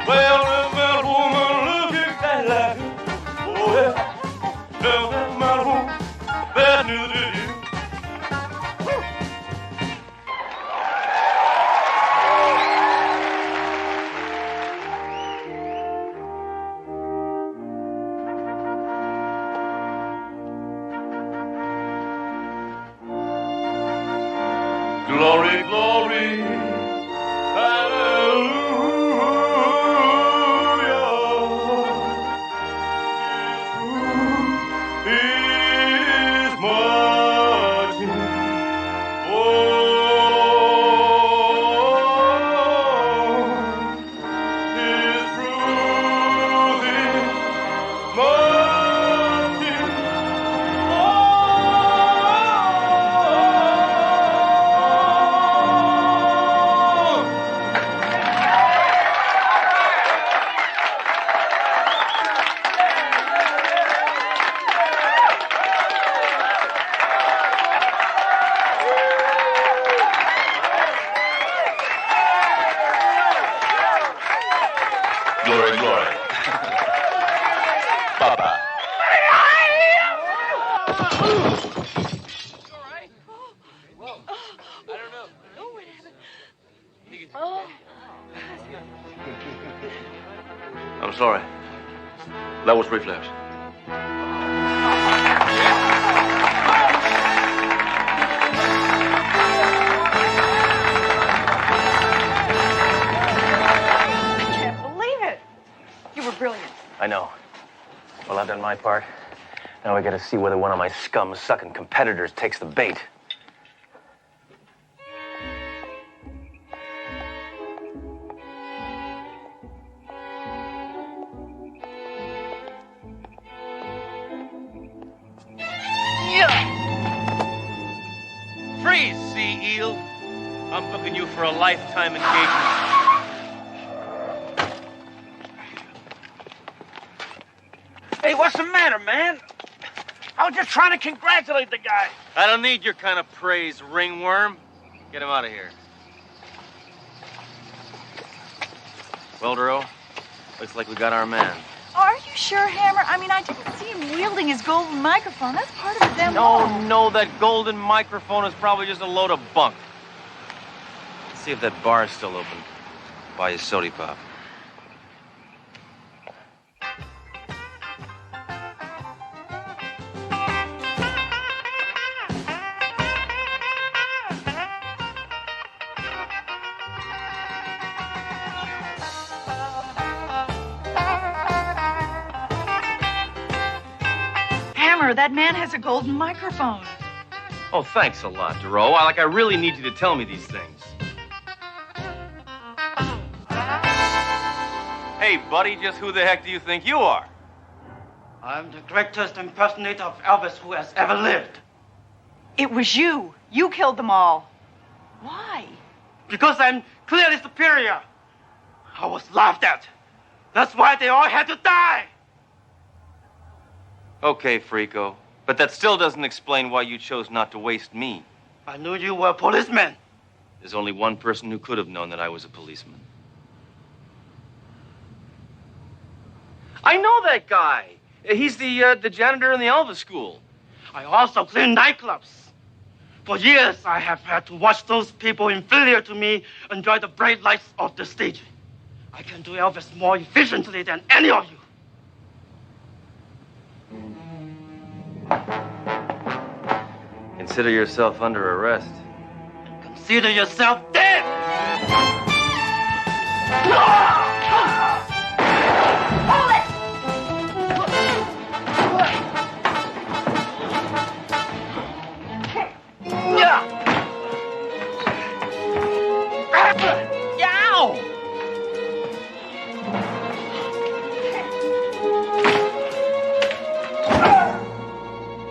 Well, no matter woman, look exactly like you. Oh yeah. No matter woman, bad news to you. Glory, glory, hallelujah. Is marching. His truth is marching. Glory, glory. Papa. I'm sorry. That was reflex. I can't believe it. You were brilliant. I know. Well, I've done my part. Now we gotta see whether one of my scum-sucking competitors takes the bait. Freeze, sea eel. I'm booking you for a lifetime engagement. Hey, what's the matter, man? I was just trying to congratulate the guy. I don't need your kind of praise, ringworm. Get him out of here. Well, Duro, looks like we got our man. Are you sure, Hammer? I mean, I didn't see him wielding his golden microphone. That's part of the demo. No, that golden microphone is probably just a load of bunk. Let's see if that bar is still open. Buy you sody pop. Hammer, that man has a golden microphone. Oh, thanks a lot, Duro. I really need you to tell me these things. Hey, buddy, just who the heck do you think you are? I'm the greatest impersonator of Elvis who has ever lived. It was you. You killed them all. Why? Because I'm clearly superior. I was laughed at. That's why they all had to die. Okay, Frico. But that still doesn't explain why you chose not to waste me. I knew you were a policeman. There's only one person who could have known that I was a policeman. I know that guy. He's the janitor in the Elvis school. I also clean nightclubs. For years, I have had to watch those people inferior to me enjoy the bright lights of the stage. I can do Elvis more efficiently than any of you. Consider yourself under arrest. Consider yourself dead!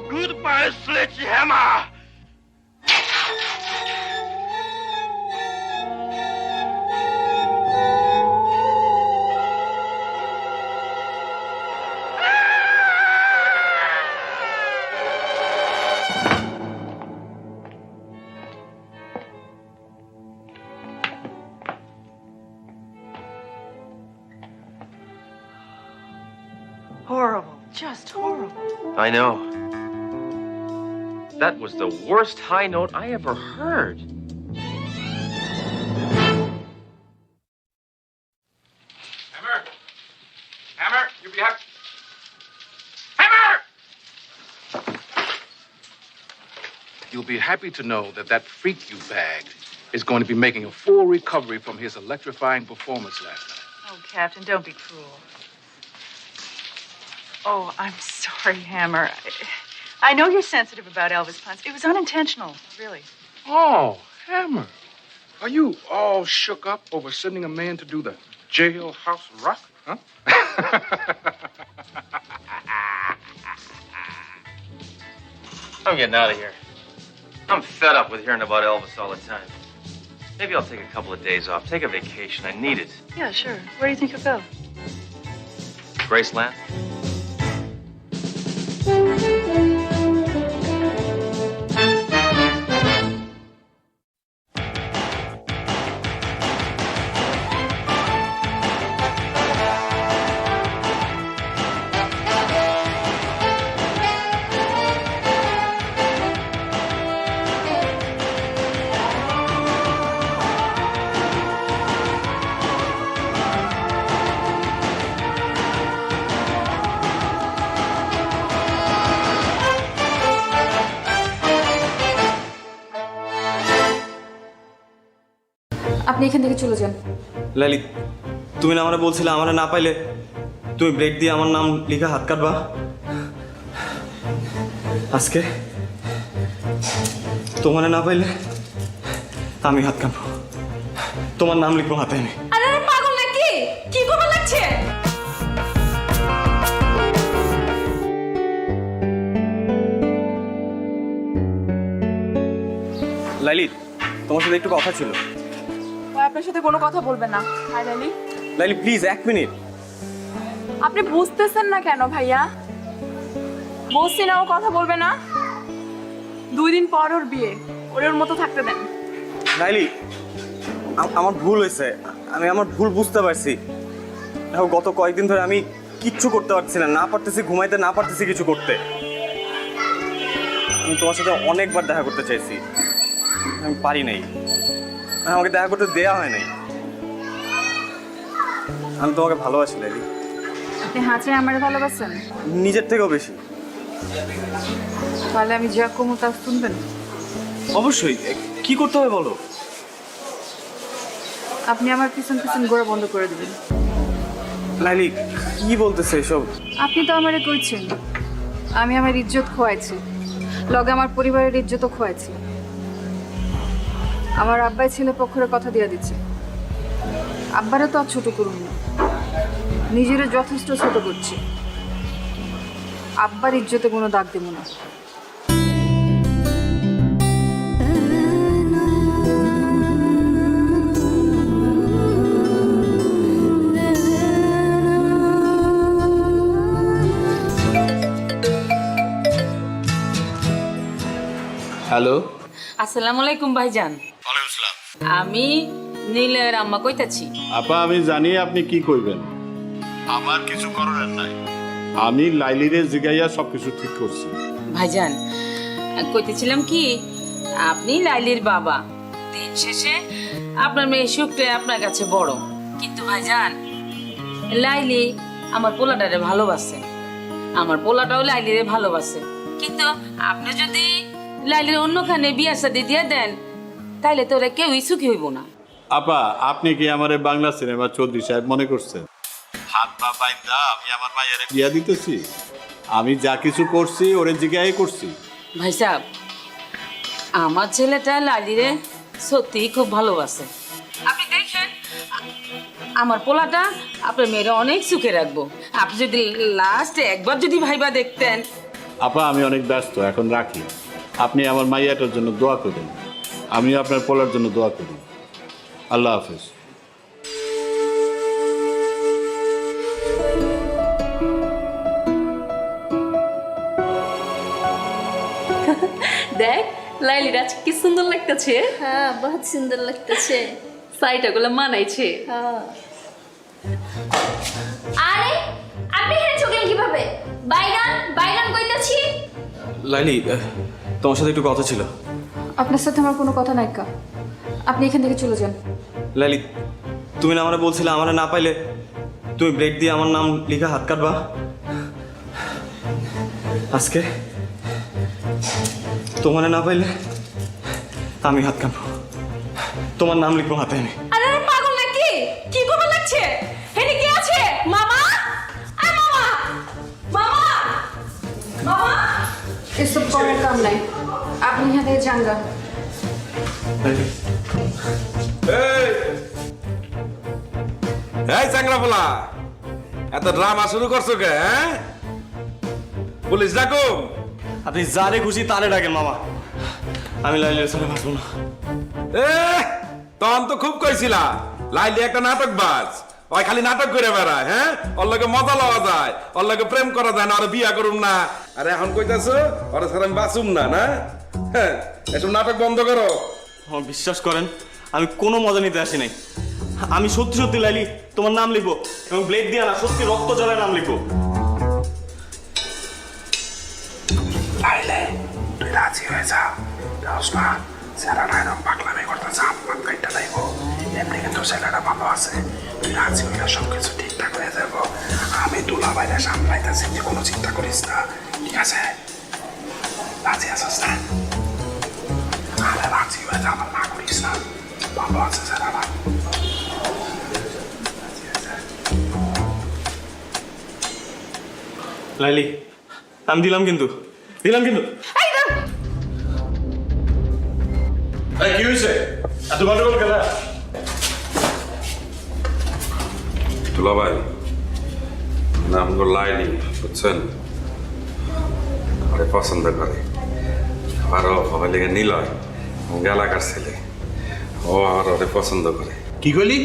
Goodbye, Sledgehammer! Horrible. Just horrible. I know. That was the worst high note I ever heard. Hammer, you be happy. Hammer! You'll be happy to know that that freak you bagged is going to be making a full recovery from his electrifying performance last night. Oh, Captain, don't be cruel. Oh, I'm sorry, Hammer. I know you're sensitive about Elvis puns. It was unintentional, really. Oh, Hammer. Are you all shook up over sending a man to do the jailhouse rock, huh? I'm getting out of here. I'm fed up with hearing about Elvis all the time. Maybe I'll take a couple of days off. Take a vacation. I need it. Yeah, sure. Where do you think you'll go? Graceland? আপনি এখান থেকে চলে যান। লাইলি, তুমি না আমারে বলছিলে আমারে না পাইলে তুমি ব্লেড দিয়ে আমার নাম লিখে হাত কাটবা। আজকে তোমারে না পাইলে আমি হাত কাটবো, তোমার নাম লিখবো হাতে আমি। আরে পাগল নাকি? কি করবা লাগছে? লাইলি, তোমার সাথে একটু কথা ছিল। আপনার সাথে কোনো কথা বলবেন না। Hi Laili. Laili please 1 minute. আপনি বুঝতেছেন না কেন ভাইয়া? বলছি না ও কথা বলবে না। 2 দিন পর ওর বিয়ে, ওর মতো থাকতে দেন। লাইলি, আমার ভুল হয়েছে, আমি আমার ভুল বুঝতে পারছি। দেখো গত কয়েকদিন ধরে আমি কিচ্ছু করতে পারছি না, না পারতেছি ঘুমাইতে, না পারতেছি কিছু করতে। আমি তোমার সাথে অনেকবার দেখা করতে চাইছি, আমি পারি নাই, আমাকে দেখা করতে দেয়া হয় নাই। আমি তোমাকে ভালোবাসি লাইলি। আপনি হাঁচে আমারে ভালোবাসেন? নিজের থেকেও বেশি। তাহলে আমি যা কমু তা শুনবেন? অবশ্যই। কি করতে হবে বলো? আপনি আমার পিছন পিছন ঘোরা বন্ধ করে দিবেন। লাইলি, কি বলতেছে এসব? আপনি তো আমারে কইছেন আমি আমার ইজ্জত খোয়াইছি, লগে আমার পরিবারের ইজ্জতও খোয়াইছি। আমার আব্বাই ছেলে পক্ষের কথা দিয়ে দিচ্ছে। আব্বারে তো আর ছোট করুন না, নিজের যথেষ্ট ছোট করছি। আব্বার ইজ্জতে কোনো দাগ দেব না। হ্যালো, আসসালামু আলাইকুম ভাইজান। ওয়ালাইকুম আসসালাম। আমি নীলের আম্মা কইতাছি। আপা, আমি জানি আপনি কি কইবেন। আমার কিছু করার নাই, আমি লাইলিরে জিগাইয়া সবকিছু ঠিক করছি। ভাইজান, কইতেছিলাম কি, আপনি লাইলির বাবা, দিন শেষে আপনার মেয়ে সুখটা আপনার কাছে বড়। কিন্তু ভাইজান, লাইলি আমার পোলাটারে ভালোবাসে, আমার পোলাটাও লাইলিরে ভালোবাসে। কিন্তু আপনি যদি লাইলির অন্যখানে বিয়া শাদী দিয়ে দেন, তাইলে তো ওরা কেউই সুখী হইব না। আপা, আপনি কি আমার বাংলা সিনেমা চৌধুরী সাহেব মনে করছেন? হাত পা বাইন্দা আমি আমার মায়ের বিয়া দিতেছি? আমি যা কিছু করছি ওরে জিগাই করছি। ভাই সাহেব, আমার ছেলেটা লালিরে সত্যিই খুব ভালোবাসে। আপনি দেখেন, আমার পোলাটা আপনার মেয়েরা অনেক সুখে রাখবো। আপনি যদি লাস্টে একবার যদি ভাইবা দেখতেন। আপা, আমি অনেক ব্যস্ত, এখন রাখি। আপনি আমার মাইয়াটার জন্য দোয়া করেন, আমি আপনার পোলার জন্য দোয়া করি। আল্লাহ হাফেজ। দেখ লাইলির আজ কি সুন্দর লাগতেছে। হ্যাঁ, বহুত সুন্দর লাগতেছে। শাড়িটা গুলো মানাইছে। হ্যাঁ, আরে আপনি এখানে চকলেন কিভাবে? বাইগান বাইগান কইতাছি। লাইলি তোমার সাথে একটু কথা ছিল। আপনার সাথে আমার কোনো কথা নাই কা, আপনি এখান থেকে চলে যান। লাইলি তুমি না আমারে বলছিলে আমারে না পাইলে তুমি ব্লেড দিয়ে আমার নাম লিখা হাত কাটবা। আজকে তোমারে না পাইলে আমি হাত কাটবো, তোমার নাম লিখবো হাতে আমি। আরে পাগল নাকি? কি করবে লাগছে? হেনি কে আছে? মামা, আয় মামা, মামা, মামা। এসব করার কাম নাই, আপনি এখান থেকে যান গা। এই চাংরাফলা, এত ড্রামা শুরু করছো কে? পুলিশ ডাকো। আপনি যারে খুশি তারে ডাকেন মামা, আমি লাইলির সাথে বাঁচবো না। তখন তো খুব কইছিলা লাইলি একটা নাটক বাজ, ওই খালি নাটক করে বেড়ায়। হ্যাঁ, ওর লগে মজা লওয়া যায়, ওর লগে প্রেম করা যায় না, আর বিয়া করুম না। আর এখন কইতাছো ওর সাথে আমি বাঁচুম না? না, হ্যাঁ, এসব নাটক বন্ধ করো। বিশ্বাস করেন আমি কোনো মজা নিতে আসি নাই। আমি সত্যি সত্যি লাইলি তোমার নাম লিখবো এবং ব্লেড দিয়ে না সত্যি রক্ত জলের নাম লিখবো। লাইলে তুই রাজি হয়ে যা, না ছেলেটা এরকম পাগলামি করতেছে, আপনার কাইটা লাইব। এমনি কিন্তু ছেলেটা ভালো আছে, তুই রাজি হইলে সবকিছু ঠিকঠাক হয়ে যাবো। আমি দুলা বাইরে সামলাইতেছি, তুই কোনো চিন্তা করিস না, ঠিক আছে? রাজি আছিস না? আরে রাজি হয়ে যা, আমার না করিস না, ভালো আছে ছেলেটা। লাইলি আমি দিলাম কিন্তু, দিলাম কিন্তু। কি হয়েছে? এত গন্ডগোল কেন? দুলা ভাই, নাম গো লাইলি, বুঝছেন? আরে পছন্দ করে, আরো হবে লেগে নিলয় এলাকার ছেলে, ও আর ওরে পছন্দ করে। কি কইলি?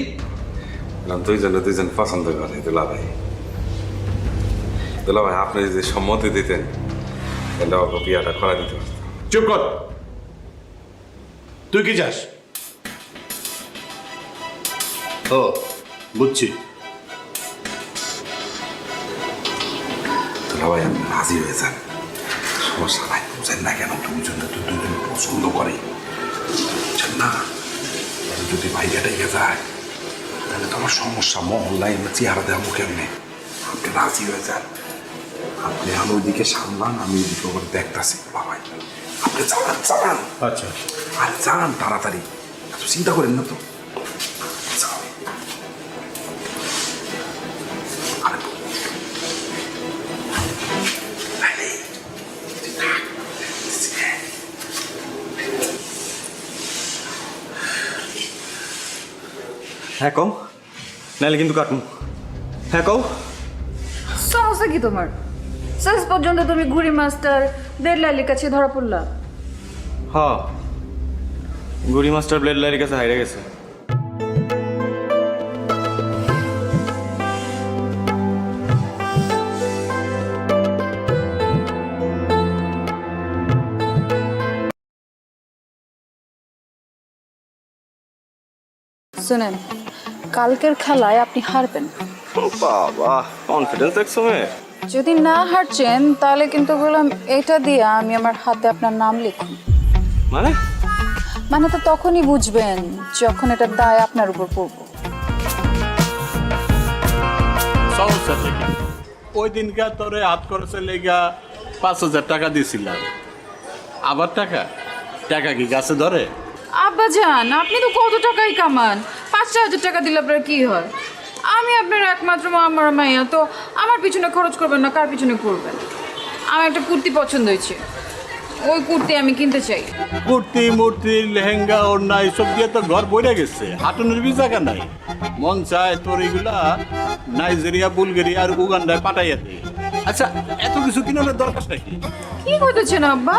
দুইজন পছন্দ করে দুলা ভাই। দুলা ভাই, আপনি যদি সম্মতি দিতেন তাহলে ওকে বিয়াটা করা দিতে পারতাম। চুপ কর, তুই কি চাস? ও বুঝছি। দুলা ভাই, আপনি রাজি হয়ে যান, সমস্যা নাই। বুঝেন না কেন? দুজন পছন্দ করে, বুঝছেন না? যদি ভাইয়াটা এগিয়ে যায় তাহলে তো আমার সমস্যা, মহল্লায় চেহারা দেবো কেমনে? আপনি রাজি হয়ে যান, আপনি আমি ওইদিকে সামলান, আমি ওইদিকে করে দেখতেছি। দুলা ভাই, আপনি চালান। আচ্ছা, আর চালান তাড়াতাড়ি, এত চিন্তা করেন না তো। হ্যাঁ কও, নাইলে কিন্তু কাটুন। হ্যাঁ কও। সমস্যা কি তোমার? শেষ পর্যন্ত তুমি ঘুড়ি মাস্টার ব্লেড লাইলির কাছে ধরা পড়লা। হ্যাঁ, গুড়ি মাস্টার ব্লেড লাইলির কাছে হাইরে গেছে। শুনেন, কালকের খেলায় আপনি হারবেন। বাবা, কনফিডেন্স দেখছো মেয়ে? যদি না হারছেন তাহলে কিন্তু বললাম এটা দিয়ে আমি আমার হাতে আপনার নাম লিখুন। মানে তো তখনই বুঝবেন যখন এটার দায় আপনার উপর পড়বো। সমস্যা থেকে ওই দিনকার তোরে হাত খরচের লেগা 5,000 টাকা দিয়েছিলাম, আবার টাকা কি গাছে ধরে? আব্বা যান, আপনি তো কত টাকাই কামান, 5,000 টাকা দিলে আপনার কি হয়? আমি আপনার একমাত্র আমার মাইয়া, তো আমার পিছনে খরচ করবেন না, কার পিছনে করবেন? আমার একটা কুর্তি পছন্দ হয়েছে, ওই কুর্তি আমি কিনতে চাই। কুর্তি মূর্তি লেহেঙ্গা ওড়না এসব দিয়ে তো ঘর বইরে গেছে, হাঁটুনের বি জায়গা নাই। মন চায় তোর এগুলা নাইজেরিয়া, বুলগেরিয়া আর উগান্ডায় পাঠাইয়া দে। আচ্ছা, এত কিছু কিনার দরকার নাকি? কি করতেছেন আব্বা?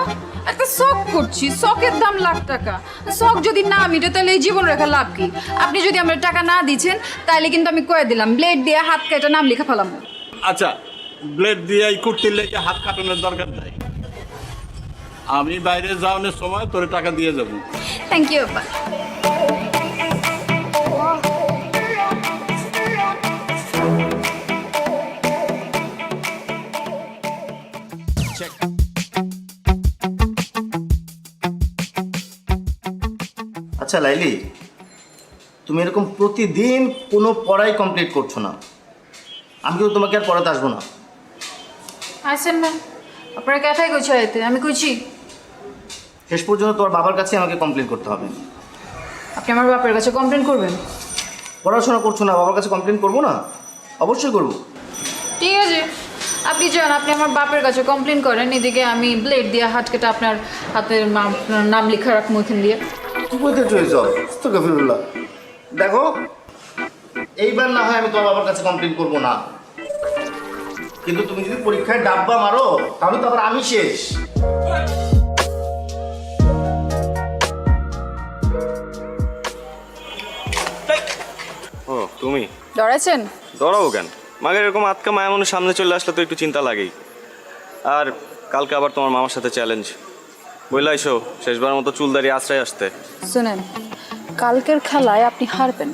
একটা শখ করছি, শখের দাম লাখ টাকা। শখ যদি না মিটে তাহলে এই জীবন রেখা লাভ কি? আপনি যদি আমার টাকা না দিচ্ছেন তাহলে কিন্তু আমি কয়ে দিলাম ব্লেড দিয়ে হাত কেটে নাম লেখা ফেলাম। আচ্ছা, ব্লেড দিয়ে এই কুর্তির লেগে হাত কাটানোর দরকার নাই, আমি বাইরে যাওয়ানোর সময় তোর টাকা দিয়ে যাবো। থ্যাংক ইউ আব্বা। আচ্ছা লাইলি, তুমি এরকম প্রতিদিন কোনো পড়াই কমপ্লিট করছো না, আমি কিন্তু তোমাকে আর পড়াতে আসবো না। আসেন না, আপনারা কেটাই কইছে আইতে, আমি কইছি শেষ পর্যন্ত তোমার বাবার কাছে আমাকে কমপ্লেন করতে হবে। আপনি আমার বাপের কাছে কমপ্লেন করবেন? পড়াশোনা করছো না, বাবার কাছে কমপ্লেন করবো না? অবশ্যই করবো। ঠিক আছে, আপনি যান, আপনি আমার বাপের কাছে কমপ্লেন করেন, এদিকে আমি ব্লেড দিয়ে হাত কেটে আপনার হাতের নাম লেখা রাখবো এখান দিয়ে। বলতে চলেছ আস্তাগফিরুল্লাহ। দেখো, এইবার না হয় আমি তোমার বাবার কাছে কমপ্লেন করবো না, কিন্তু তুমি যদি পরীক্ষায় ডাব্বা মারো তাহলে তো আবার আমি শেষ। ও তুমি ডরাইছেন? ডরাবো কেন? মাগের এরকম আটকা মায়া মনের সামনে চলে আসলে তো একটু চিন্তা লাগেই। আর কালকে আবার তোমার মামার সাথে চ্যালেঞ্জ, বললাইছো শেষবার মতো চুল দাঁড়িয়ে আশ্রয় আসতে। শুনেন, কালকের খেলায় আপনি হারবেন।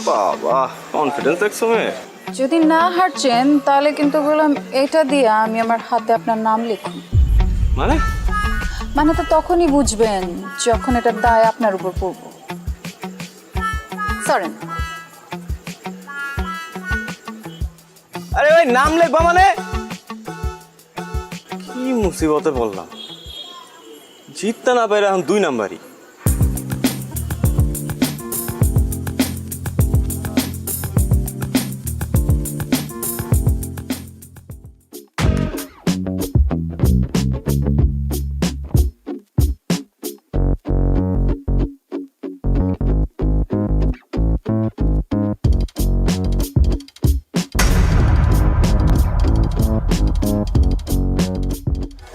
বাবা, কনফিডেন্স দেখছো মেয়ে। যদি না হারছেন তাহলে কিন্তু বললাম এটা দিয়ে আমি আমার হাতে আপনার নাম লিখুন। মানে তো তখনই বুঝবেন যখন এটার দায় আপনার উপর পড়ব। সরেন। আরে ভাই, নাম লিখবা মানে? কি মুসিবতে বললাম, জিততে না পারে এখন 2 নাম্বারই।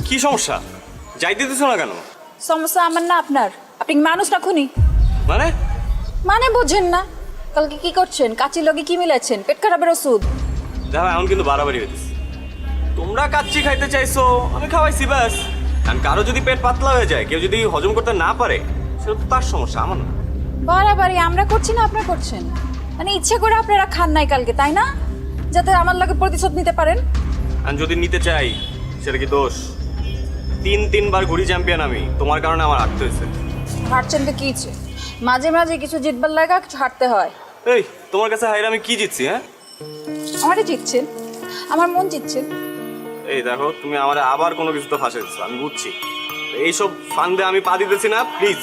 কি সমস্যা? যাইতে দিছো না কেন? সমস্যা আমার না আপনার। আপনি মানুষ না খুনি? মানে বোঝেন না? কালকে কি করছেন? কাচির লগে কি মিলাচ্ছেন? পেট খারাপের ওষুধ। দেখো এখন কিন্তু বাড়াবাড়ি হইতেছে। তোমরা কাচ্চি খাইতে চাইছো, আমি খাওয়াইছি ব্যাস। কারণ কারো যদি পেট পাতলা হয়ে যায়, কেউ যদি হজম করতে না পারে, সেটা তো তার সমস্যা, আমার না। বাড়াবাড়ি আমরা করছি না আপনারা করছেন? মানে ইচ্ছে করে আপনারা খান নাই কালকে, তাই না? যাতে আমার লগে প্রতিশোধ নিতে পারেন। আর যদি নিতে চাই সেটা কি দোষ? 3 বার ঘুরি চ্যাম্পিয়ন আমি, তোমার কারণে আমার হারতে হয়েছে। হারছেন তো কি ইচ্ছে? মাঝে মাঝে কিছু জিতবার লাগা কিছু হারতে হয়। এই তোমার কাছে হাইরে আমি কি জিতছি? হ্যাঁ, আমারই জিতছেন, আমার মন জিতছেন। এই দেখো, তুমি আমার আবার কোনো কিছুতে ফাঁসাইছো, আমি বুঝছি। এইসব ফান্দে আমি পা দিতেছি না, প্লিজ।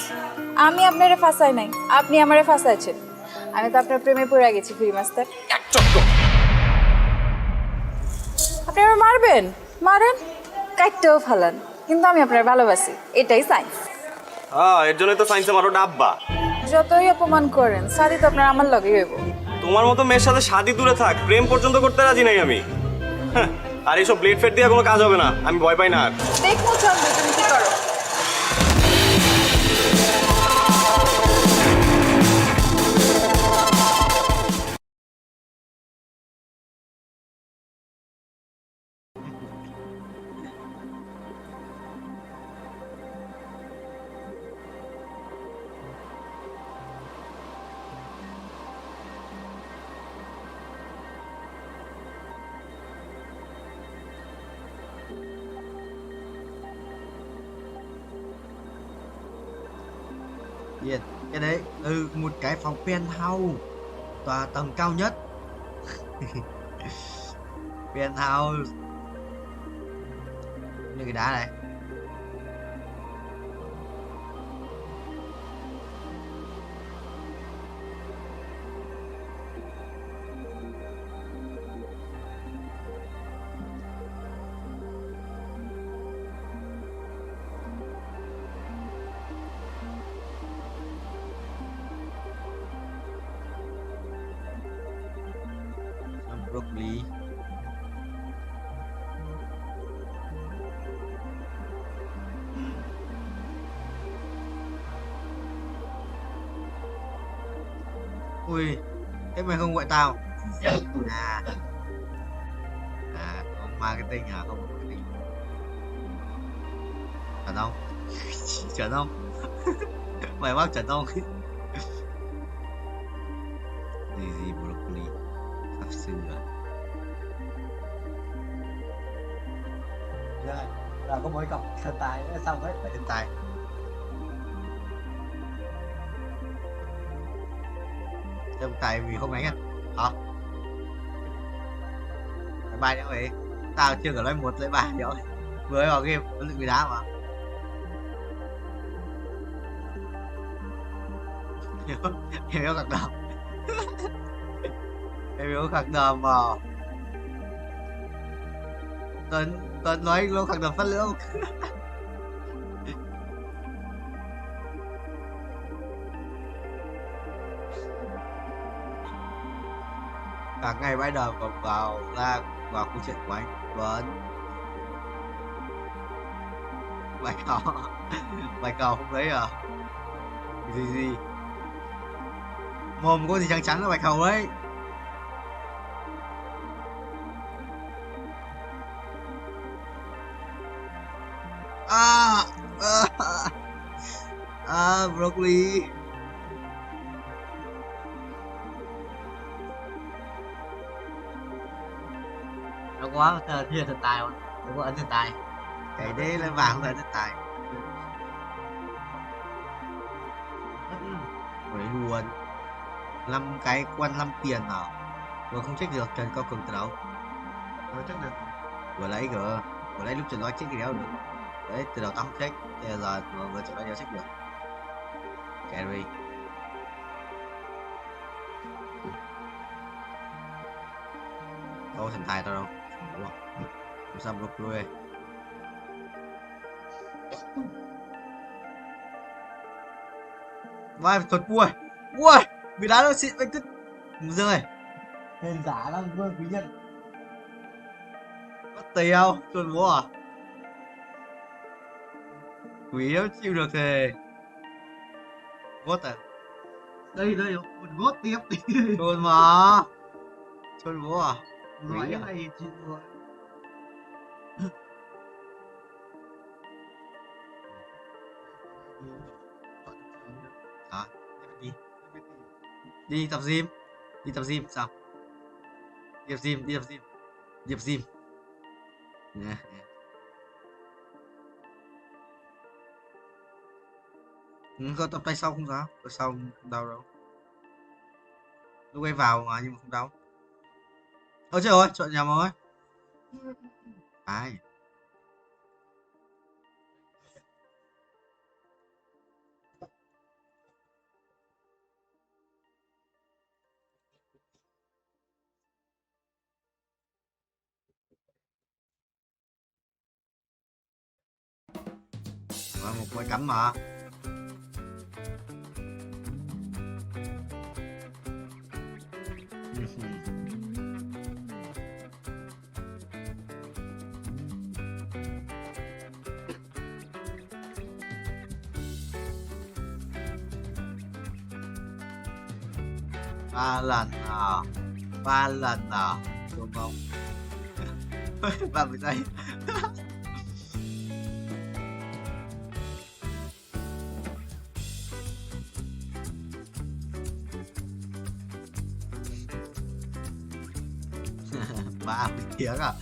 আমি আপনারে ফাঁসাই নাই, আপনি আমারে ফাঁসাইছেন। আমি তো আপনার প্রেমে পড়ে গেছি ফ্রি মাস্টার। আপনি আমার মারবেন, মারেন, কাটতেও ফালান, কিন্তু আমি আপনার ভালোবাসি, এটাই সাইন্স। হ্যাঁ, এর জন্যই তো সায়েন্সে মারো ডাব্বা। যতই অপমান করেন, শাদি তো আপনার আমার লগেই হইব। তোমার মতো মেয়ের সাথে শাদি দূরে থাক, প্রেম পর্যন্ত করতে রাজি নাই আমি। আর এইসব ব্লেড ফেড দিয়ে কোনো কাজ হবে না, আমি ভয় পাই না আর। দেখো চন্দ্র, তুমি কি করো। Yes, cái đấy, một cái phòng penthouse, tòa tầng cao nhất. Penthouse. Như cái đá này. Broccoli. Ui, thế mày không gọi tao? Không marketing à? Không marketing. Chuẩn không? Chuẩn không? Mày bác chuẩn không? Gì broccoli? Sắp sửa. Rồi có mỗi cọc thần tài nữa, xong hết phải thần tài. tại vì hôm nay á hả bài đó vậy tao chưa có nói một lấy bài rồi vừa vào game nó bị đá mà em yếu khạc đờm em yếu khạc đờm vào Tuấn nói luôn khạc đờm phát lương cả ngày bãi đờm còn vào ra vào câu chuyện của anh Tuấn bài cầu không đấy à gì mồm có gì trắng trắng là bài cầu đấy broccoli nó quá thiên thần tài mà nó có ấn thần tài cái đấy là vàng không phải thần tài đấy luôn 5 cái quan 5 tiền à vừa không check được Trần Cao Cường từ đâu nó check được vừa lấy lúc Trần nói check cái đéo được đấy từ đầu tao không check bây giờ vừa Trần nói đéo check được carry đâu thần tài tao đâu làm sao block lui vai thuật ui bị đá nó xịn anh thích rơi hên giả lắm vương quý nhân mất tiêu chuồn búa à quý nếu chịu được thì gót à đây một gót tiếp đi chuồn mà chuồn búa à nói này chịu rồi đi tập gym sao đi tập gym nè có tập tay sau không sao tay sau không đau đâu lúc ấy vào mà nhưng mà không đau ôi trời ơi chọn nhầm rồi ai một quay cắm mà ba lần à đúng không 30 giây ba tiếng à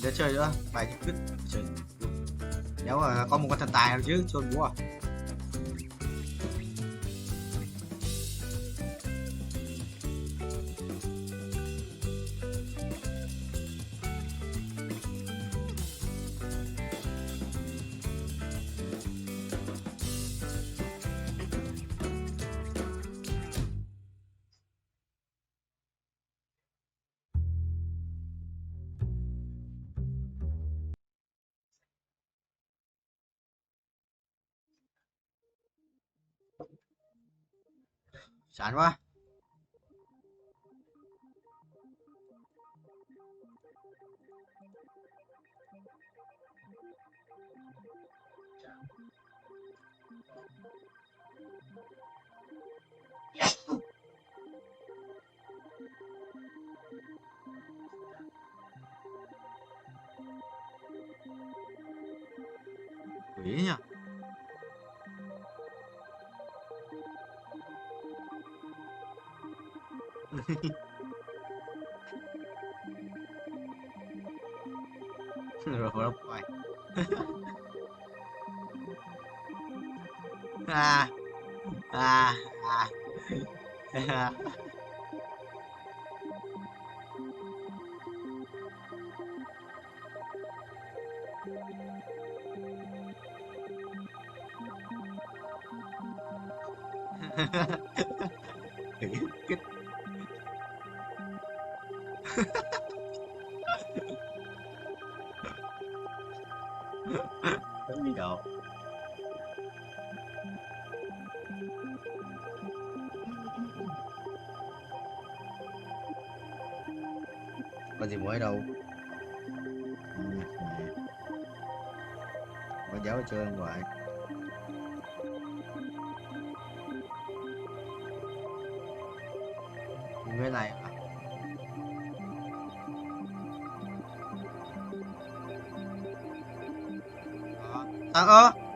để chơi nữa bài nhất chơi nếu mà có một con thần tài nào chứ chôn búa chán quá Ý nha. Rồi nó quay. À à à. Kích. Cái gì đâu. Có gì mới đâu. Có giáo chơi không vậy? Cái này à? Sáng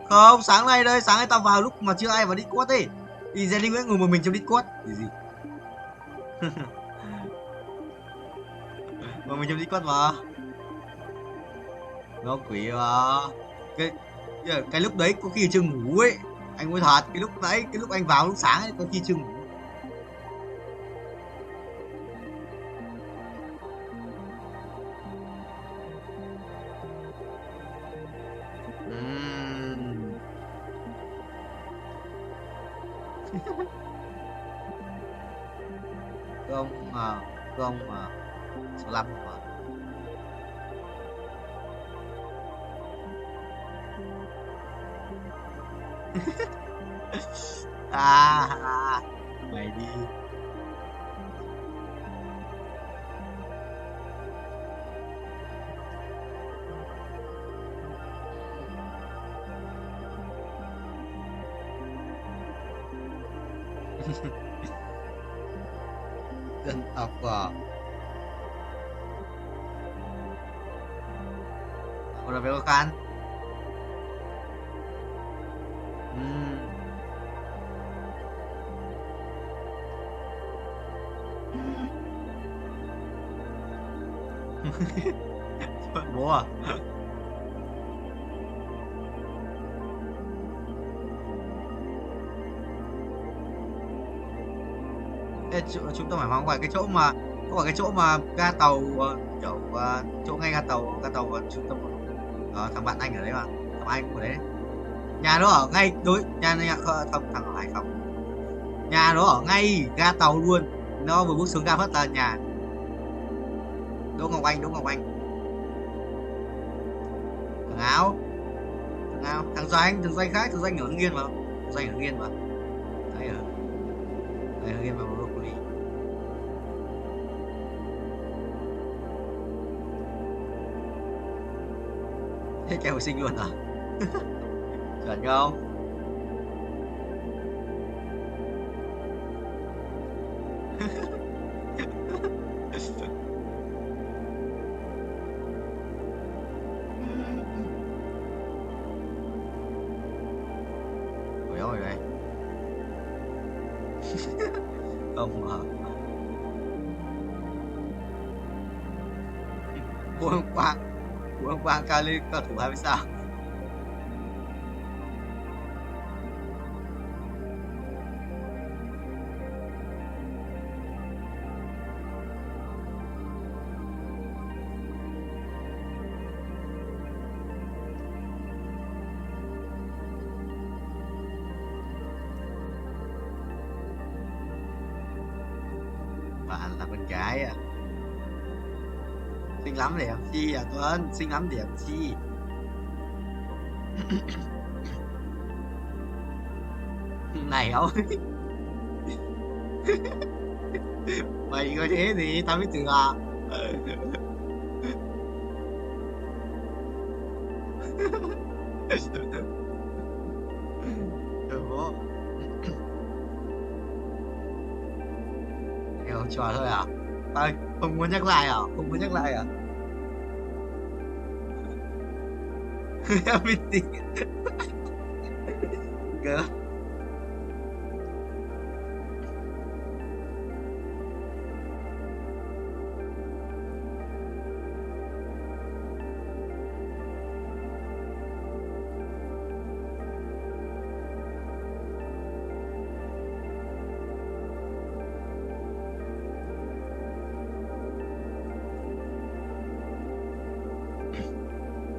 không, sáng nay đây, sáng nay tao vào lúc mà chưa ai vào Discord ấy. Thì Jenny Nguyễn ngồi một mình trong Discord. Gì? Ngồi mình trong Discord mà. Nó quỷ mà. Cái lúc đấy có khi chưa ngủ ấy. Anh nói thật, cái lúc đấy, cái lúc anh vào lúc sáng ấy có khi chưa ngủ. Không mà số 5 mà. Mày đi. Dân tộc à? Udah belok kan? Bố à? Ê, chúng ta phải hoang ngoài cái chỗ mà có phải cái chỗ mà ga tàu kiểu chỗ ngay ga tàu trung tâm thằng bạn anh ở đấy mà, thằng anh cũng ở đấy. Nhà nó ở ngay đối nhà không thằng Hải không, nhà nó ở ngay ga tàu luôn, nó vừa bước xuống ga phát là nhà Đỗ Ngọc Anh. Thằng áo thằng Doanh khác, thằng Doanh ở Hưng Yên mà, đấy ở Hưng Yên mà broccoli. Thế kêu hồi sinh luôn à? Chuẩn không? Rồi đây. Không mà. Của ông Quang Kali cầu thủ 20 sao. Bạn là con gái à? Xinh lắm để làm chi à Tuấn? Xinh lắm để làm chi? Này ông. Mày có thế gì tao biết từ à? Bố. Hiểu trò thôi à? Ơi, không muốn nhắc lại à? Everything. Girl.